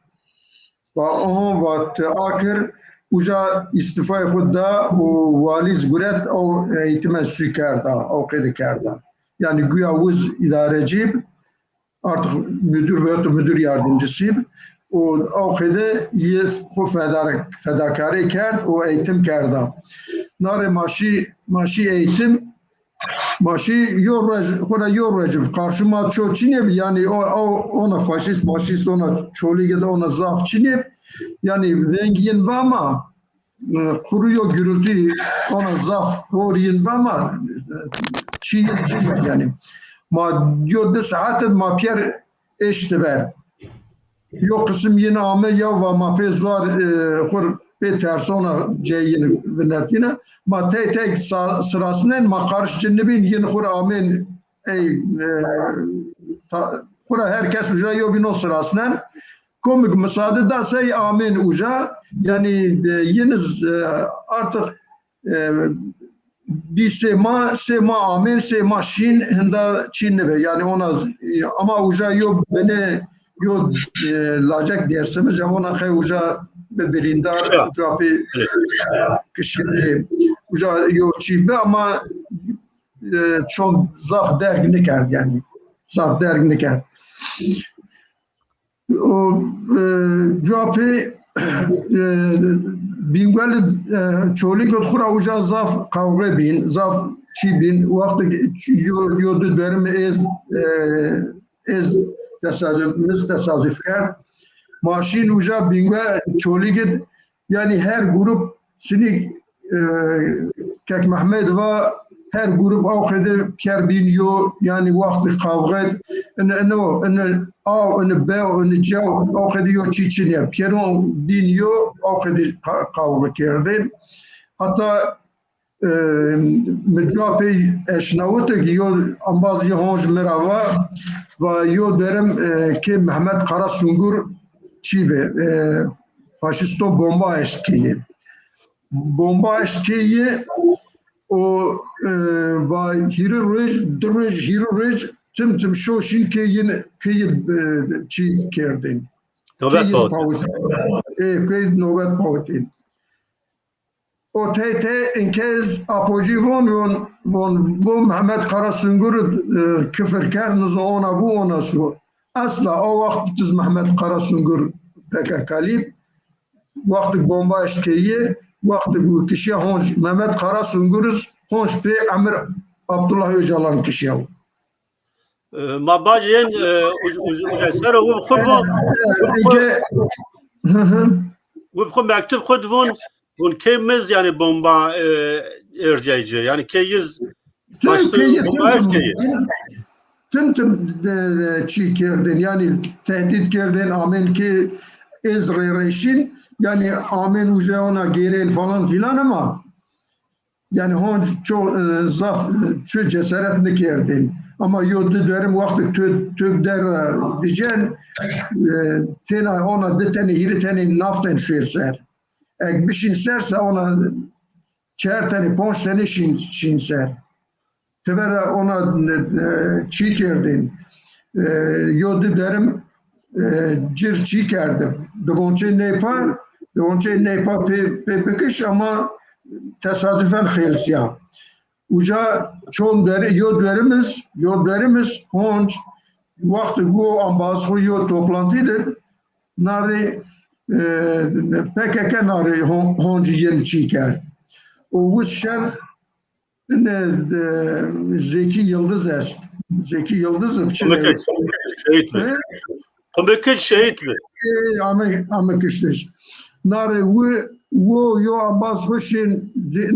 va on va te akir uca istifa khudda o vali zguret o eğitime sükerda o kedi kerda yani güya uz idareci artık müdür ve müdür yardımcısı o kedi yet o fedakarı kerd o eğitim kerda nare maşi eğitim maşi yoracı karşıma çok çinep yani ona faşist ona çoğulige de ona zaf çinep yani zengin ama kuruyor gürültü ona zaf horiyin ama çiğ yani ma diyor saatet ma pier eşteber yok kısım yine ame ya ve ma pe zor kur pe persona ceyin vinatine ma tek sırasının ma karşı cennebin yine kur amen ey kura herkes uca yo bino sırasından komik müsaade derse amin uca yani yeniz artık bir sema amin sema şin hında Çinli be yani ona ama uca yo beni yo lacak dersimiz ya ona kay uca berindar uca bir kişi uca yo çibe ama çok zaf dergini kerdi yani zaf dergini kerdi o cevapı bingwel çoğuli götkura uca zaf kavga bin zaf çi bin vakti yodu derim ez tesadüf er maşin uca bingwel çoğuli git yani her grup sinik kek Mehmet ve her grup avkede ker bin yo yani vakti kavga ne A ne B ne C avkede yo çiçine Pieron bin yo avkede kavga kerdin hatta mecapı eşnavutek yo ambazı honj merava ve yo derim ki Mehmet Karasungur çibe faşisto bomba eşkiyi bomba eşkiyi o ve hiro rej tüm şoşin ki yine ki çi kerdin Nöbet bağlı. Ki nöbet bağıtın o tete inkez apoji von bu Mehmet Karasungur küfür kernız ona bu ona şu asla o vaktiz Mehmet Karasungur PKK'li vakti bomba eşkiyi vakti bu kişiye honç Mehmet Karasunguruz honç pe Amir Abdullah Öcalan kişiye. Ma bacın ucayser o bu mektup khudvun bun kemiz yani bomba erceyici yani keyiz başta bomba erceyi. Tüm çi kerdin yani tehdit kerdin amin ki Ezrereşin yani amin uca ona gerel falan filan ama yani hon çok zaf şu cesaret ne kerdin ama yodu derim vakti tüb der diyeceksin tena ona deteni hiri teni naften şerser ek bir şinserse ona çer teni ponç teni şinser tebere ona çi kerdin yodu derim cir çi kerdim devonçe nepa pe bekış ama tesadüfen xelsiya uca çon deri yodlarımız honç vakti bu ambazı yo toplantıdır nari PKK nari honç yeni çiker o bu şen Zeki Yıldız est Zeki Yıldız şehit mi? Komik şehit mi? Ama kıştır nari wo yo ambaz hoşin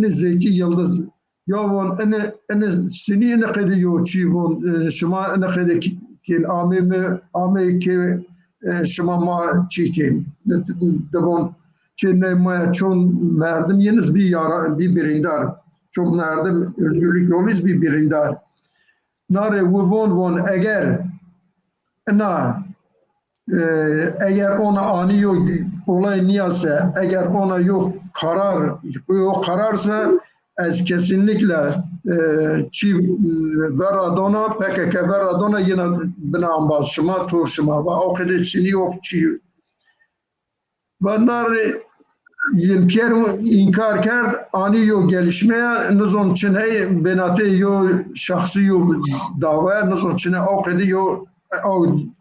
Zeki Yıldız ya von ene seni ne kadar yo çi von şuma ne kadar ki ame ki şuma ma çikin devon çinne ma çon merdim yeniz bir yara bir birindar çok merdim özgürlük yoluyuz bir birindar nare von eğer ona ani yok olay niyase eğer ona yok kararsa az kesinlikle çi veradona PKK veradona yine binam başıma turşuma ve o kadar seni yok çi bunlar yin Pierre inkar kerd ani yok gelişmeye nizon çiney benate yok şahsi yok dava nizon çiney o kadar yok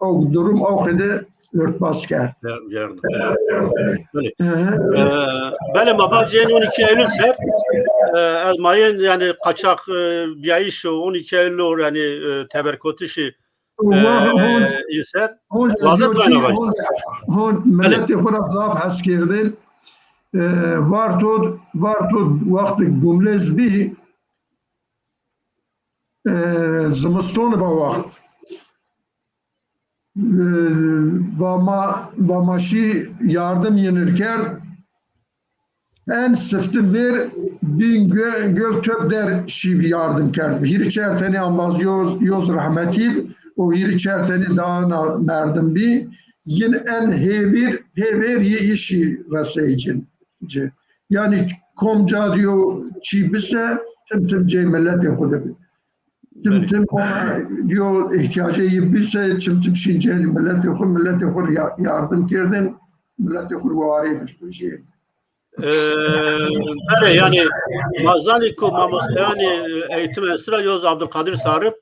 o durum o kadar örtbas kerd. Benim babacığın 12 Eylül ser Almanya'nın yani kaçak biyayiş 12 Eylül yani teberkotişi inser hon milleti xura zaf hes kirdin var to vakti gumlez bi zimiston ba vakt با ماشی yardım yenirken en sıftı ver bin göl töp der şiv yardım kerdi. Bir içerteni ambaz yoz rahmeti o hiri çerteni daha merdim bir yine en hever işi raseycin. Yani komca diyor çi bise tüm cemillet yapılır. Tüm ona diyor ihtiyacı bise tüm şince millet yok yardım kirdin millet yok varı bir şey. Böyle yani mazaliku yani eğitim esra yoz Abdülkadir Sarı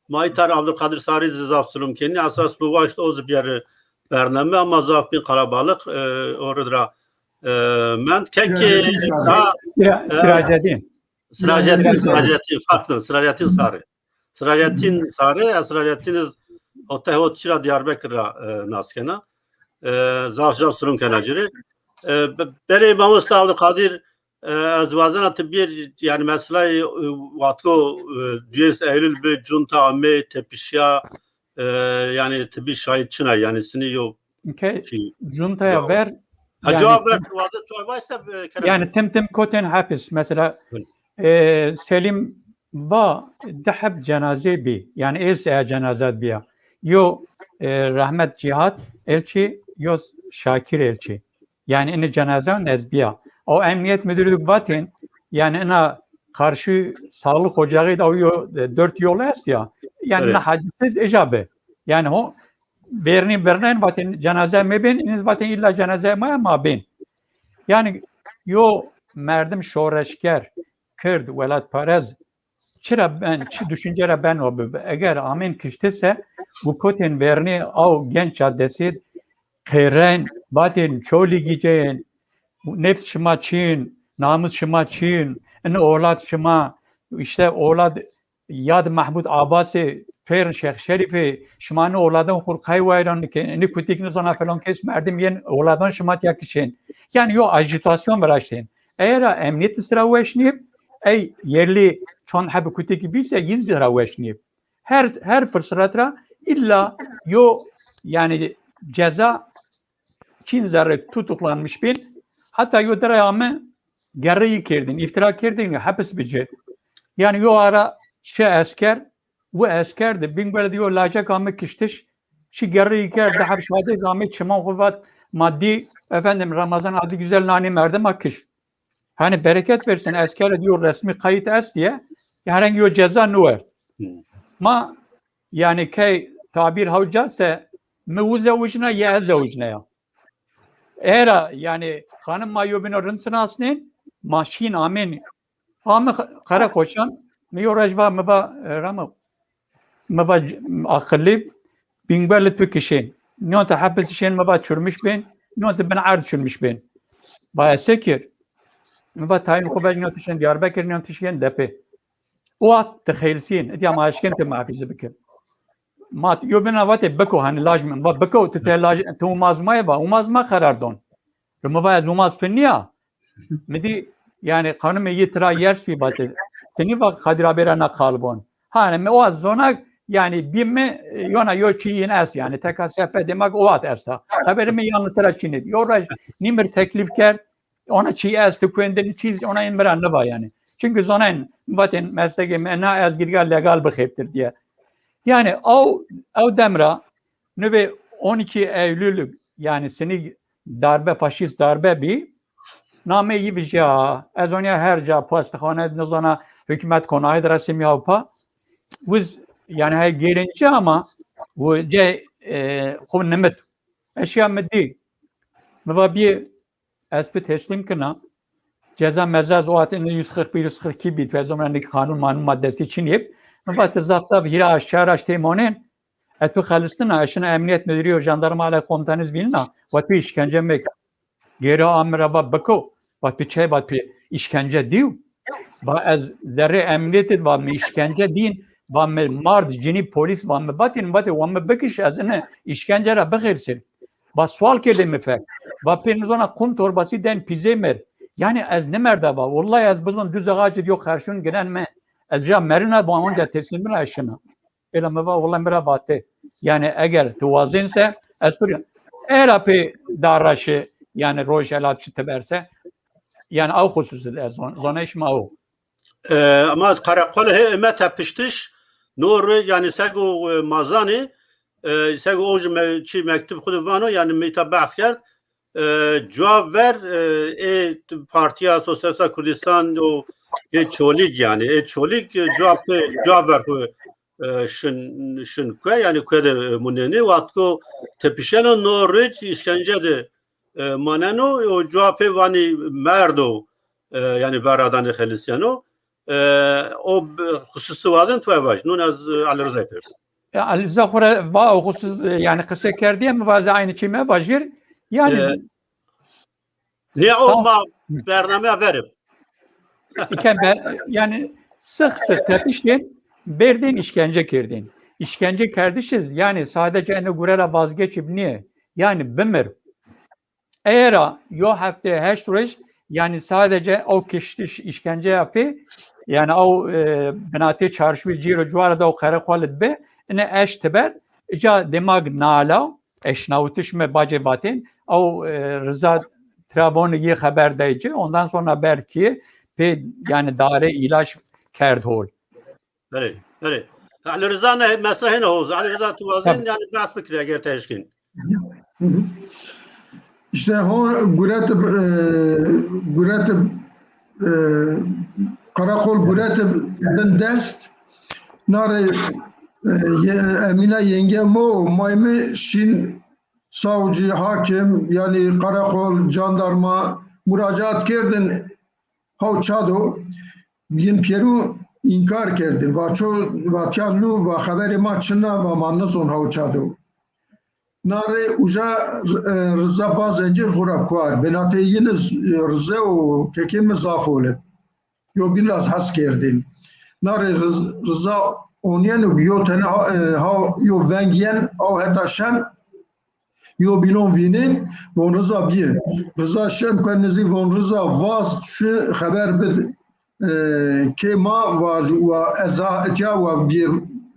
Maytar Abdülkadir Sarı zafsulum kendi asas bu başta o bir bername ama zaf bir kalabalık orada men keki Siracetin Sarı Siracetin Otehot Çira Diyarbakır'a naskena zafsulum kenacırı Beri Mamus Abdülkadir az vazana bir yani mesela vatko 2 Eylül bir junta ame tepişya yani tabi şahit çına yani seni yok. Junta'ya ver. Cevap ver. Yani tim koten hapis mesela Selim ba dehab cenaze bi yani else cenazat biya. Yo rahmet cihat elçi yo Şakir elçi. Yani ini cenaze nezbiya. O emniyet müdürlük vatin yani ina karşı sağlık ocağı da o 4 yol est ya. Yani evet. Hadisiz icabe. Yani o bernin vatin cenaze mebin iniz vatin illa cenaze ma bin. Yani yo merdim şoreşker Kürd velat parez çıra ben düşüncere ben o eğer amin kiştese bu kotin verni o genç adesi Keren, batin, çoli giyeceğin, nefs şıma çin, namus şıma çin, oğlat şıma, işte oğlat Yad Mahmud Abbas'ı, Fern Şeyh Şerif'i, şımanı oğladan kurkay vayran ki, ne kutikini sana falan kes merdim yen oğladan şımat yakışın. Yani yo ajitasyon veraşın. Eğer emniyet sıra veşnip, ey yerli çon habi kutik bise 100 lira veşnip. Her fırsatra illa yo yani ceza Çin zarı tutuklanmış bin. Hatta yo derayamı gerreyi kirdin, iftira kirdin ya hapis bici. Yani yo ara asker, bu asker de bin böyle diyor lacak amı kiştiş. Şi gerreyi kirdi hap şade zahmet çıman kuvat maddi efendim Ramazan adı güzel nani merdim akış. Hani bereket versin asker diyor resmi kayıt es diye. Herhangi bir ceza nuver. Ma yani kay tabir havcase mevzevcna ya zevcna ya. Eğer yani hanım mayobino rınsınasın maşin amin ama kara koşan miyorajva maba rama maba akıllı binberli tüküşün ne tahapis işin maba çürmüş ben ne ben ard çürmüş ben baya sekir maba tayin kubaj ne tişen Diyarbakır ne tişen depe o at tehilsin diye maaşken te maafize bikir mat yobina vate beko hani lajmen va beko te laj te umazmaya ba umazma karar don Rıma az umaz penniya medi yani kanun yitira yers bir batı seni bak Kadir Aberana kalbon hani o az zona yani bimme yona yoçiyin as yani tekasefe demek o at ersa haberimi yalnız teraçini yoraj nimir teklifker ona çi as tükenden çiz ona inmeran ne var yani çünkü zonen batın mesleki mena az girgal legal bıxeftir diye yani o demra nöbe 12 Eylül yani seni darbe faşist darbe bir nameyi bir şey az onya her ca pastahane nizana hükümet konağı da resim yappa biz yani hay gelince ama bu ce konu nemet eşya meddi ve bir asbı teslim kına ceza mezaz o atın 141-142 bit ve zamanındaki kanun maddesi için hep ve tezafsaf hira aşağı açtığımonen etü xalistına eşine emniyet müdürü jandarma ala komutanız bilina vatı işkence mek geri amira bako vatı çay vatı işkence diyor ba az zerre emniyet va me işkence din va me mard cini polis va me batin va me bekiş az ne işkence ra bexirsin ba sual kede me fek va penizona kum torbası den pizemer yani az ne merda va vallahi az bizon düz ağacı diyor karşın gelen me az ja merina ba onca teslimin aşına elama va vallahi mera batte yani eğer tuvazinse espri eğer api daraşı yani rojelat çıteberse yani av hususu zona iş ma o ama karakol he emet yapıştış Norveç yani sego mazani sego oj çi mektup xudu vano yani meta bahs kerd cevap ver Partiya Sosyalist Kurdistan o çolik yani çolik cevap ver şın kue yani kue de muneni vatko tepişeno Norveç işkence de maneno o cevap vani merdo yani veradan Hristiyanı o hususi vazın tuvaş nun az Ali Rıza yapıyorsun. Ali Rıza xura va husus yani kısa kerdiye mi vazı aynı çime bajir yani ne o ma bername verip yani sık tepiştin berdin işkence kirdin. İşkence kerdişiz yani sadece ene gurela vazgeçip niye? Yani bimir. Eğer yo hafte heşturiş yani sadece o kişi işkence yapı yani o binati çarşı ciro cuarda o karakolit be ne eş teber ja demag nala eşnavutiş me bacı batin o Rıza Trabzon'u ye haber deyici ondan sonra belki pe yani dare ilaç kerd hol. Evet. Ali Rıza ne mesele ne oldu? Ali Rıza tuvazın yani bas fikri eğer teşkin. İşte o guret karakol guret ben dest nare Emine yengem o mayme şin savcı hakim yani karakol jandarma müracaat kerdin havçado bin Peru inkar kerdin vatyanlu ve haberi maçına ve manazon havçado nare uca Rıza bazencir hura kuar benate yine Rıza o kekim zafole yo biraz has kerdin nare Rıza onyen yo tane yo vengiyen o hetaşen yo binon vinin von Rıza bir Rıza şen kenizi von Rıza vaz şu haber bir kema var ve ezahetiya ve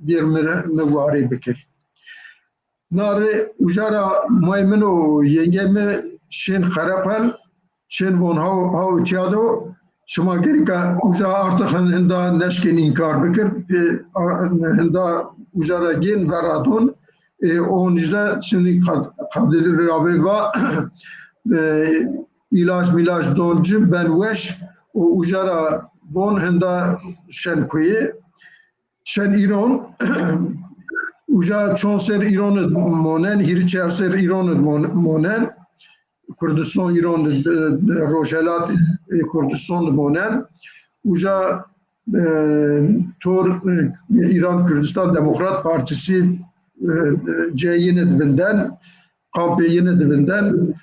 bir müvari bekir nare ujara maymeno yengeme şen karapal şen von hav tiyado şuma gerika uja artık henda neşkin inkar bekir henda ujara gen veradun onjda şimdi kadir rabe va ilaç doncu ben weş o ujara von henda şen kuyi şen İran uja çonser İran'ı monen hiriçerser İran'ı monen Kurdistan İran Rojelat Kurdistan monen uja tor İran Kürdistan Demokrat Partisi C'yine divinden kampeyine divinden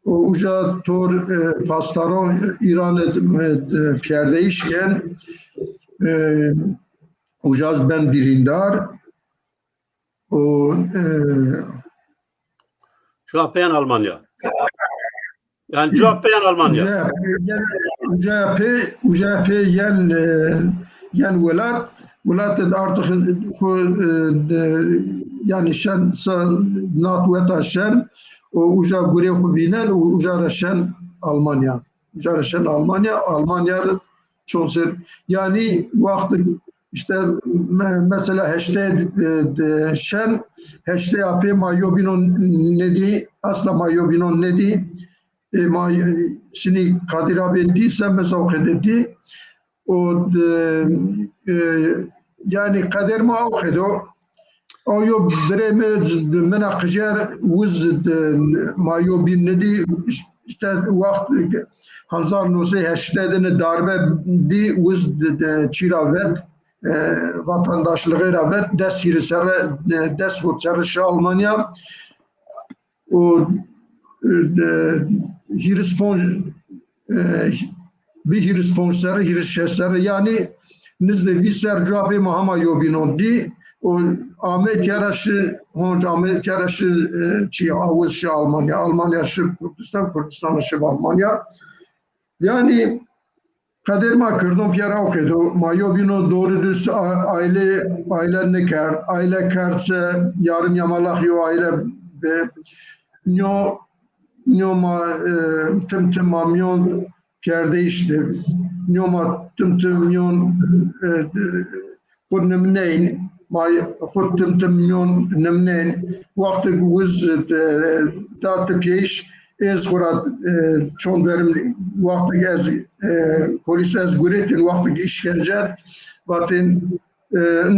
uja tor pastaro İran'ı perdeyişken ujaz ben birindar o Şu an peyan Almanya. Yani cevap peyan Almanya. UCHP yen velat artık yani şen natuveta şen o uca gure huvinen uca şen Almanya. Uca şen Almanya çonser yani vakti işte mesela hashtag şen hashtag yapı mayobinon nedi asla mayobinon nedi şimdi Kadir abi değilse mesela o dedi o yani kader ma okudu o yo bireme menakjer uz mayobin nedi işte vakti Hazar Nuse hashtag'ını darbe di uz çiravet vatandaşlığı rağbet dest hirisere dest hutçarışı Almanya o hiresponsları hirişesleri yani nizde viser cevabı mahama yobinon di o Ahmet Yaraşı çi avuzşı Almanya şı Kurdistan şı Almanya yani kaderma kırdım piyara okudu mayobino doğru düz aile ne kar aile karse yarım yamalak yo aile ve Nyoma tüm mamyon perde işte Nyoma tüm myon kurnem neyin ما خود تم میون نمنین وقت گوز دات پیش از خورد چون برم وقت از پلیس از گریتن وقت işkence وقتین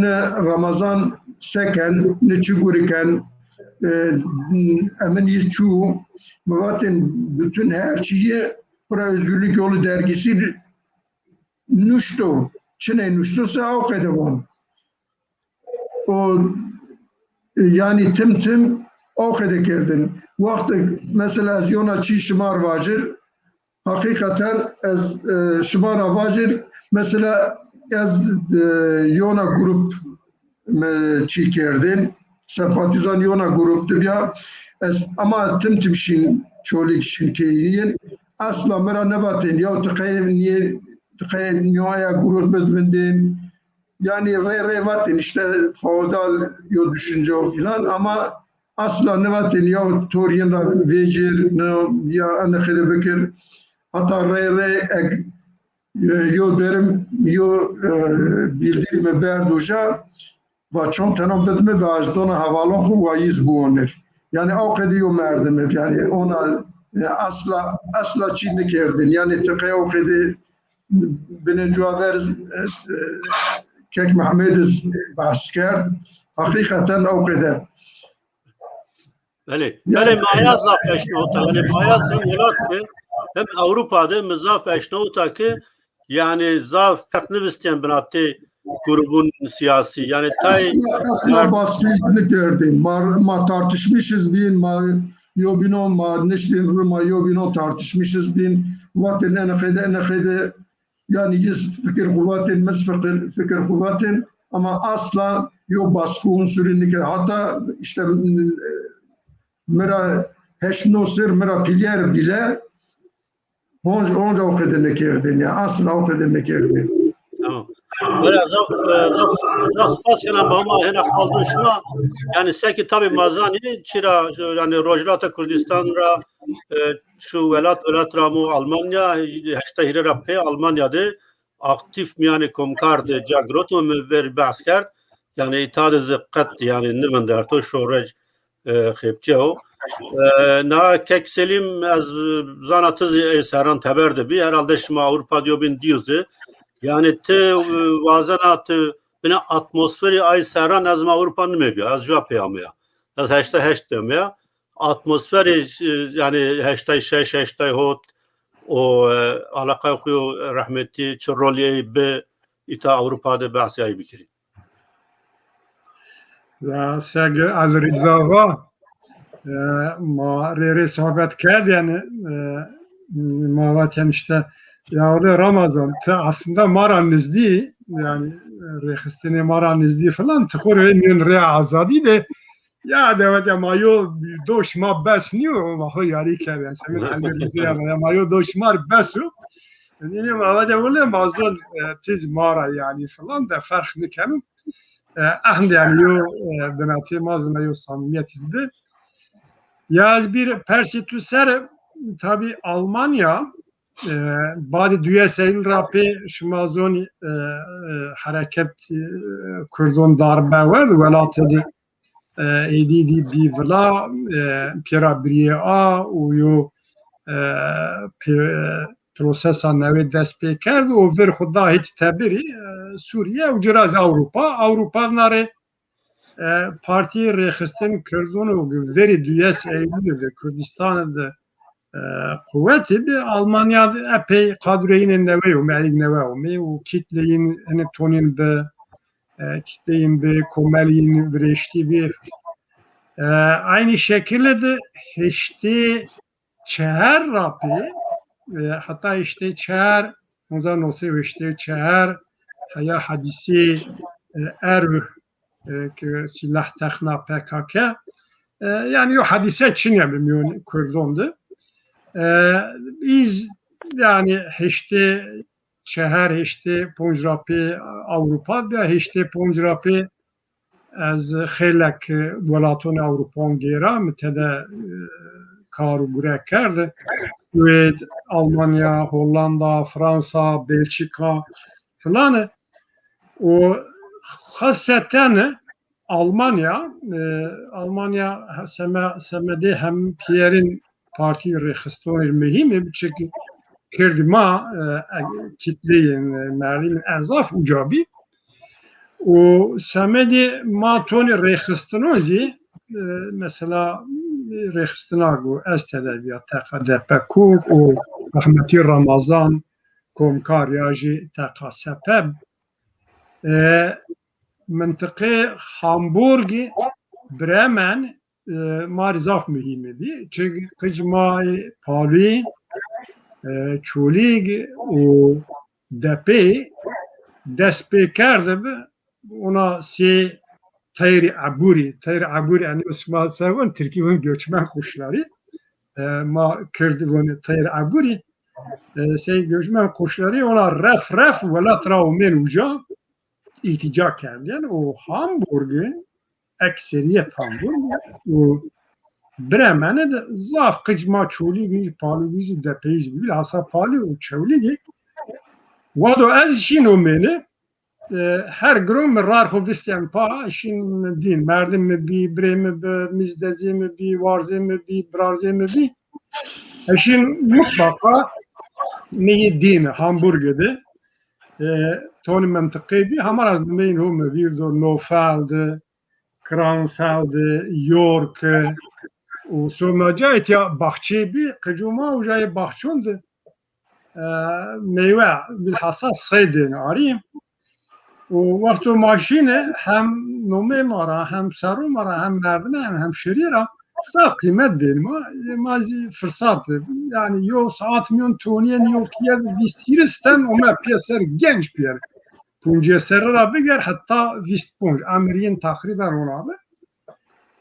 نه رمضان سکن نه چی گریکن emin yçu zaten bütün her şeyi para özgürlük yolu dergisi nuştu. Çin'e nuştusa o kadar var. O yani tim o kadar kerdin. Vakti mesela az yona çi şımar vacir hakikaten az şımar vacir mesela az yona grup çi kerdin. Sempatizan yona gruptur ya ama tim şin çolik şin keyin asla mera nebatin ya tıkayın niyaya grup bedvendin yani revatin işte feodal yo düşünce o filan ama asla nebatin ya toriyen ra vecir ya anakede bekir hatta yo derim yo bildirme berdoja و چون تنم بدمه و از دون حوالان خوب وایز بونر یعنی اوقدی و مردمه یعنی اونا اصلا چی نکردن یعنی تقیه اوقدی بین جواورز کک محمد بحث کرد حقیقتا اوقده بله بله مایاز افشنوتا yani mایاز hem Irak'ta hem Avrupa'da mızaf eşnota ki yani zaf farklı isteyen binatte grubun siyasi yani asla baskıyı gördüm. Ma tartışmışız bin yo bin on ma neşlin Roma yo bin o tartışmışız bin vatin enekede yani yüz fikir kuvvetin mes fikir kuvvetin ama asla yo baskı unsurunu hatta işte mera heşnosir mera pilyer bile onca o kadar ne kerdin ya asla o kadar ne kerdin. Tamam. Böyle zaf spasiyona bağma hena kaldın şuna yani seki tabi mazani çira yani Rojlata Kürdistan'ra şu velat ramu Almanya heşte hirerape Almanya'da aktif yani komkardı cagrotu müver basker yani itadı zıkkat yani nivender to şorej xepçeo na kek selim az zanatız esaran teberdi bir herhalde şuma Avrupa diyor bin diyordu yani te vazanatı bina atmosferi ay saran az Avrupa'nın mı bir az cevap yapmaya az heşte demeye atmosferi yani heşte hot o alaka okuyor rahmetli çoroliye be ita Avrupa'da bahsiyayı bikiri. و سگ الرزاوا ما ری sohbet کرد yani mavaten işte ya orada Ramazan aslında Maranız değil yani rehistine Maranız değil falan tıkırın re azadi de ya devet ya mayo doş ma bes niyo ma yari keren senin alrize ya mayo doş mar besu yani mavaten öyle mazon tiz mara yani falan da fark ne kemin ahnd yani yo benati mazuna yo samimiyet izbe yaz bir persitüser tabi Almanya بعد دوی سیل راپی شما زونی حرکت کردون darbe vardı velatedi edidi bir vela pira briye a u yo prosesa nevi dest pê kerdi o vir xuda hiç tebiri Suriye u ciraz Avrupa nare partiye rexistin Kurdun u veri duye seyli de Kürdistan'da kuvveti bir Almanya'da epey kadreyin neveyo, melik neveyo, o kitleyin tonin de kitleyin de komeliyin vreşti bir aynı şekilde de işte çeher rapi hatta işte çeher ondan olsa işte çeher haya hadisi erv ki silah tekna PKK yani o hadise Çin'e bilmiyorum Kurdon'du. Biz yani işte şehir işte Ponjrapi Avrupa ve işte Ponjrapi az xelek velatun Avrupan gera mütede karu gure kerdi. Sued, Almanya, Hollanda, Fransa, Belçika falan o Hasreten Almanya semede hem Pierre'in parti rexistonir mühim bir şekilde kırdma kitleyin merdimin enzaf ucabi o semedi matoni rexistinozi mesela rexistinago estedeviyat tekadepekuk o rahmeti Ramazan komkar yaji tekasepeb منطقه هامبورگ برمن مارزاف مهمه بی çünkü قجمای پالی چولیگ و دپی دست پی کرده به ona tayri aburi yani Osman Savun Türkiye'nin göçmen kuşları ma kırdı tayri aburi göçmen kuşları ona ref ve la traumen uca iltica kerdin. O Hamburg'un ekseriyet Hamburg o Bremen'e de zaf kıcma çoli gibi palu gibi depeyiz gibi bilhassa palu o çoli gibi vado az işin o meni her grom rar hovistiyan pa işin din merdim mi bi bremi bi mizdezi mi bi varze mi bi braze mi bi işin mutlaka neyi din Hamburg'de تون منطقي بي همار بين هم بيردو نوفالد كرانفالد يورك وسوما جايت يا بحشي بي قجوما وجاي بحشوند ميوه بالحصاص صيدين عريم ووقتو ماشينه هم نومي مرا هم سرو مرا هم مردنه هم شريره صار قيمت دين ما fırsat yani yo saat milyon toniyen yo kiyad vistiristan ama piyaser genç bir yer. Punca serra biger hatta vist punj Amerin takriben ona abi.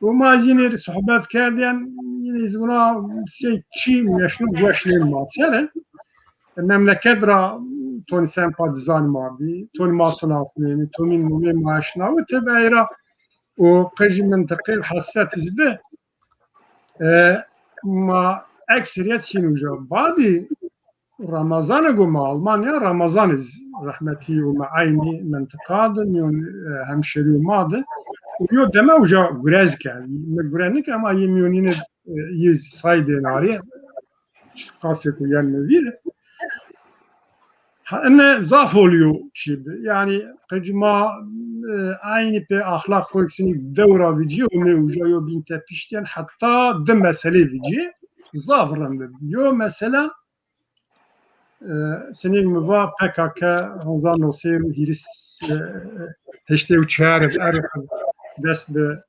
Bu mazini sohbet kerdiyen yine buna çi yaşlı başlayın masele. Memleket ra toni sempatizan mabi, toni masınasını, toni mume maaşına ve tebayra o kıcı mentıkı hasret izbe ma ekseriyet sinuca badi Ramazan'a goma Almanya Ramazanız rahmeti ve aynı mentıkadı hemşeri madı yo deme uca grezke gürenlik ama yemiyonine yüz saydı nari kaseku yenme bir ne zaf oluyor şimdi yani kıcma aynı pe ahlak koyksini devra vici o ne uca yo binte pişten hatta de mesele vici zaf randı yo mesela senin mi va PKK ondan o seyir hiris heşte uçar er dest be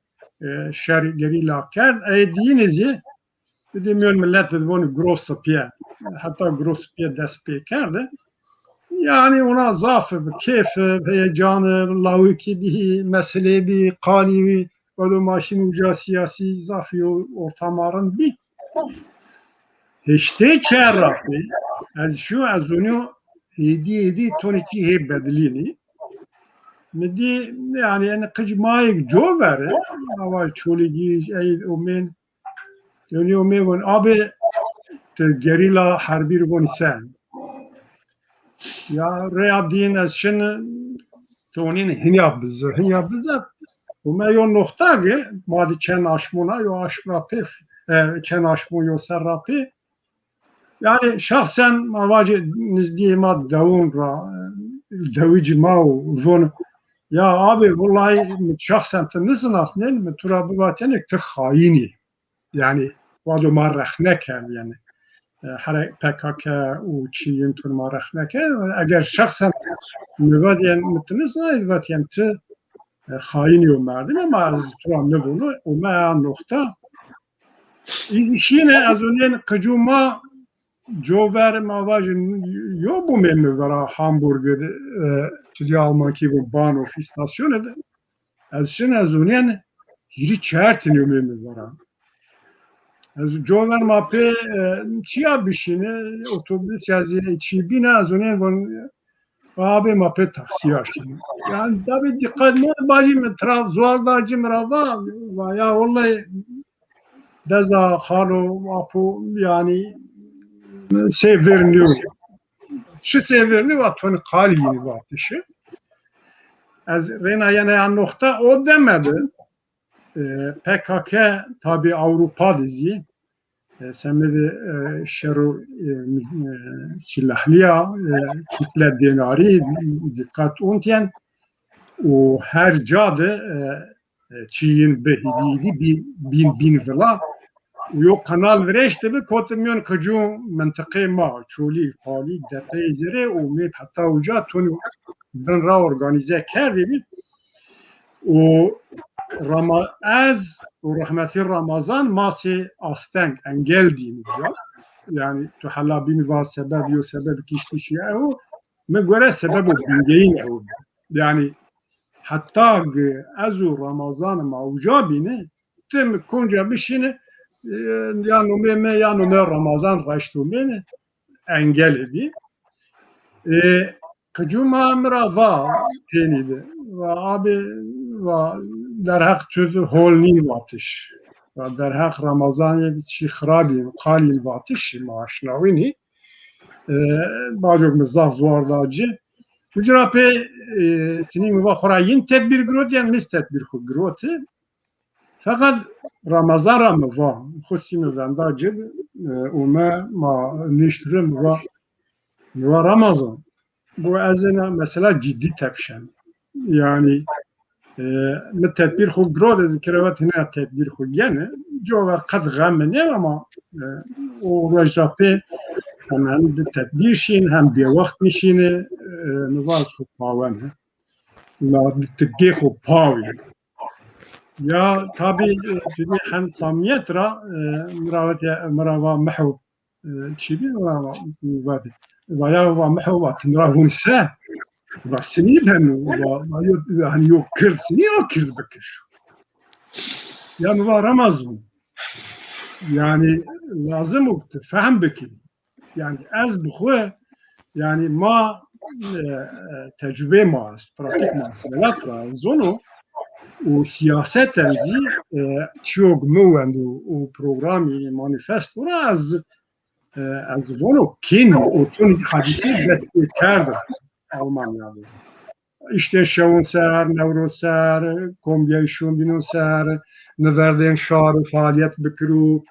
şer gerilla kerd dinizi demiyor millet de bunu grossapia hatta grossapia dest pe kerdi yani ona zaafı, keyfi, heyecanı, laviki bir mesele bir kalivi, o da maşin uca siyasi zaafı ortamların bir. İşte çerrafi, az onu hediye toniki hep bedelini. Medi yani kıcmayı covere, ama çoligi omen, dönüyor omen abi gerilla harbi bunu sen. Ya readin az şimdi tonin hinya bize bu meyon nokta ki madi çen aşmuna yo aşrapi çen aşmu yo serrapi yani şahsen mavacı nizdiye ma davun ra davici ma von ya abi vallahi şahsen tanısın aslında mi turabı vatenek te haini yani vado marrahnek yani PKK و چیین تون مارخ نکه اگر شخصا می‌بادین متنسه ایواتیم تو خاینی و مردم اما از تو هم نبونه و ما نقطه işine az önce kıcuma Jover mavajın yo bu memnun var Hamburg'da tüdü Almanki bu Bahnhof istasyonu da az önce hiri çertini memnun var. Az Jover mape çiya bişine otobüs yazıya içi bina az önce abi mape taksi açtım. Yani tabii dikkat mi bacım Trabzon bacım rava ya vallahi deza halo mapu yani severniyor. Şu severni var tonu kalbini var dışı. از rena yani nokta o demedi. PKK tabi Avrupa dizi. Semedi şeru silahliya kitle denari dikkat untiyen o her cadı Çiğin behidiydi bin vila yok kanal vereşti bir kotumyon kıcı mentıqe ma çoli hali depey zire o mep hatta uca tonu ben ra organize kerdi bir o az o rahmeti Ramazan masi astenk engel diyeceğim yani tu hala bin va sebep yo sebep kişti şey o me göre sebep o bilgeyin o yani hatta az o Ramazan mavca bini tim konca bir şeyini ya numeme ya numer Ramazan raştu beni engel edi kıcuma mrava peniydi ve abi ve derhak tüzü holni vatış ve derhak Ramazan yedi çiğrabi kalil vatış maaşnavini bazı mızaf zuardacı Mücrape senin ve xurayin tedbir grot yani mis tedbir xu groti fakat Ramazan ramı var xusimi vendacı ume ma niştrim ve Ramazan bu azına mesela ciddi tepşen yani ne tedbir xu grot zikrevet hine tedbir xu yani cevher kad gamene ama o rejrape hem de tedbir şin hem de vakit nişini nuvaz xu pawen la tege xu pawi ya tabi tüdi hem samiyet ra mrava mahv çibi mrava vadi vaya va mahv va tinravun se va sini ben va hani yok kır sini yok kır bakış ya va Ramazan yani lazım oldu fahm bekin yani az bu yani ma tecrübe ma pratik ma velatla zonu o siyaset enzi çok müvendu o programı manifesto az zonu kin o tun hadisi desteklerdi Almanya'da işte şavun ser Nevroz ser kombiyayşun binu ser neverden şarı faaliyet bikru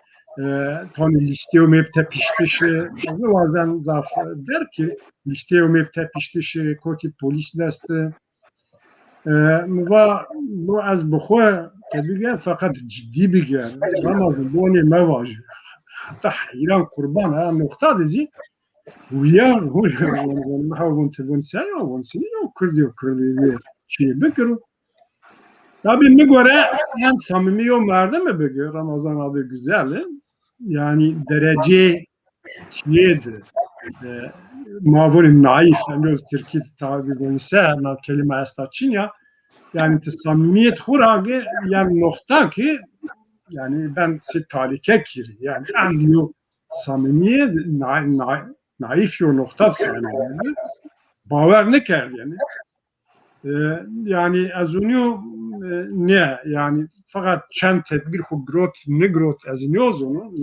tane listeye mep tepiştişi bazen zaf der ki listeye mep tepiştişi koti polis desti ve bu az buxu tabii fakat ciddi bir yer Ramazan bu ne mevaj hatta İran kurban ha nokta dizi uyar havun tevun sen havun seni yok kurdu şey bekru tabii mi göre yani samimi yok vardı mı bekru Ramazan adı güzel yani derece çiyedi mavun naif yani Türkiye tabi olsa na kelime estaçin ya yani samimiyet hurage yani nokta ki yani ben tarike kiri yani anlıyor samimiyet naif yo nokta sanırım baver ne ker yani yani az onu ne yani fakat çen tedbir xu grot ne grot az ne ozunu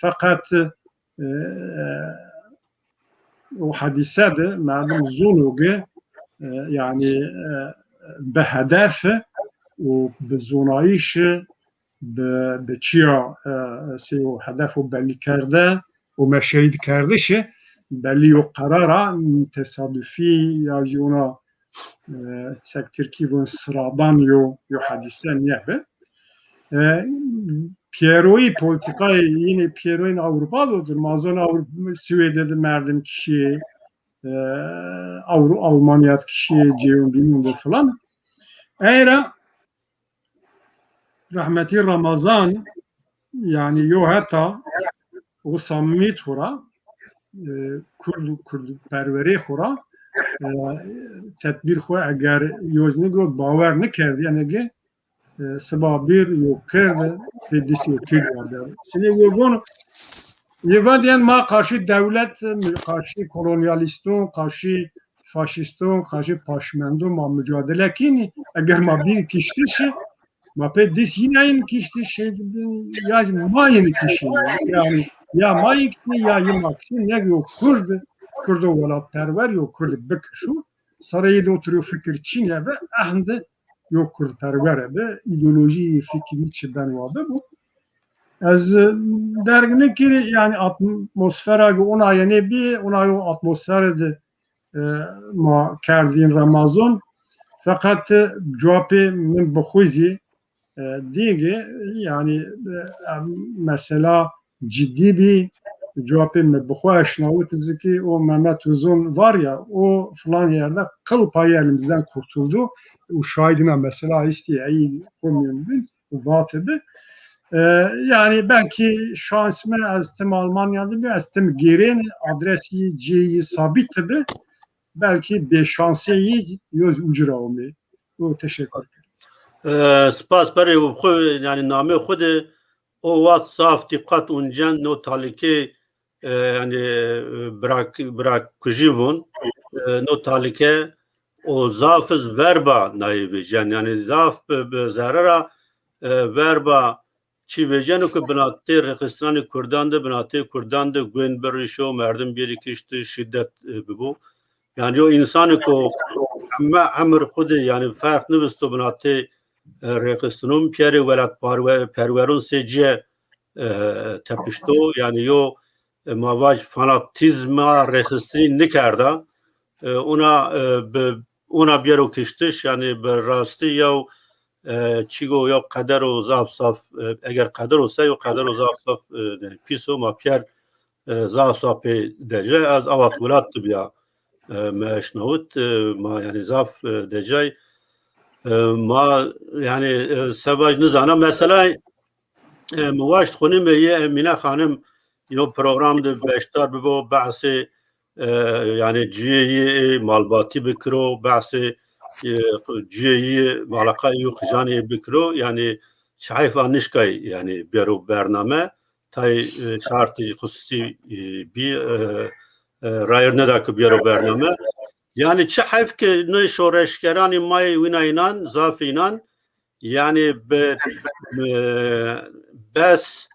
fakat o hadise de malum zonuge yani به هدف و به زونایش به چیا سی و هدف و بلی کرده و مشهید کرده شه بلی و قراره تصادفی یا جونا ترکیب و سرادان یا حدیثه نیه پیروی politikای yine Piero'nun Avrupa'dadır. Mazon Avrupa Siveyde'de merdim kişi Almanya kişiye cevabında falan. Eğer rahmeti Ramazan yani yo hatta o samimiyet hura kurdu perveri hura tedbir hura eğer yozni gro baver ne kerdi yani ki sabah bir yok kerdi ve disi yok kerdi. Seni bunu Yevadiyen ma karşı devlet, karşı kolonyalistun, karşı faşistun, karşı paşmendun ma mücadele kini. Eğer ma bir kişi, ma pe dis yine aynı kişi ya ma yeni kişi yani ya ma yeni ya yeni kişi ne yok Kurd, Kurd velat terver yok Kurd bekşu sarayda oturuyor fikir Çin'e ve ahinde yok kurtarvere be ideoloji fikri çiben vardı bu. Az dergine ki yani atmosfera ona yani bir ona o atmosferde ma kardin Ramazan fakat cevabı min bxuzi دیگه yani mesela ciddi bir cevabı bu aşinalık ki o Mehmet Uzun var ya o falan yerde kıl payı elimizden kurtuldu. O şahidine mesela istiyor iyi komünün vatıbı. Yani belki şansıma aztım Almanya'da bir aztım gerin adresi C'yi sabit tabi belki bir şansiyeyi yüz ucura olmayı. Bu teşekkür ederim. سپاس برای خو یعنی نامه خود او وات صاف دقت اونجن نو تالیکه یعنی براک کجیون نو تالیکه او زافز وربا نایبیجن یعنی زاف به zarara وربا چی ویجن که بناتی رخستان کردان ده بناتی کردان ده گوین برشو مردم بیری کشتی شدت ببو یعنی o insanı ko عمر خود yani fark نوستو بناتی رخستانون پیری ولات پرورون سجه تپشتو yani yo mavac fanatizma rexistini nikarda ona bir o kiştiş yani bir rastı ya çigo ya kader o zaf saf eğer kader olsa ya kader o zaf saf piso ma pier zaf saf dece az avat velat biya meşnavut ma yani zaf dece ma yani sevaj nizana mesela مواجد خونیم یه امینه خانم اینو پروگرام ده بیشتر ببو بحثی yani جیه مالباتی بکرو بحثی جیه مالقای خجانی بکرو yani şahif anışkay yani beru برنامه tay şartı خصوصی bir rayırne da ki beru برنامه yani şahif ki ne şoreşkerani may winaynan zafinan yani bes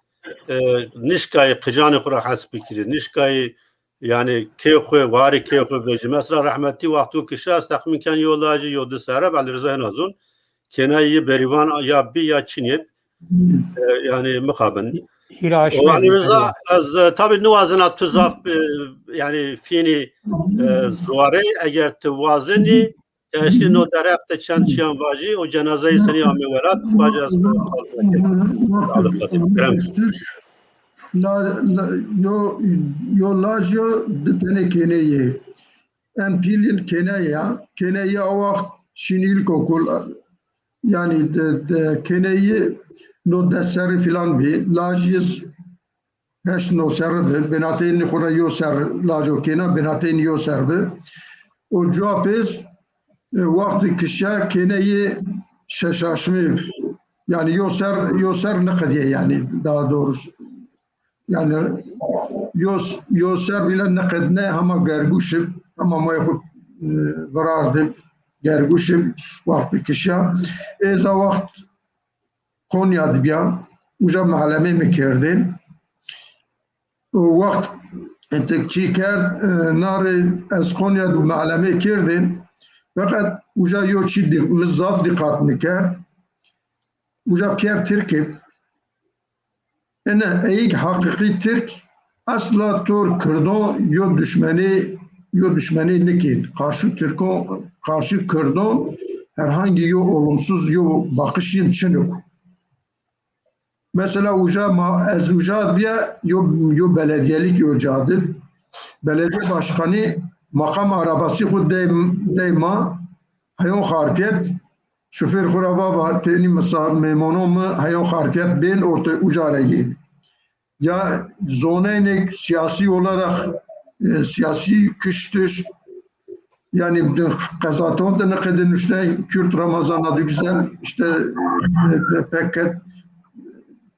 nişkayı kıcanı kura hasbikiri nişkayı yani keyxu vari keyxu veci mesela rahmetli vaktu kişas takminken yolacı yodu serab Ali Rıza Nazun kenayı berivan ya bir ya çinip yani mukabın o Ali Rıza az tabi nuvazına tuzaf yani fini zuare eğer tuvazeni eşli no darafta çan çiyan vacı o cenazeyi seni amevelat bacas yo lajo detene keneye empilin keneye o şinil kokul yani de keneye no deser filan bir lajis heş no ser benaten khura yo ser lajo kena benaten yo serbe o cevapes vakti kişa keneyi şaşaşmı yani yoser ne kadar yani daha doğrusu yani yoser bile ne kadar ne ama gerguşum ama mayhut varardı gerguşum vakti kişa eza vakt Konya'da bir uca mahalleme mi kerdin o vakt entekçi kerd nari az Konya'da mahalleme kerdin fakat uca yo çi mizaf dikkat mikerd uca Pierre Türk'ü ene eğik hakiki Türk asla Türk Kırdo yo düşmeni nikin karşı Kırdo herhangi yo olumsuz yo bakışın için yok. Mesela uca diye yo belediyelik yocadır. Belediye başkanı makam arabası xud deyma hayon xarpiyet şoför xurava var teni mesela memonomu hayon xarpiyet ben orta ucarayı ya zonenek siyasi olarak siyasi kıştır yani kazaton da ne kadar işte Kürt Ramazan adı güzel işte peket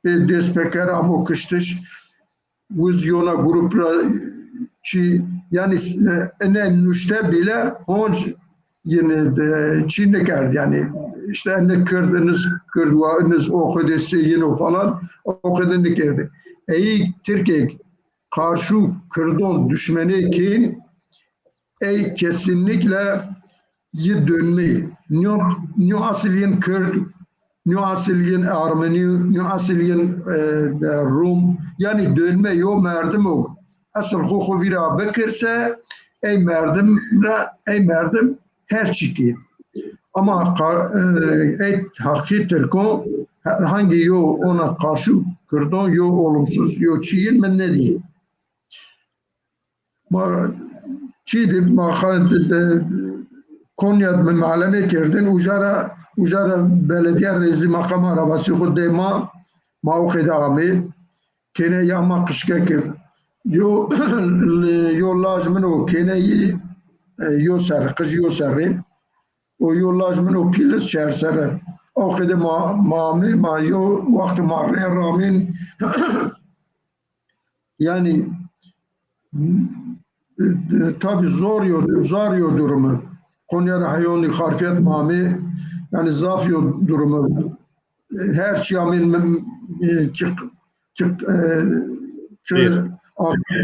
despeker ama kıştır vizyona grupla yani en nüşte bile honç yine de Çin'de kerdi yani işte enne kırdınız okudesi yine falan okudun kerdi. Ey Türkiye karşı Kırdon düşmeni ki ey kesinlikle yi dönmeyi. Nyo asiliyen Kürt, nyo asiliyen Ermeni, nyo asiliyen Rum. Yani dönme yo merdim o. Asıl huku vira bekirse ey merdim her çiki. Ama ey hakiki Türk'ün herhangi yo ona karşı Kürt'ün yo olumsuz yo çiğin men ne diyeyim. Çiğdi Konya'da من معلمه کردن اجاره بلدیه رئیس مقام arabası خود ما موقع دامه کنه یا ما قشکه کرد یو لازمنو کنه یو سر قش یو سره و یو لازمنو پیلس چهر سره آخده ما یو وقت ماره رامین yani tabi zor yo durumu. Konya hayoni harfiyat mami yani zaf yo durumu. Her şey amin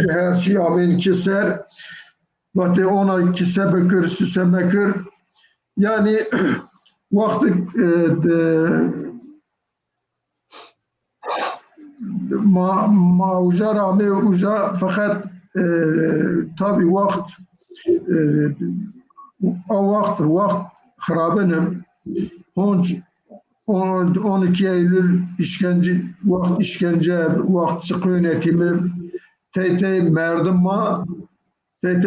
her şey amin keser. Vakti ona kise bekir, süse bekir. Yani vakti ma uca rame uca fakat tabi vakt vakt harabenim 12 Eylül işkence vakt sıkı yönetimi TT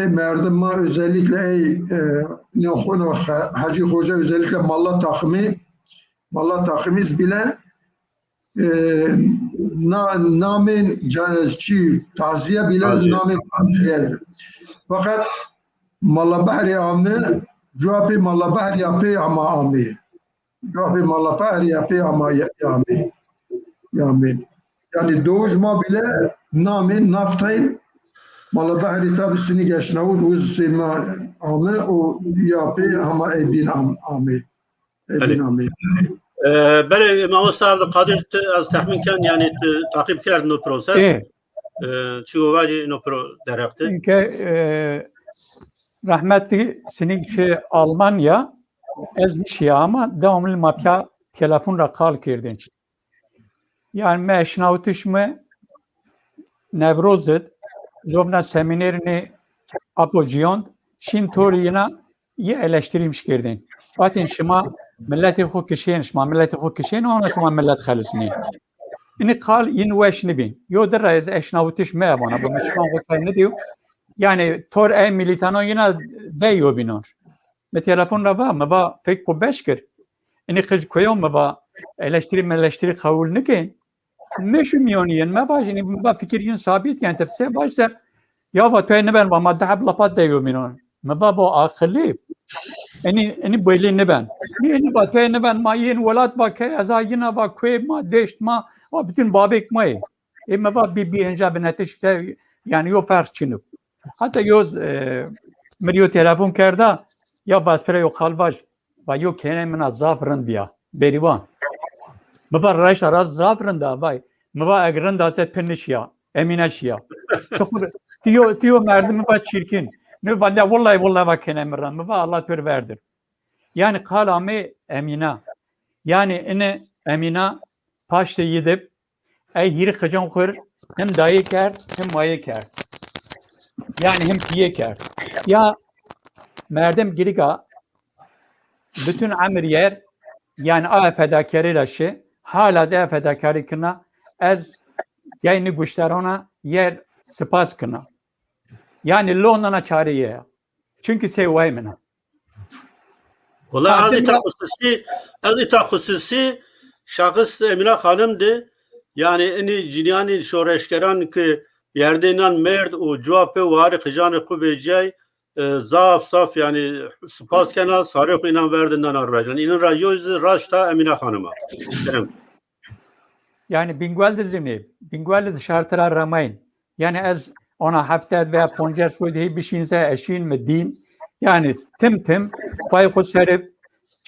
merdima özellikle Hacı Hoca özellikle Mallat takimiz bile namin taziye bile namin taziyedir. Fakat Malabahri amı cevabı Malabahri yapı ama amı. Cevabı Malabahri yapı ama yamin. Yani doğuşma bile namin naftayın Malabahri tabisini geçnavud uzsima amı o yapı ama ebin amı. Ebin amı. بله ما استاد قادر از تخمین کن یعنی تعقیب کرد نو پروسس چی واجی نو pro درخته Çünkü rahmetli sinik Almanya ez ya ama devamlı mapya telefonla kal kirdin. Yani meşnavtiş mı Nevroz'd zobna seminerini apojiyon şimdi toriyina iyi eleştirilmiş kirdin. Zaten şima ملت خود کشین شما ملت خود کشین آن شما ملت خلصنی اینی قال این وش نبین یو در از اشناوتش میبونه با مشکان خود ندیو yani tor ey militano yine deyo binor me telefon ra va me va fek po beşkir ini kız koyom me va eleştiri kabul nikin meşu miyoniyen me va jini me va fikiryin sabit yani tefse başsa ya va toy ne ben va madde lapat deyo binor me va bu akıllı Eni böyle ne ben? Niye batı ne ben? Ma yeni velat vakı azayına vakı ma deşt ma bütün babek ma. Ama va bir enca benetişte yani yo fark çinip. Hatta yoz Mario telefon kerda ya baspere yo khalvaj va yo kene mena zafrın biya. Berivan. Mava raş araz zafrın da vay. Mava agrın da set penişya. Eminaşya. Tiyo merdim va çirkin. Ne valla vallahi vakene emran mı Allah tör verdir. Yani kalame Emine. Yani ine Emine paşta yedip ey hiri kıcan kur hem dayı ker hem maye ker. Yani hem piye ker. Ya merdem girika bütün amir yer yani a fedakarıyla şey hala az fedakarı kına az yani güçlerine yer spas kına. Yani lonana çareye. Çünkü sevay mena. Valla az ita hususi şahıs Emine Hanım'dı. Yani eni cinyanı şoreşkeran ki yerdenan merd o cevapı var kıcanı kuvvecay zaf saf yani spas kena sarık inan verdiğinden arracan. İnin rayozu raşta Emine Hanım'a. Yani Bingwal'de zimni. Bingwal'de şartlar ramayın. Yani az ona hafta veya poncer söylediği bir şeyse eşin mi din yani tim pay serip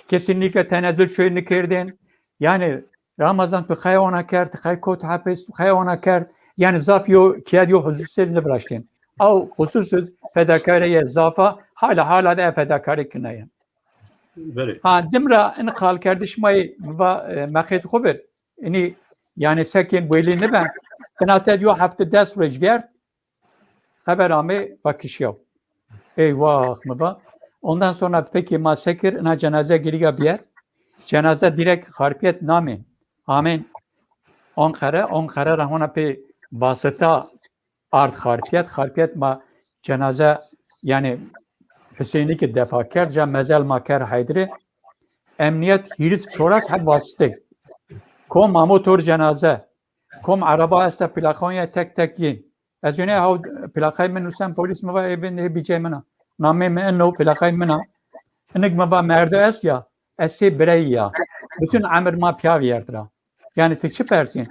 kesinlikle tenezzül şöyle kirdin yani Ramazan tu hayvana kert haykot hapis hayvana kert yani zaf yo kiyad yo hususen ne bıraktın au husussuz fedakareye zafa hala da fedakarı kınayan بله ها دمرا ان قال کردش مای و مخیت خوبر یعنی yani sekin böyle ne ben kanata diyor hafta ders rejvert haber ame bakışıyor. Eyvah mı va? Ondan sonra peki ma sekir na cenaze giriyor bir yer. Cenaze direkt harpiyet namin. Amin. Ankara rahmana pe vasıta art harpiyet ma cenaze yani Hüseyin'i ki defa kerca mezel maker haydri emniyet hiris çoras hep vasıtı. Kom motor cenaze. Kom araba esta plakanya tek yin. Az yine hav plakay men usan polis mi va evin bir cemena. Name me enno plakay mena. Enik mi va merde es ya. Esi birey ya. Bütün amir ma piyav yertra. Yani tıkçı persin.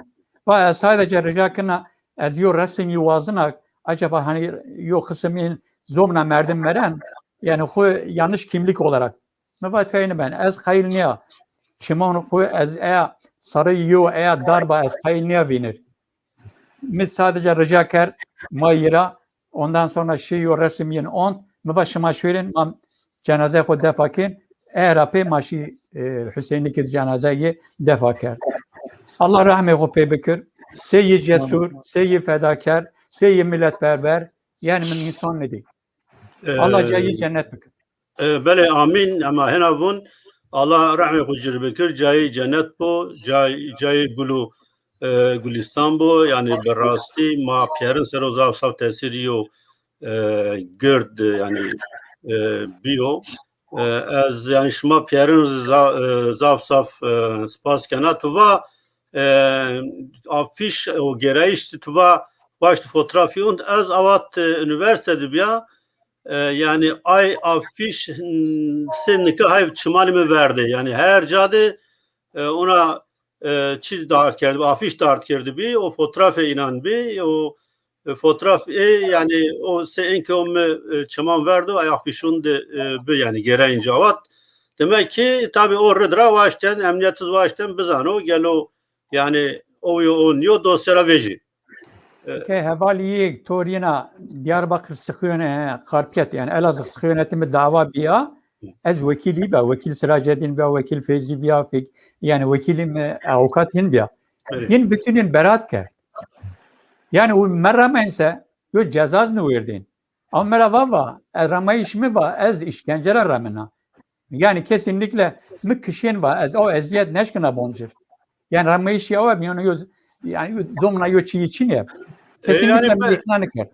Va sadece rica kına az yo resim yuvazına acaba hani yo kısmın zomna merdim meren yani o yanlış kimlik olarak. Ne va teyni ben az hayır niye? Çimon ko az sarı yo darba az hayır niye vinir? Biz sadece rica ker mayıra ondan sonra yo resmiyen on ne va şema şöyle cenaze ko defakin Erap'e maşi Hüseyin'deki cenazeyi defaker. Allah rahmet eylesin bekir. Seyyid cesur, seyyid fedakar, seyyid milletperver. Yani min insan ne değil. Allah cayi cennet bekir. بله آمین اما هنا بون الله رحمه خجر بکر جای جنت بو جای گلستان بو yani براستی ما پیرن سروزاف صاف تاثیری و گرد yani بیو از yani شما پیرن زاف صاف سپاس کنه تو و afiş o gereğiş tu va başta fotoğrafı und az avat üniversitede bia yani ay afiş seninki hay çimalimi verdi yani her cadı ona çi dağıt kerdi afiş dağıt kerdi bir o fotoğrafı inan bir o fotoğraf yani o seninki o çiman verdi ay afişun de bir yani gereğince avat demek ki tabi o rıdra baştan emniyetsiz baştan biz ano gel o yani o dosyalara veji. Ke havaliye torina Diyarbakır sıkıyone karpiyet yani Elazığ sıkıyonetimi dava biya ez vekili biya vekil Siraceddin biya vekil Feyzi biya yani vekilim avukat yin biya yin bütünün berat ker yani o merramense yo cezaz ne verdin ama merhaba ramayış mı var ez işkenceler ramena yani kesinlikle mi kişinin var ez o eziyet neşkına bonjur yani ramayış ya var yani zomna yo çi için ya kesinlikle bir ikna ker.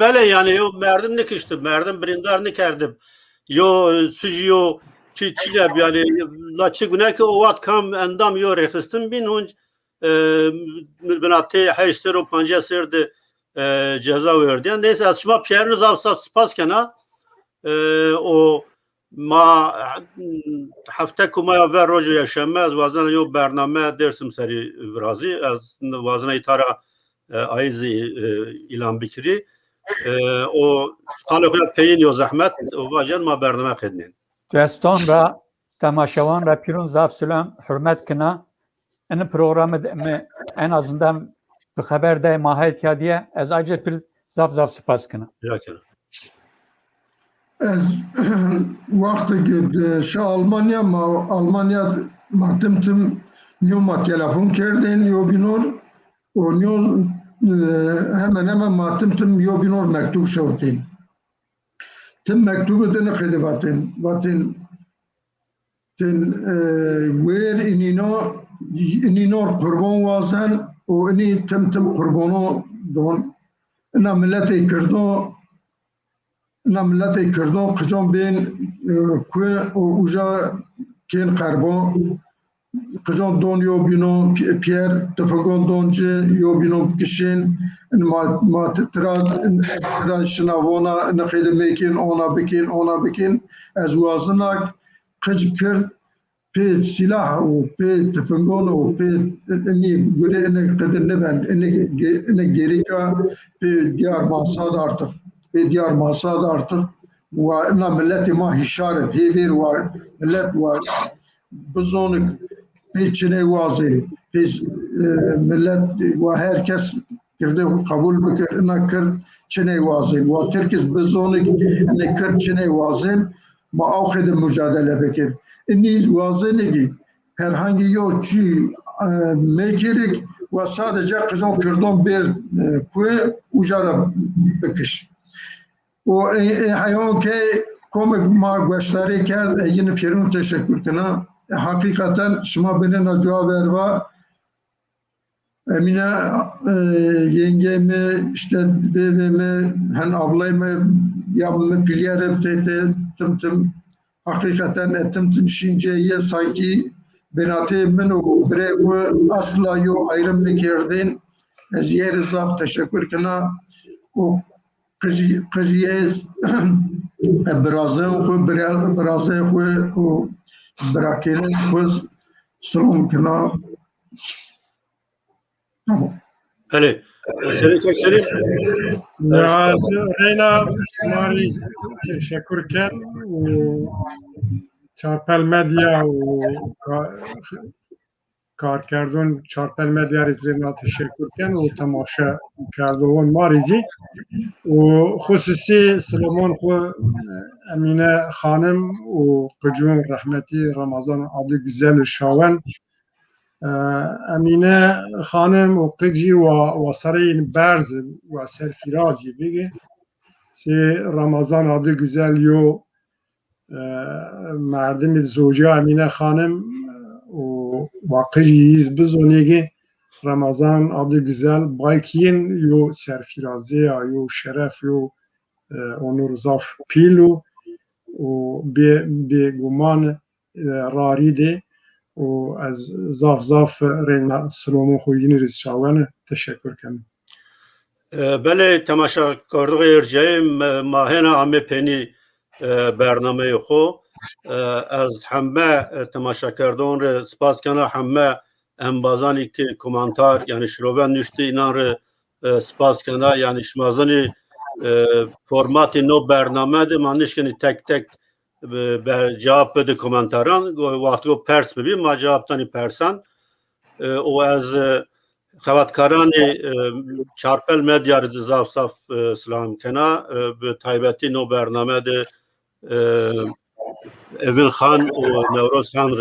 Böyle yani yo merdim ne kişti merdim brindar ne kerdim yo süjyo çile yani laçı güne ki o vat kam endam yo rekistim bin hunc benatı hayşter o panca serdi ceza verdi yani neyse açma pieriniz avsa spas kana o ما هفته کما و روز شنبه از وازن یو برنامه درسم سری ورازی از وازن ایتارا آیزی اعلام بکری o خالقیت پیین یا زحمت و واجن ما برنامه خدنین دوستان را تماشاوان را پیرون زاف سلام hürmet kına این programı en azından bir haberde mahiyet ya diye az acil bir zaf spas kına. از وقتی که شا آلمانیا تم نیوما تلفن کردن یو بینور و نیو hemen تم یو بینور مکتوب شوتین تم مکتوب دن خدماتن تن ویر اینینور قربان واسن و اینی تم قربانو دون اینا ملت کردو قجام بین کوه اوجا کن قربان قجام دون یو بینو پیر تفنگان دونجه یو بینو بکشین ما ترا شنوانا نقید میکن اونا بکن از وازنک قج کرد پی سلاح و پی تفنگان و پی اینی گره اینه قدر نبند اینه گری که پی دیار ماساد artık ديار ماساد artık وإن ملتي ما هي شارب هيفير وملت وبزونك بيتشني وازي بيز ملت وهركس كرده قبول بكر إنه كر چني وازين وتركز بزونك إنه كر چني وازين ما آخر mücadele بکر اینی واضح نگی herhangi yok çi mekirik ve sadece kızım Kürdan bir kuyu ucara büküş. O hayvan ki komik ma gösteri kerd yine pirun teşekkür kına. Hakikaten şuma beni cevap verva Emine yengemi işte dedemi hen ablayımı yapımı pilyer tım hakikaten tım düşünceyi sanki benatı min o bre o asla yo ayrım nekerdin ez yer zaf teşekkür kına o kızıyız birazın xu birazın xu o bırakın xu selam kına tamam. Hele, seni tek seni. Ya Reyna Mari teşekkürken Çarpel Medya کارکردن چارپل مدیا رزینا تشکر کن و تماشا کردن ماریزی و خصوصی سلمان خو امینه خانم و قجون رحمتی رمضان عادی güzel شاون امینه خانم و قجی و سرین برز و سرفرازی بگه سی رمضان عادی güzel یو مردم زوجه امینه خانم و واقعیز بزونیگی رمضان adı güzel baykiyin yo serfirazi yo şeref yo onur zaf pilu o be guman raridi o az zaf reyna selamı khoyini rizşavan teşekkür ederim. بله تماشا کردگی ارجای ماهنا همه پنی برنامه خو از همه تماشا کردن را سپاس کنم همه انبازانی که کومنتار یعنی شروعن نشتی اینا را سپاس کنم یعنی شمازانی فرمات نو برنامه ده منش کنی تک تک جواب بده کومنتاران وقتی که پرس ببین ما جواب تانی پرسان و از خبرکاران چارپل مدیا رضا صاف سلام کنم به تایبتی نو برنامه ده Evin Khan و نوروز خان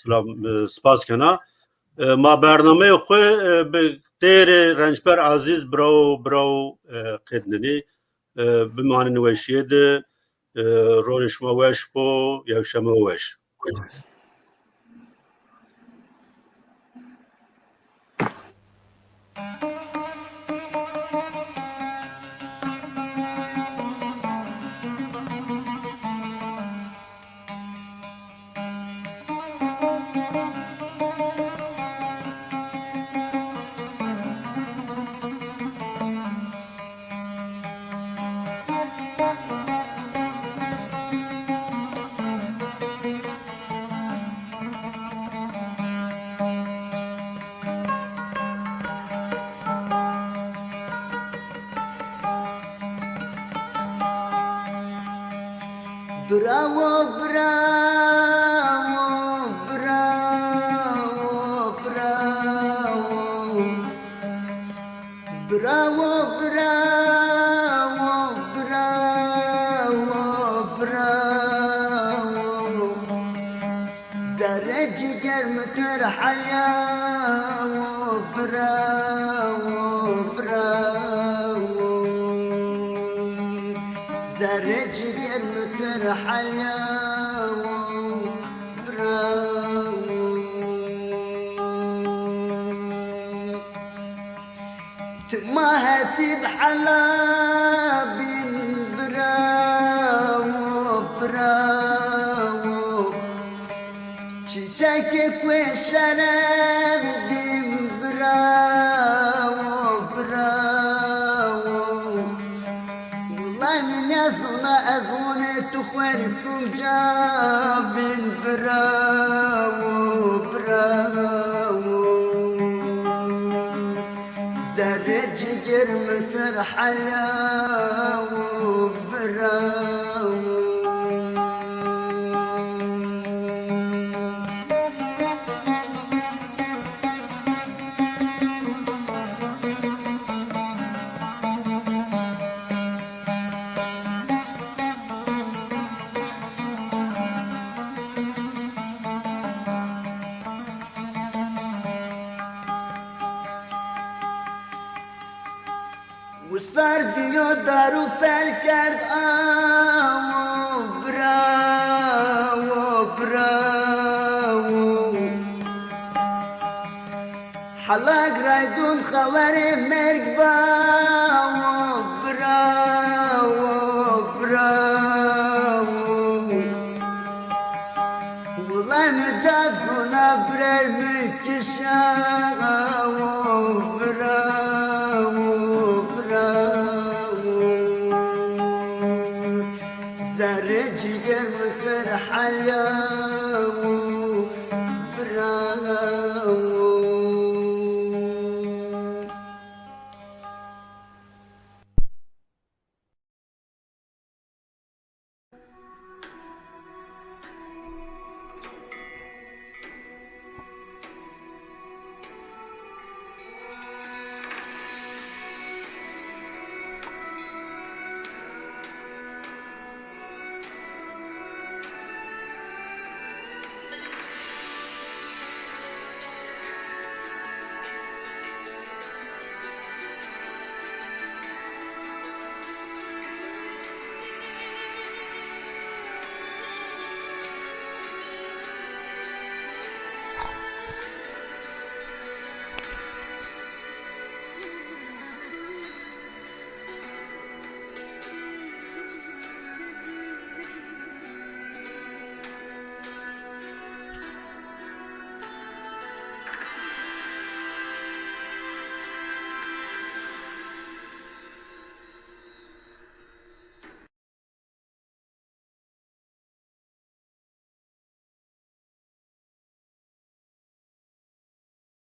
را سپاس کنم ما برنامه خو به دیر رنجبر عزیز برو قدنی بمعنی نوشید رونش موش بو یا شموش Bravo, bravo, bravo, bravo. Bravo, bravo, bravo, bravo. Zerre ciger müterhal ya. Bravo, bravo. Zerre ciger حياة براو تمهتي بحلاب براو براو چيچاكي كوي شراب دين براو براو والله من يصنع أزوني تخوانكم جابن براو براو درج جرم فرحلاو براو سردیو دارو پر کرد آو براو براو حلاق رایدون خوار مرگ باو براو براو والله مجازونا برای مکشاو براو براو زر جگر مكر حلاو براو